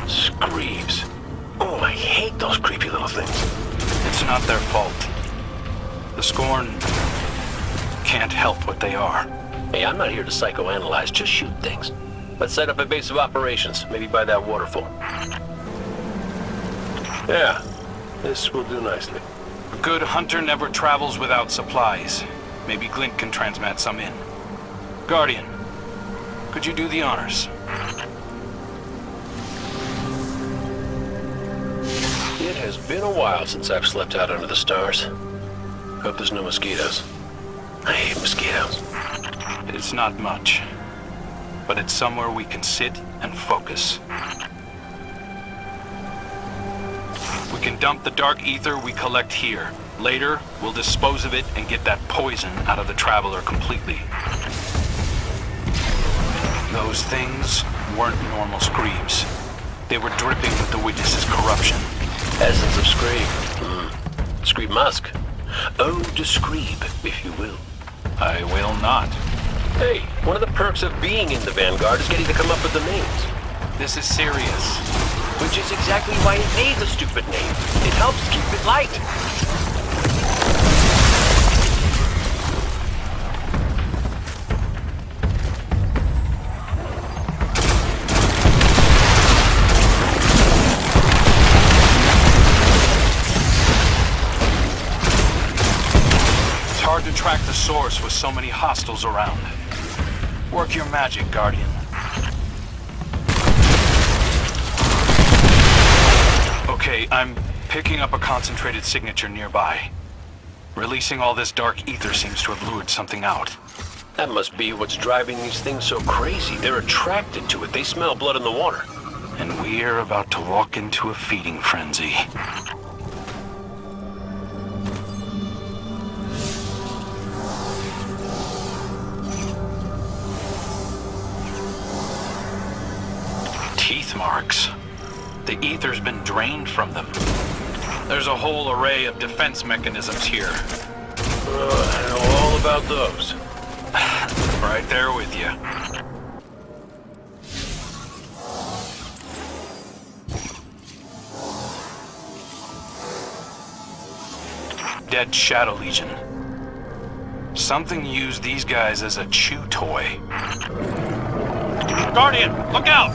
Screeves. Oh, I hate those creepy little things. It's not their fault. The Scorn can't help what they are. Hey, I'm not here to psychoanalyze, just shoot things. Let's set up a base of operations, maybe by that waterfall. Yeah, this will do nicely. A good hunter never travels without supplies. Maybe Glint can transmat some in. Guardian, could you do the honors? It has been a while since I've slept out under the stars. Hope there's no mosquitoes. I hate mosquitoes. It's not much, but it's somewhere we can sit and focus. We can dump the dark ether we collect here. Later, we'll dispose of it and get that poison out of the Traveler completely. Those things weren't normal screeves. They were dripping with the Witness's corruption. Essence of Screeb. Screeb Musk. Oh, to Screeb, if you will. I will not. Hey, one of the perks of being in the Vanguard is getting to come up with the names. This is serious. Which is exactly why it made the stupid name. It helps keep it light. It's hard to track the source with so many hostiles around. Work your magic, Guardian. Okay, I'm picking up a concentrated signature nearby. Releasing all this dark ether seems to have lured something out. That must be what's driving these things so crazy. They're attracted to it. They smell blood in the water. And we're about to walk into a feeding frenzy. Teeth marks. The ether's been drained from them. There's a whole array of defense mechanisms here. I know all about those. Right there with you. Dead Shadow Legion. Something used these guys as a chew toy. Guardian, look out!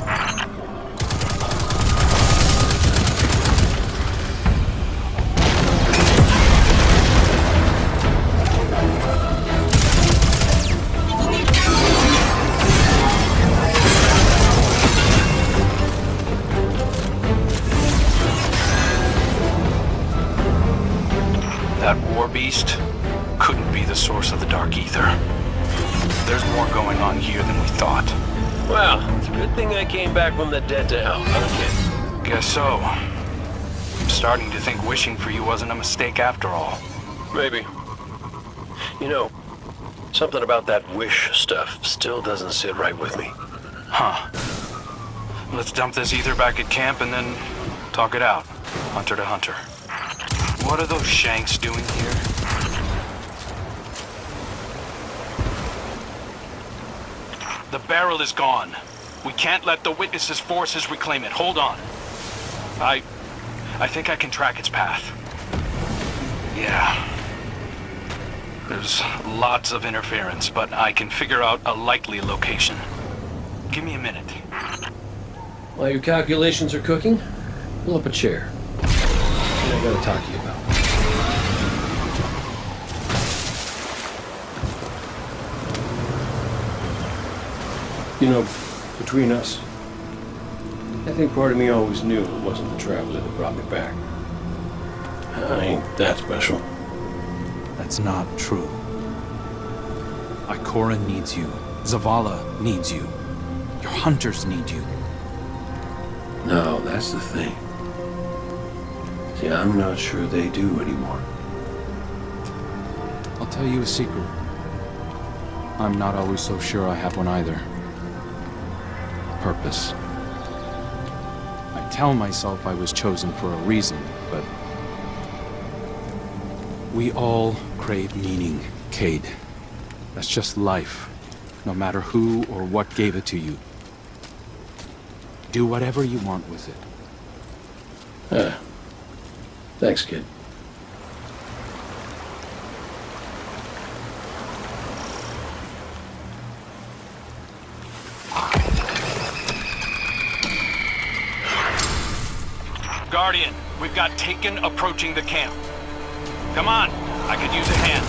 That war beast, couldn't be the source of the dark ether. There's more going on here than we thought. Well, it's a good thing I came back from the dead to help, huh, kid? Guess so. I'm starting to think wishing for you wasn't a mistake after all. Maybe. You know, something about that wish stuff still doesn't sit right with me. Huh. Let's dump this ether back at camp and then talk it out, hunter to hunter. What are those Shanks doing here? The barrel is gone. We can't let the witnesses' forces reclaim it. Hold on. I think I can track its path. Yeah. There's lots of interference, but I can figure out a likely location. Give me a minute. While your calculations are cooking, pull up a chair. I gotta talk to you about. You know, between us, I think part of me always knew it wasn't the Traveler that brought me back. I ain't that special. That's not true. Ikora needs you. Zavala needs you. Your hunters need you. No, that's the thing. See, I'm not sure they do anymore. I'll tell you a secret. I'm not always so sure I have one either. Purpose. I tell myself I was chosen for a reason, but we all crave meaning, Cade. That's just life, no matter who or what gave it to you. Do whatever you want with it. Thanks, kid. Guardian, we've got Taken approaching the camp. Come on, I could use a hand.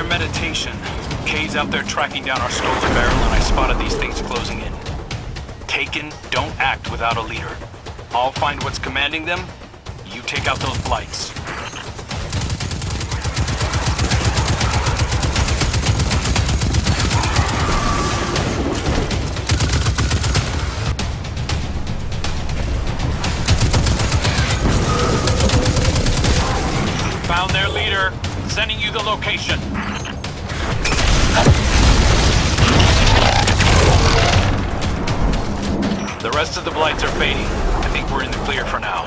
Meditation. Kay's out there tracking down our stolen barrel, and I spotted these things closing in. Taken, don't act without a leader. I'll find what's commanding them. You take out those blights. Found their leader. Sending you the location. The rest of the blights are fading. I think we're in the clear for now.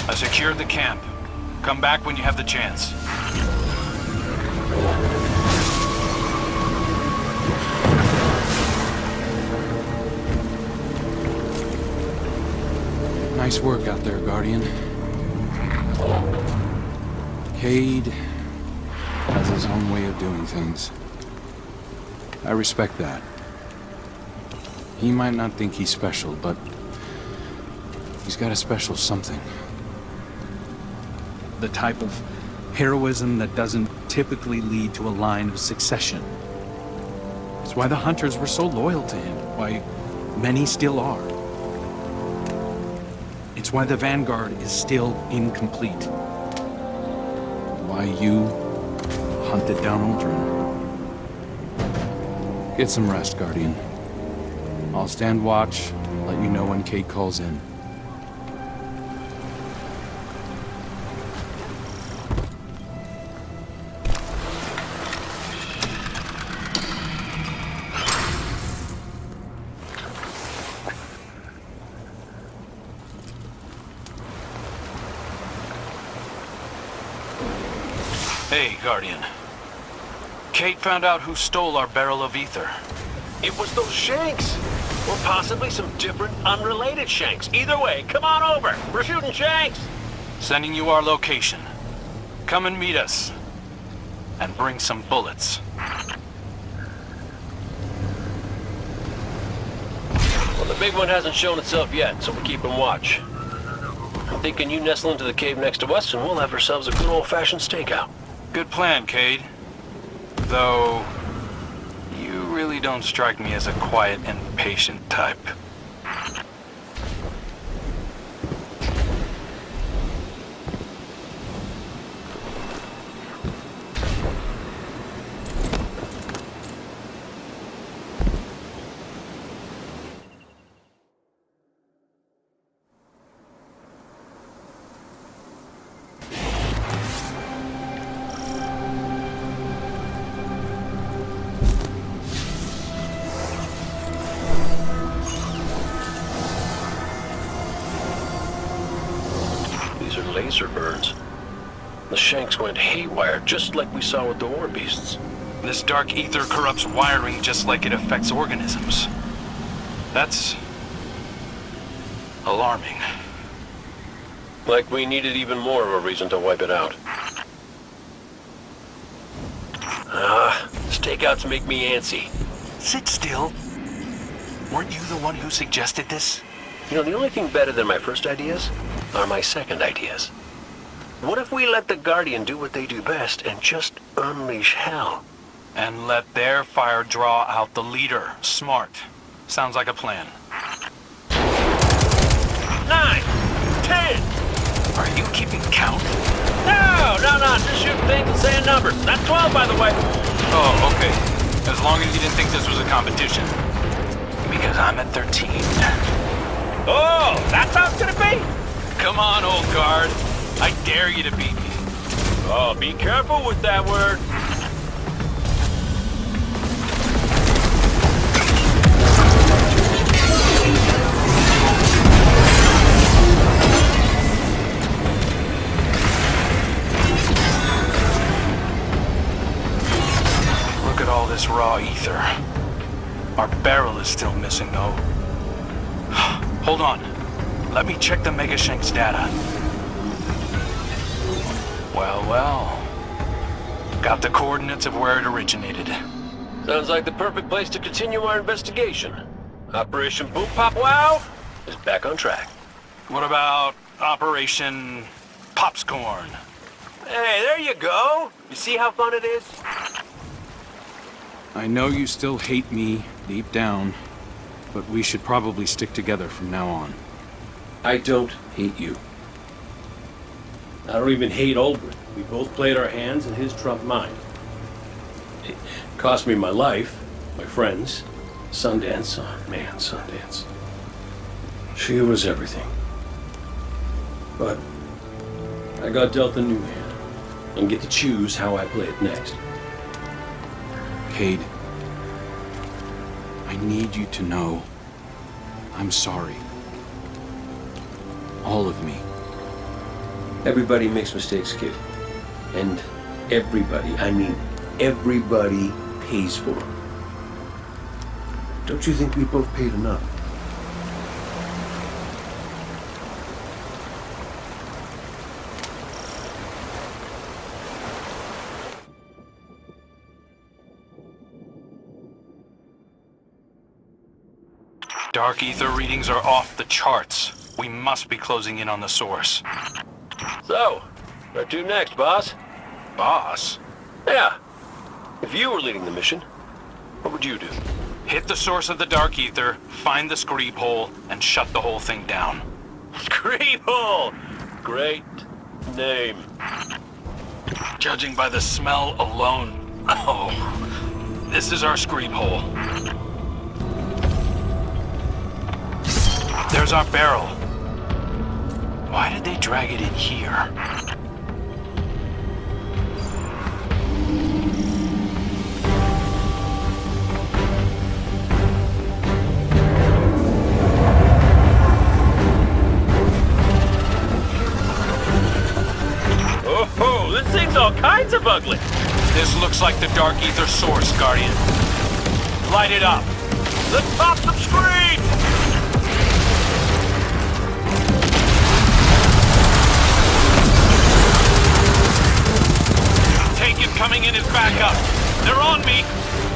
I secured the camp. Come back when you have the chance. Nice work out there, Guardian. Cade has his own way of doing things. I respect that. He might not think he's special, but he's got a special something. The type of heroism that doesn't typically lead to a line of succession. It's why the Hunters were so loyal to him, why many still are. It's why the Vanguard is still incomplete. Why you hunted down Uldren. Get some rest, Guardian. I'll stand watch and let you know when Cade calls in. Hey, Guardian. Kate found out who stole our barrel of ether. It was those Shanks! Or possibly some different, unrelated Shanks. Either way, come on over! We're shooting Shanks! Sending you our location. Come and meet us. And bring some bullets. big one hasn't shown itself yet, so we're keeping watch. I'm thinking you nestle into the cave next to us and we'll have ourselves a good old-fashioned stakeout. Good plan, Cade. Though, you really don't strike me as a quiet and patient type. Laser burns. The shanks went haywire, just like we saw with the war beasts. This dark ether corrupts wiring just like it affects organisms. That's alarming. Like we needed even more of a reason to wipe it out. Stakeouts make me antsy. Sit still. Weren't you the one who suggested this? You know, the only thing better than my first ideas are my second ideas. What if we let the Guardian do what they do best and just unleash hell? And let their fire draw out the leader. Smart. Sounds like a plan. 9, 10. Are you keeping count? No, just shooting things and saying numbers. That's 12, by the way. Oh, okay. As long as you didn't think this was a competition. Because I'm at 13. Oh, that's how it's gonna be? Come on, old guard. I dare you to beat me. Oh, be careful with that word. Look at all this raw ether. Our barrel is still missing, though. Hold on. Let me check the Megashank's data. Well. Got the coordinates of where it originated. Sounds like the perfect place to continue our investigation. Operation Boom Pop Wow is back on track. What about Operation Popscorn? Hey, there you go. You see how fun it is? I know you still hate me deep down, but we should probably stick together from now on. I don't hate you. I don't even hate Aldrin. We both played our hands and his trumped mine. It cost me my life, my friends, Sundance. Oh man, Sundance. She was everything. But I got dealt a new hand and get to choose how I play it next. Cade, I need you to know I'm sorry. All of me. Everybody makes mistakes, kid. And everybody, I mean everybody, pays for them. Don't you think we both paid enough? Dark ether readings are off the charts. We must be closing in on the source. So, where to next, boss? Boss? Yeah. If you were leading the mission, what would you do? Hit the source of the dark ether, find the screep hole, and shut the whole thing down. Screep hole! Great name. Judging by the smell alone, this is our screep hole. There's our barrel. Why did they drag it in here? Oh, this thing's all kinds of ugly. This looks like the dark ether source, Guardian. Light it up. Let's pop some screens! Take it coming in as backup. They're on me.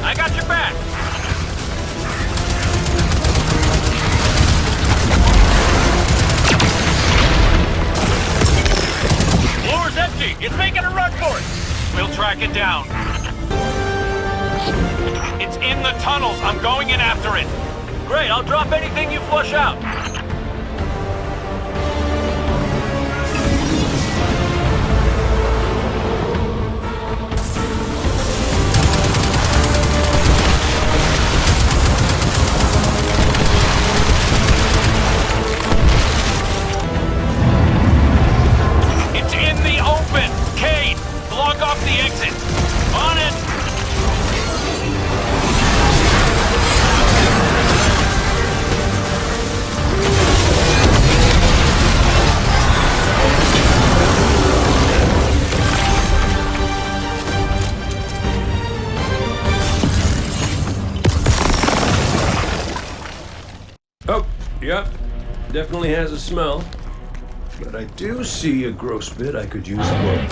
I got your back. empty! It's making a run for it! We'll track it down. It's in the tunnels. I'm going in after it. Great, I'll drop anything you flush out. It's in the open! Cade, block off the exit. On it! Oh, yep. Definitely has a smell. But I do see a gross bit I could use for...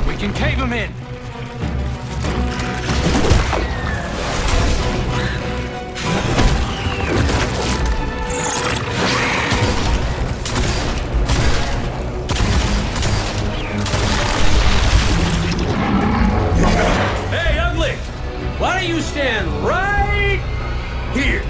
We can cave him in. Hey, Ugly! Why don't you stand right here?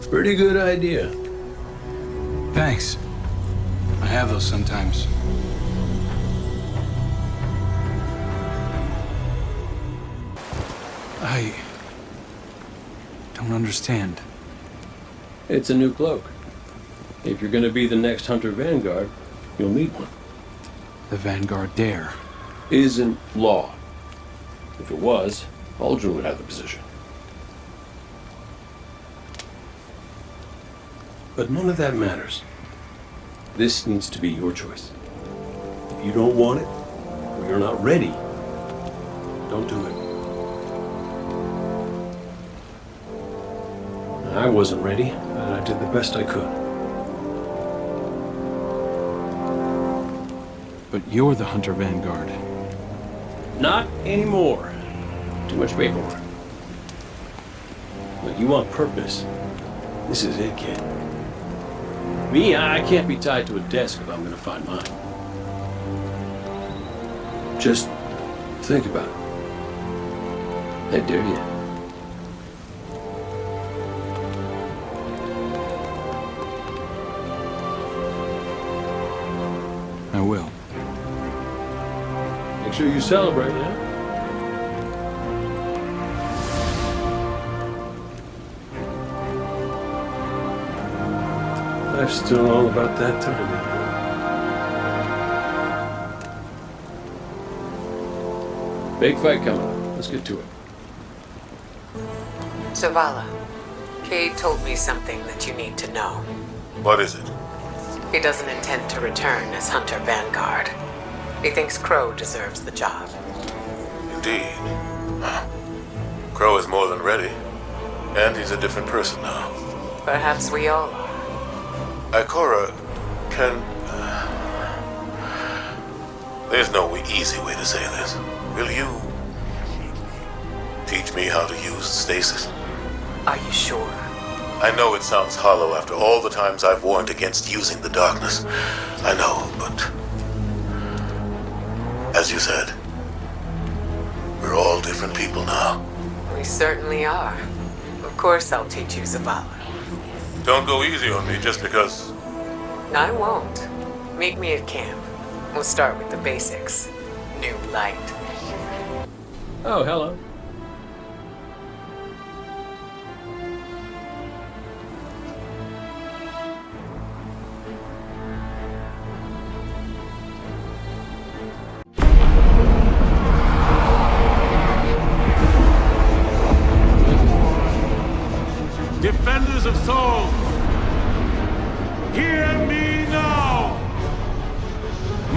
Pretty good idea. Thanks. I have those sometimes. I don't understand. It's a new cloak. If you're gonna be the next Hunter Vanguard, you'll need one. The Vanguard dare. Isn't law. If it was, Aldrin would have the position. But none of that matters. This needs to be your choice. If you don't want it, or you're not ready, don't do it. I wasn't ready, and I did the best I could. But you're the Hunter Vanguard. Not anymore. Too much paperwork. But you want purpose. This is it, kid. Me, I can't be tied to a desk if I'm gonna find mine. Just think about it. I dare you. I will. Make sure you celebrate, yeah? Life's still all about that time. Big fight coming up. Let's get to it. Zavala, Cade told me something that you need to know. What is it? He doesn't intend to return as Hunter Vanguard. He thinks Crow deserves the job. Indeed. Crow is more than ready. And he's a different person now. Perhaps we all are. Ikora can... There's no easy way to say this. Will you teach me how to use stasis? Are you sure? I know it sounds hollow after all the times I've warned against using the darkness. I know, but... As you said, we're all different people now. We certainly are. Of course I'll teach you Zavala. Don't go easy on me just because... I won't. Meet me at camp. We'll start with the basics. New light. Oh, hello.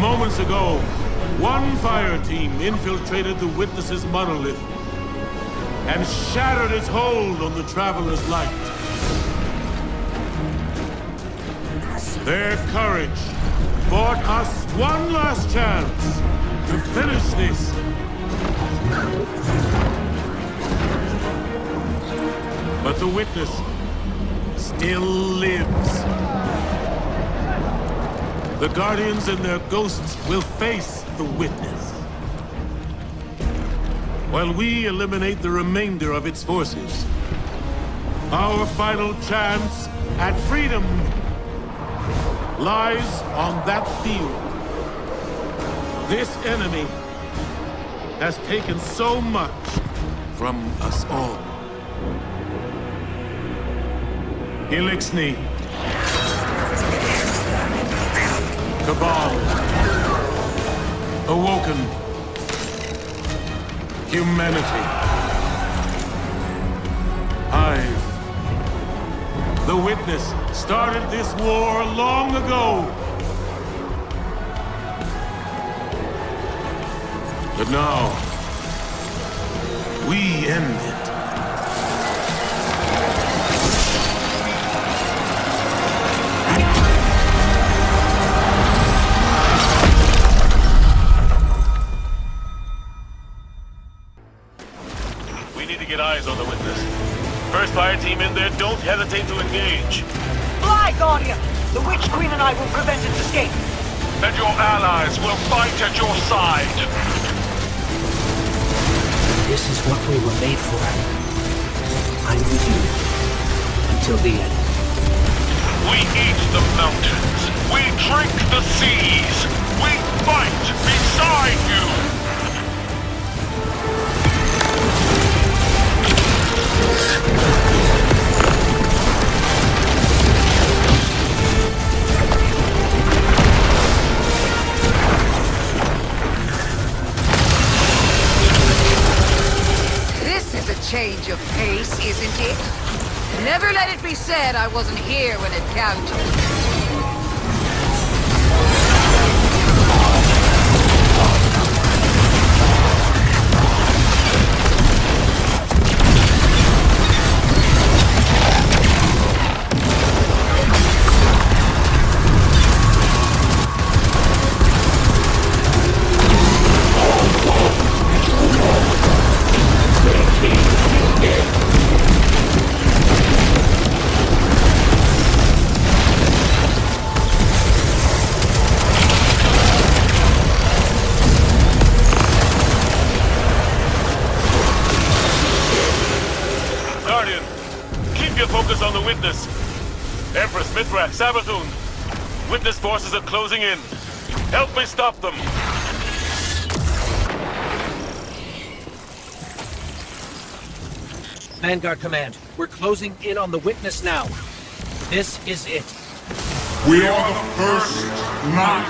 Moments ago, one fire team infiltrated the Witness's monolith and shattered its hold on the Traveler's light. Their courage bought us one last chance to finish this. But the Witness still lives. The Guardians and their ghosts will face the Witness, while we eliminate the remainder of its forces. Our final chance at freedom lies on that field. This enemy has taken so much from us all. Elixni, Cabal, Awoken, humanity, Hive. The Witness started this war long ago. But now, we end it. We need to get eyes on the Witness. First fire team in there, don't hesitate to engage. Fly, Guardian! The Witch Queen and I will prevent its escape. And your allies will fight at your side. This is what we were made for. I'm with you until the end. We eat the mountains. We drink the seas. We fight beside you. This is a change of pace, isn't it? Never let it be said I wasn't here when it counted. Focus on the Witness. Empress, Mithra, Savathun. Witness forces are closing in. Help me stop them. Vanguard Command, we're closing in on the Witness now. This is it. We are the first knife.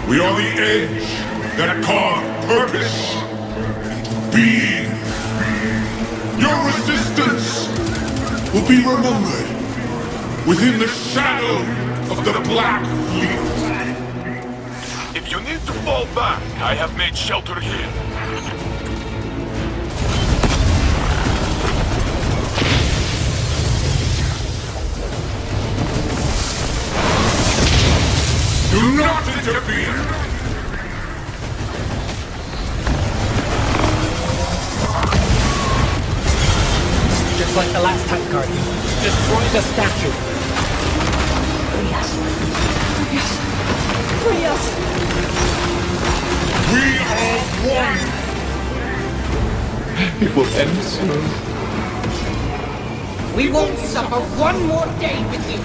We are the edge that carved purpose into being. Your resistance will be remembered within the shadow of the Black Fleet. If you need to fall back, I have made shelter here. Do not interfere! Just like the last time, Guardian. Destroy the statue. Free us. Free us. Free us. We are one! It will end soon. We won't suffer one more day with you.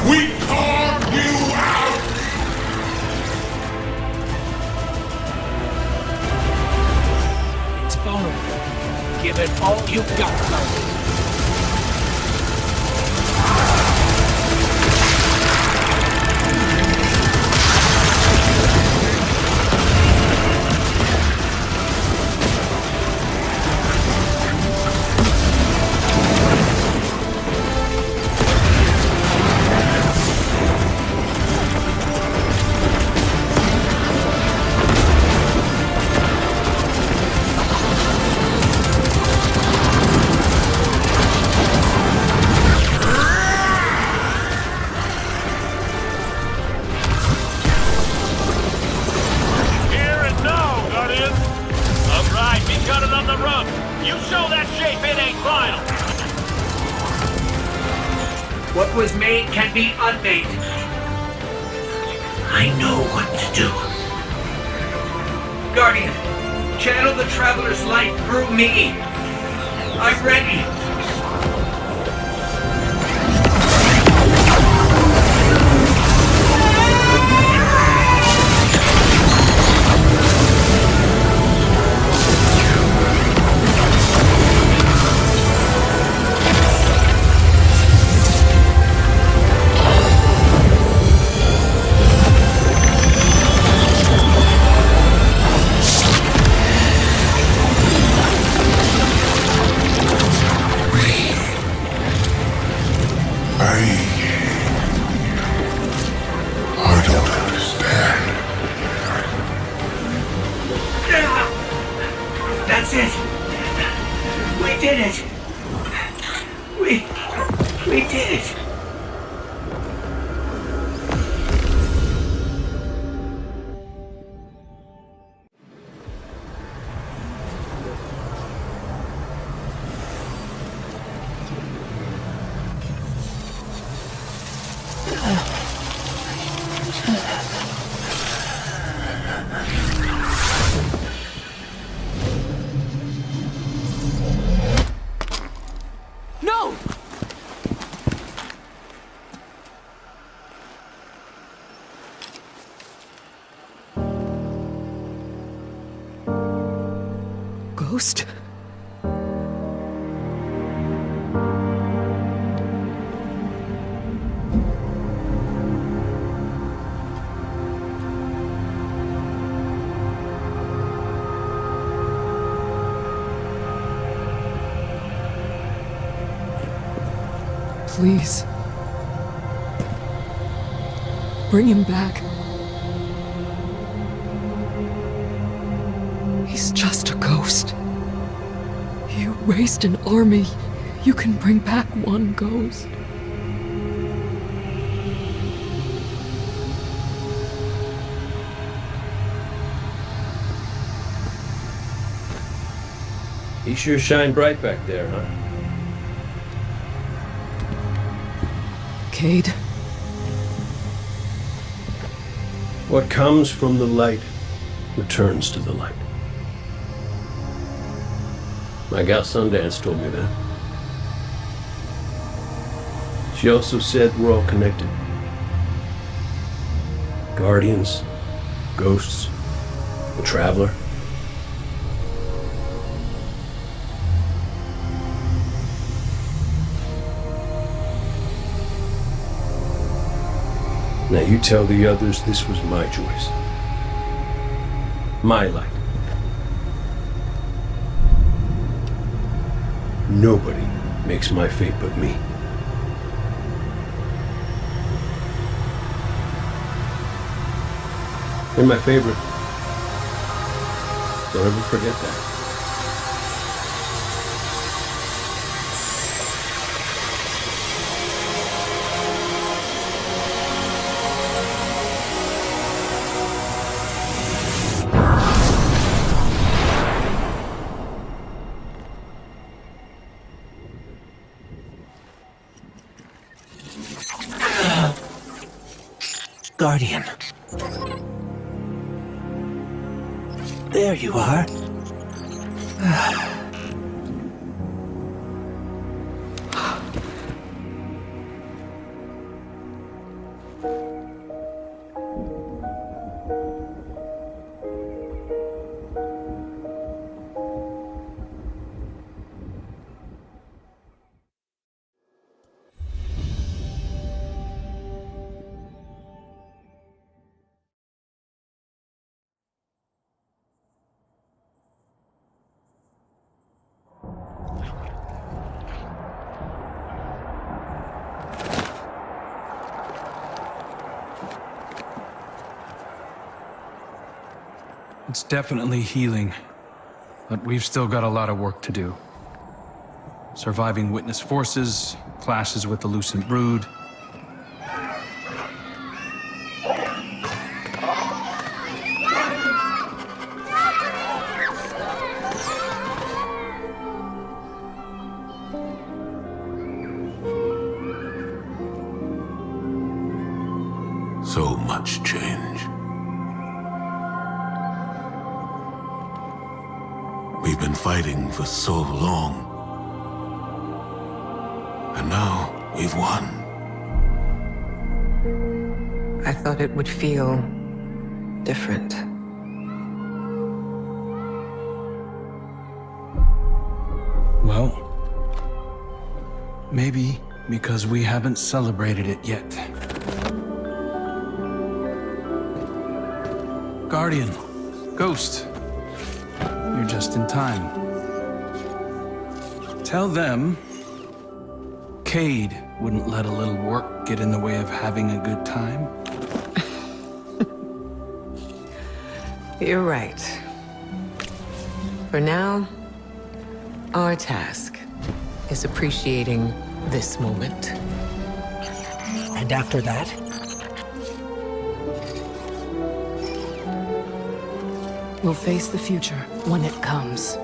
We carve you out! It's vulnerable. Give it all you've got, Guardian. What was made can be unmade. I know what to do. Guardian, channel the Traveler's light through me. I'm ready. I don't understand. That's it. We did it. We did it. No! Ghost? Please. Bring him back. He's just a ghost. You raised an army. You can bring back one ghost. He sure shined bright back there, huh? Cade. What comes from the light returns to the light. My gal Sundance told me that. She also said we're all connected. Guardians, ghosts, the Traveler. Now you tell the others this was my choice. My light. Nobody makes my fate but me. You're my favorite. Don't ever forget that. Guardian. There you are. It's definitely healing, but we've still got a lot of work to do. Surviving witness forces, clashes with the Lucent Brood. So much change. We've been fighting for so long. And now we've won. I thought it would feel different. Well, maybe because we haven't celebrated it yet. Guardian, Ghost, you're just in time. Tell them Cade wouldn't let a little work get in the way of having a good time. You're right. For now, our task is appreciating this moment. And after that, We'll face the future when it comes.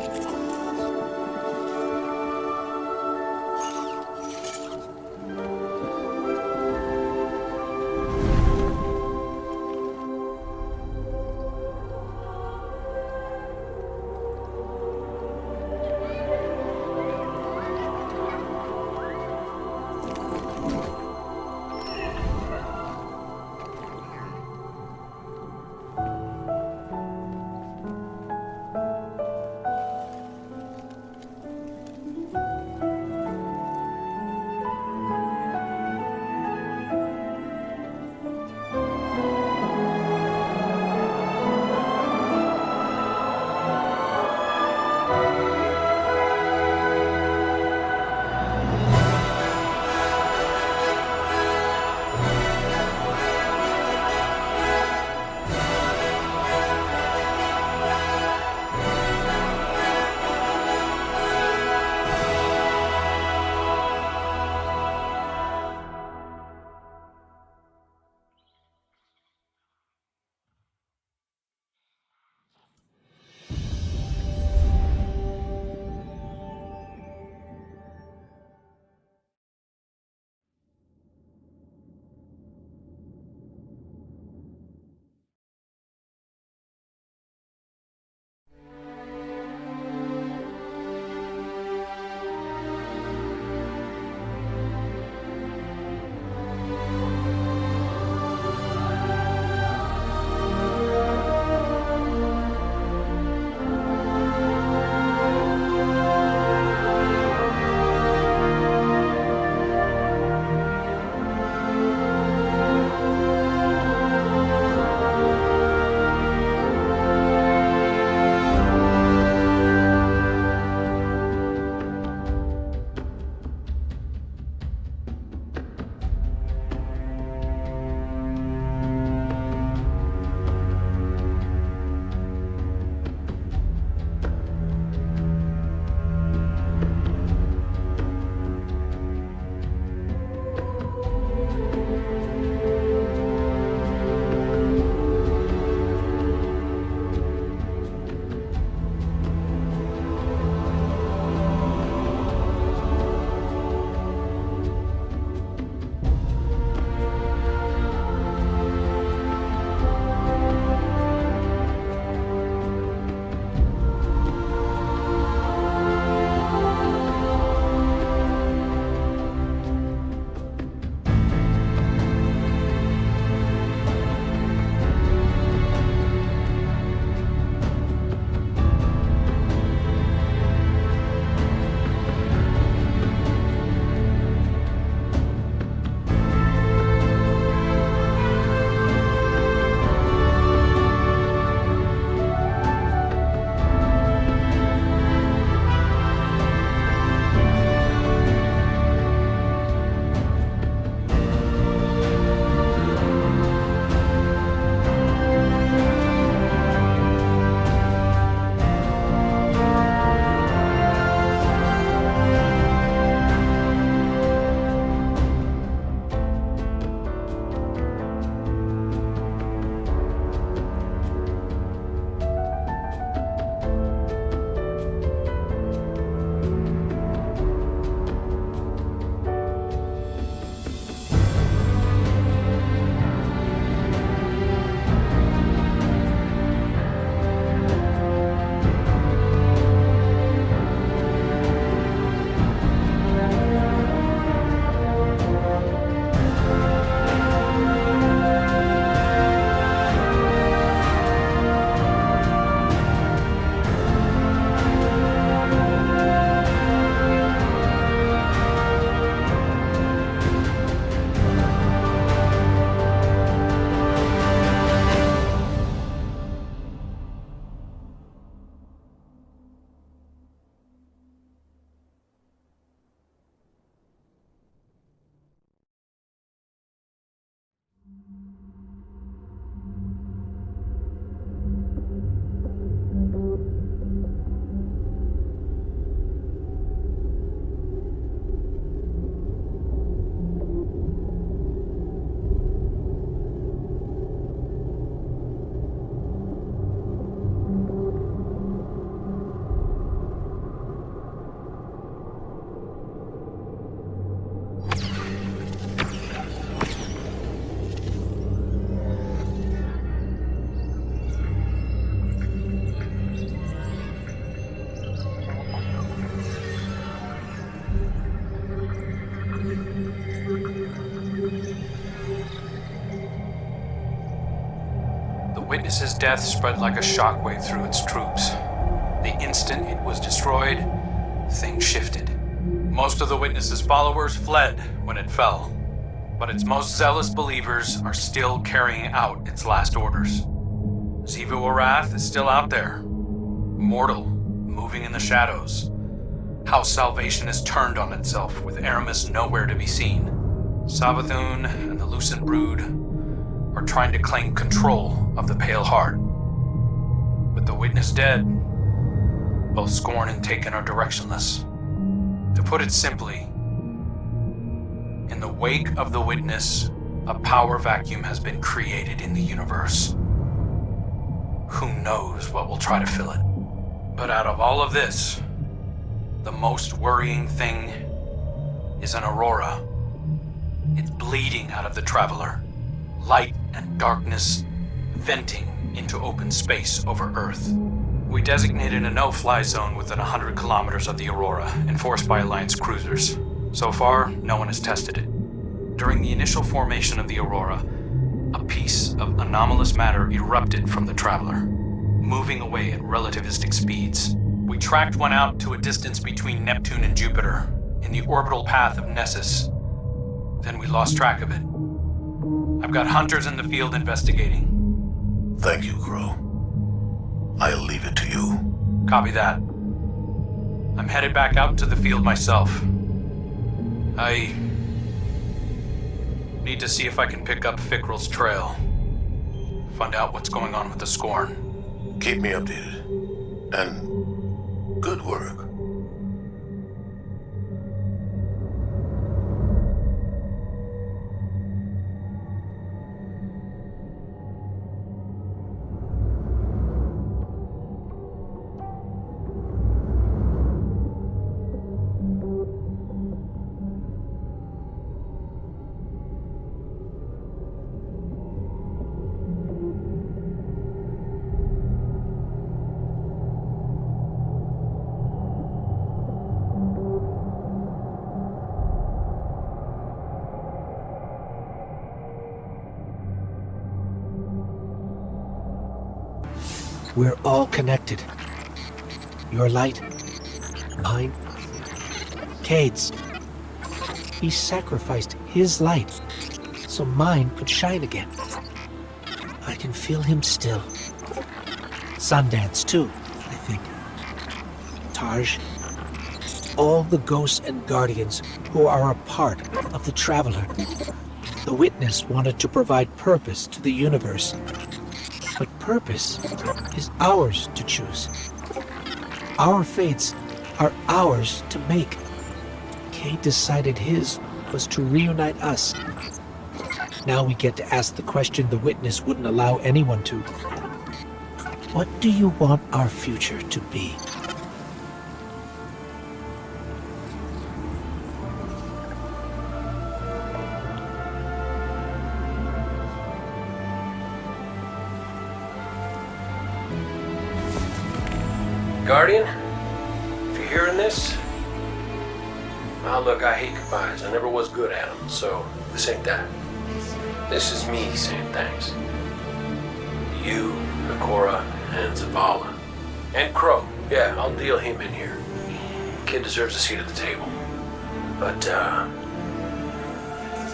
Witness's death spread like a shockwave through its troops. The instant it was destroyed, things shifted. Most of the Witness's followers fled when it fell, but its most zealous believers are still carrying out its last orders. Xivu Arath is still out there, mortal, moving in the shadows. House Salvation is turned on itself, with Aramis nowhere to be seen. Savathun and the Lucent Brood are trying to claim control of the Pale Heart. With the Witness dead, both Scorn and Taken are directionless. To put it simply, in the wake of the Witness, a power vacuum has been created in the universe. Who knows what will try to fill it? But out of all of this, the most worrying thing is an aurora. It's bleeding out of the Traveler. Light and darkness venting into open space over Earth. We designated a no-fly zone within 100 kilometers of the aurora, enforced by Alliance cruisers. So far, no one has tested it. During the initial formation of the aurora, a piece of anomalous matter erupted from the Traveler, moving away at relativistic speeds. We tracked one out to a distance between Neptune and Jupiter, in the orbital path of Nessus. Then we lost track of it. I've got hunters in the field investigating. Thank you, Crow. I'll leave it to you. Copy that. I'm headed back out to the field myself. I need to see if I can pick up Fickrell's trail. Find out what's going on with the Scorn. Keep me updated. And good work. We're all connected. Your light, mine, Cade's. He sacrificed his light so mine could shine again. I can feel him still. Sundance too, I think. Tarj. All the ghosts and guardians who are a part of the Traveler. The Witness wanted to provide purpose to the universe. But purpose is ours to choose. Our fates are ours to make. Cade decided his was to reunite us. Now we get to ask the question the Witness wouldn't allow anyone to. What do you want our future to be? Guardian, if you're hearing this, well, look, I hate goodbyes. I never was good at them, so this ain't that. This is me saying thanks. You, Nakora, and Zavala. And Crow. Yeah, I'll deal him in here. The kid deserves a seat at the table. But,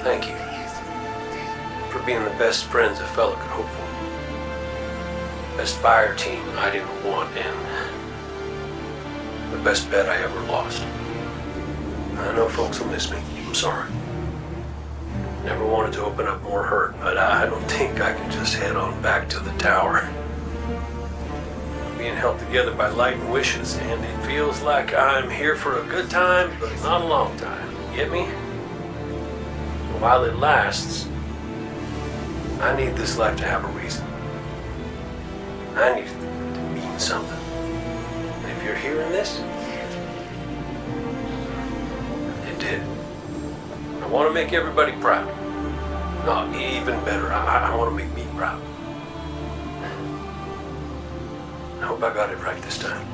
thank you for being the best friends a fella could hope for. Best fire team I didn't want in. The best bet I ever lost. I know folks will miss me. I'm sorry. Never wanted to open up more hurt, but I don't think I can just head on back to the tower. Being held together by light and wishes, and it feels like I'm here for a good time, but not a long time. You get me? And while it lasts, I need this life to have a reason. I need it to mean something. And if you're hearing this, it did. I want to make everybody proud. No, even better, I want to make me proud. I hope I got it right this time.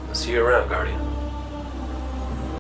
I'll see you around, Guardian.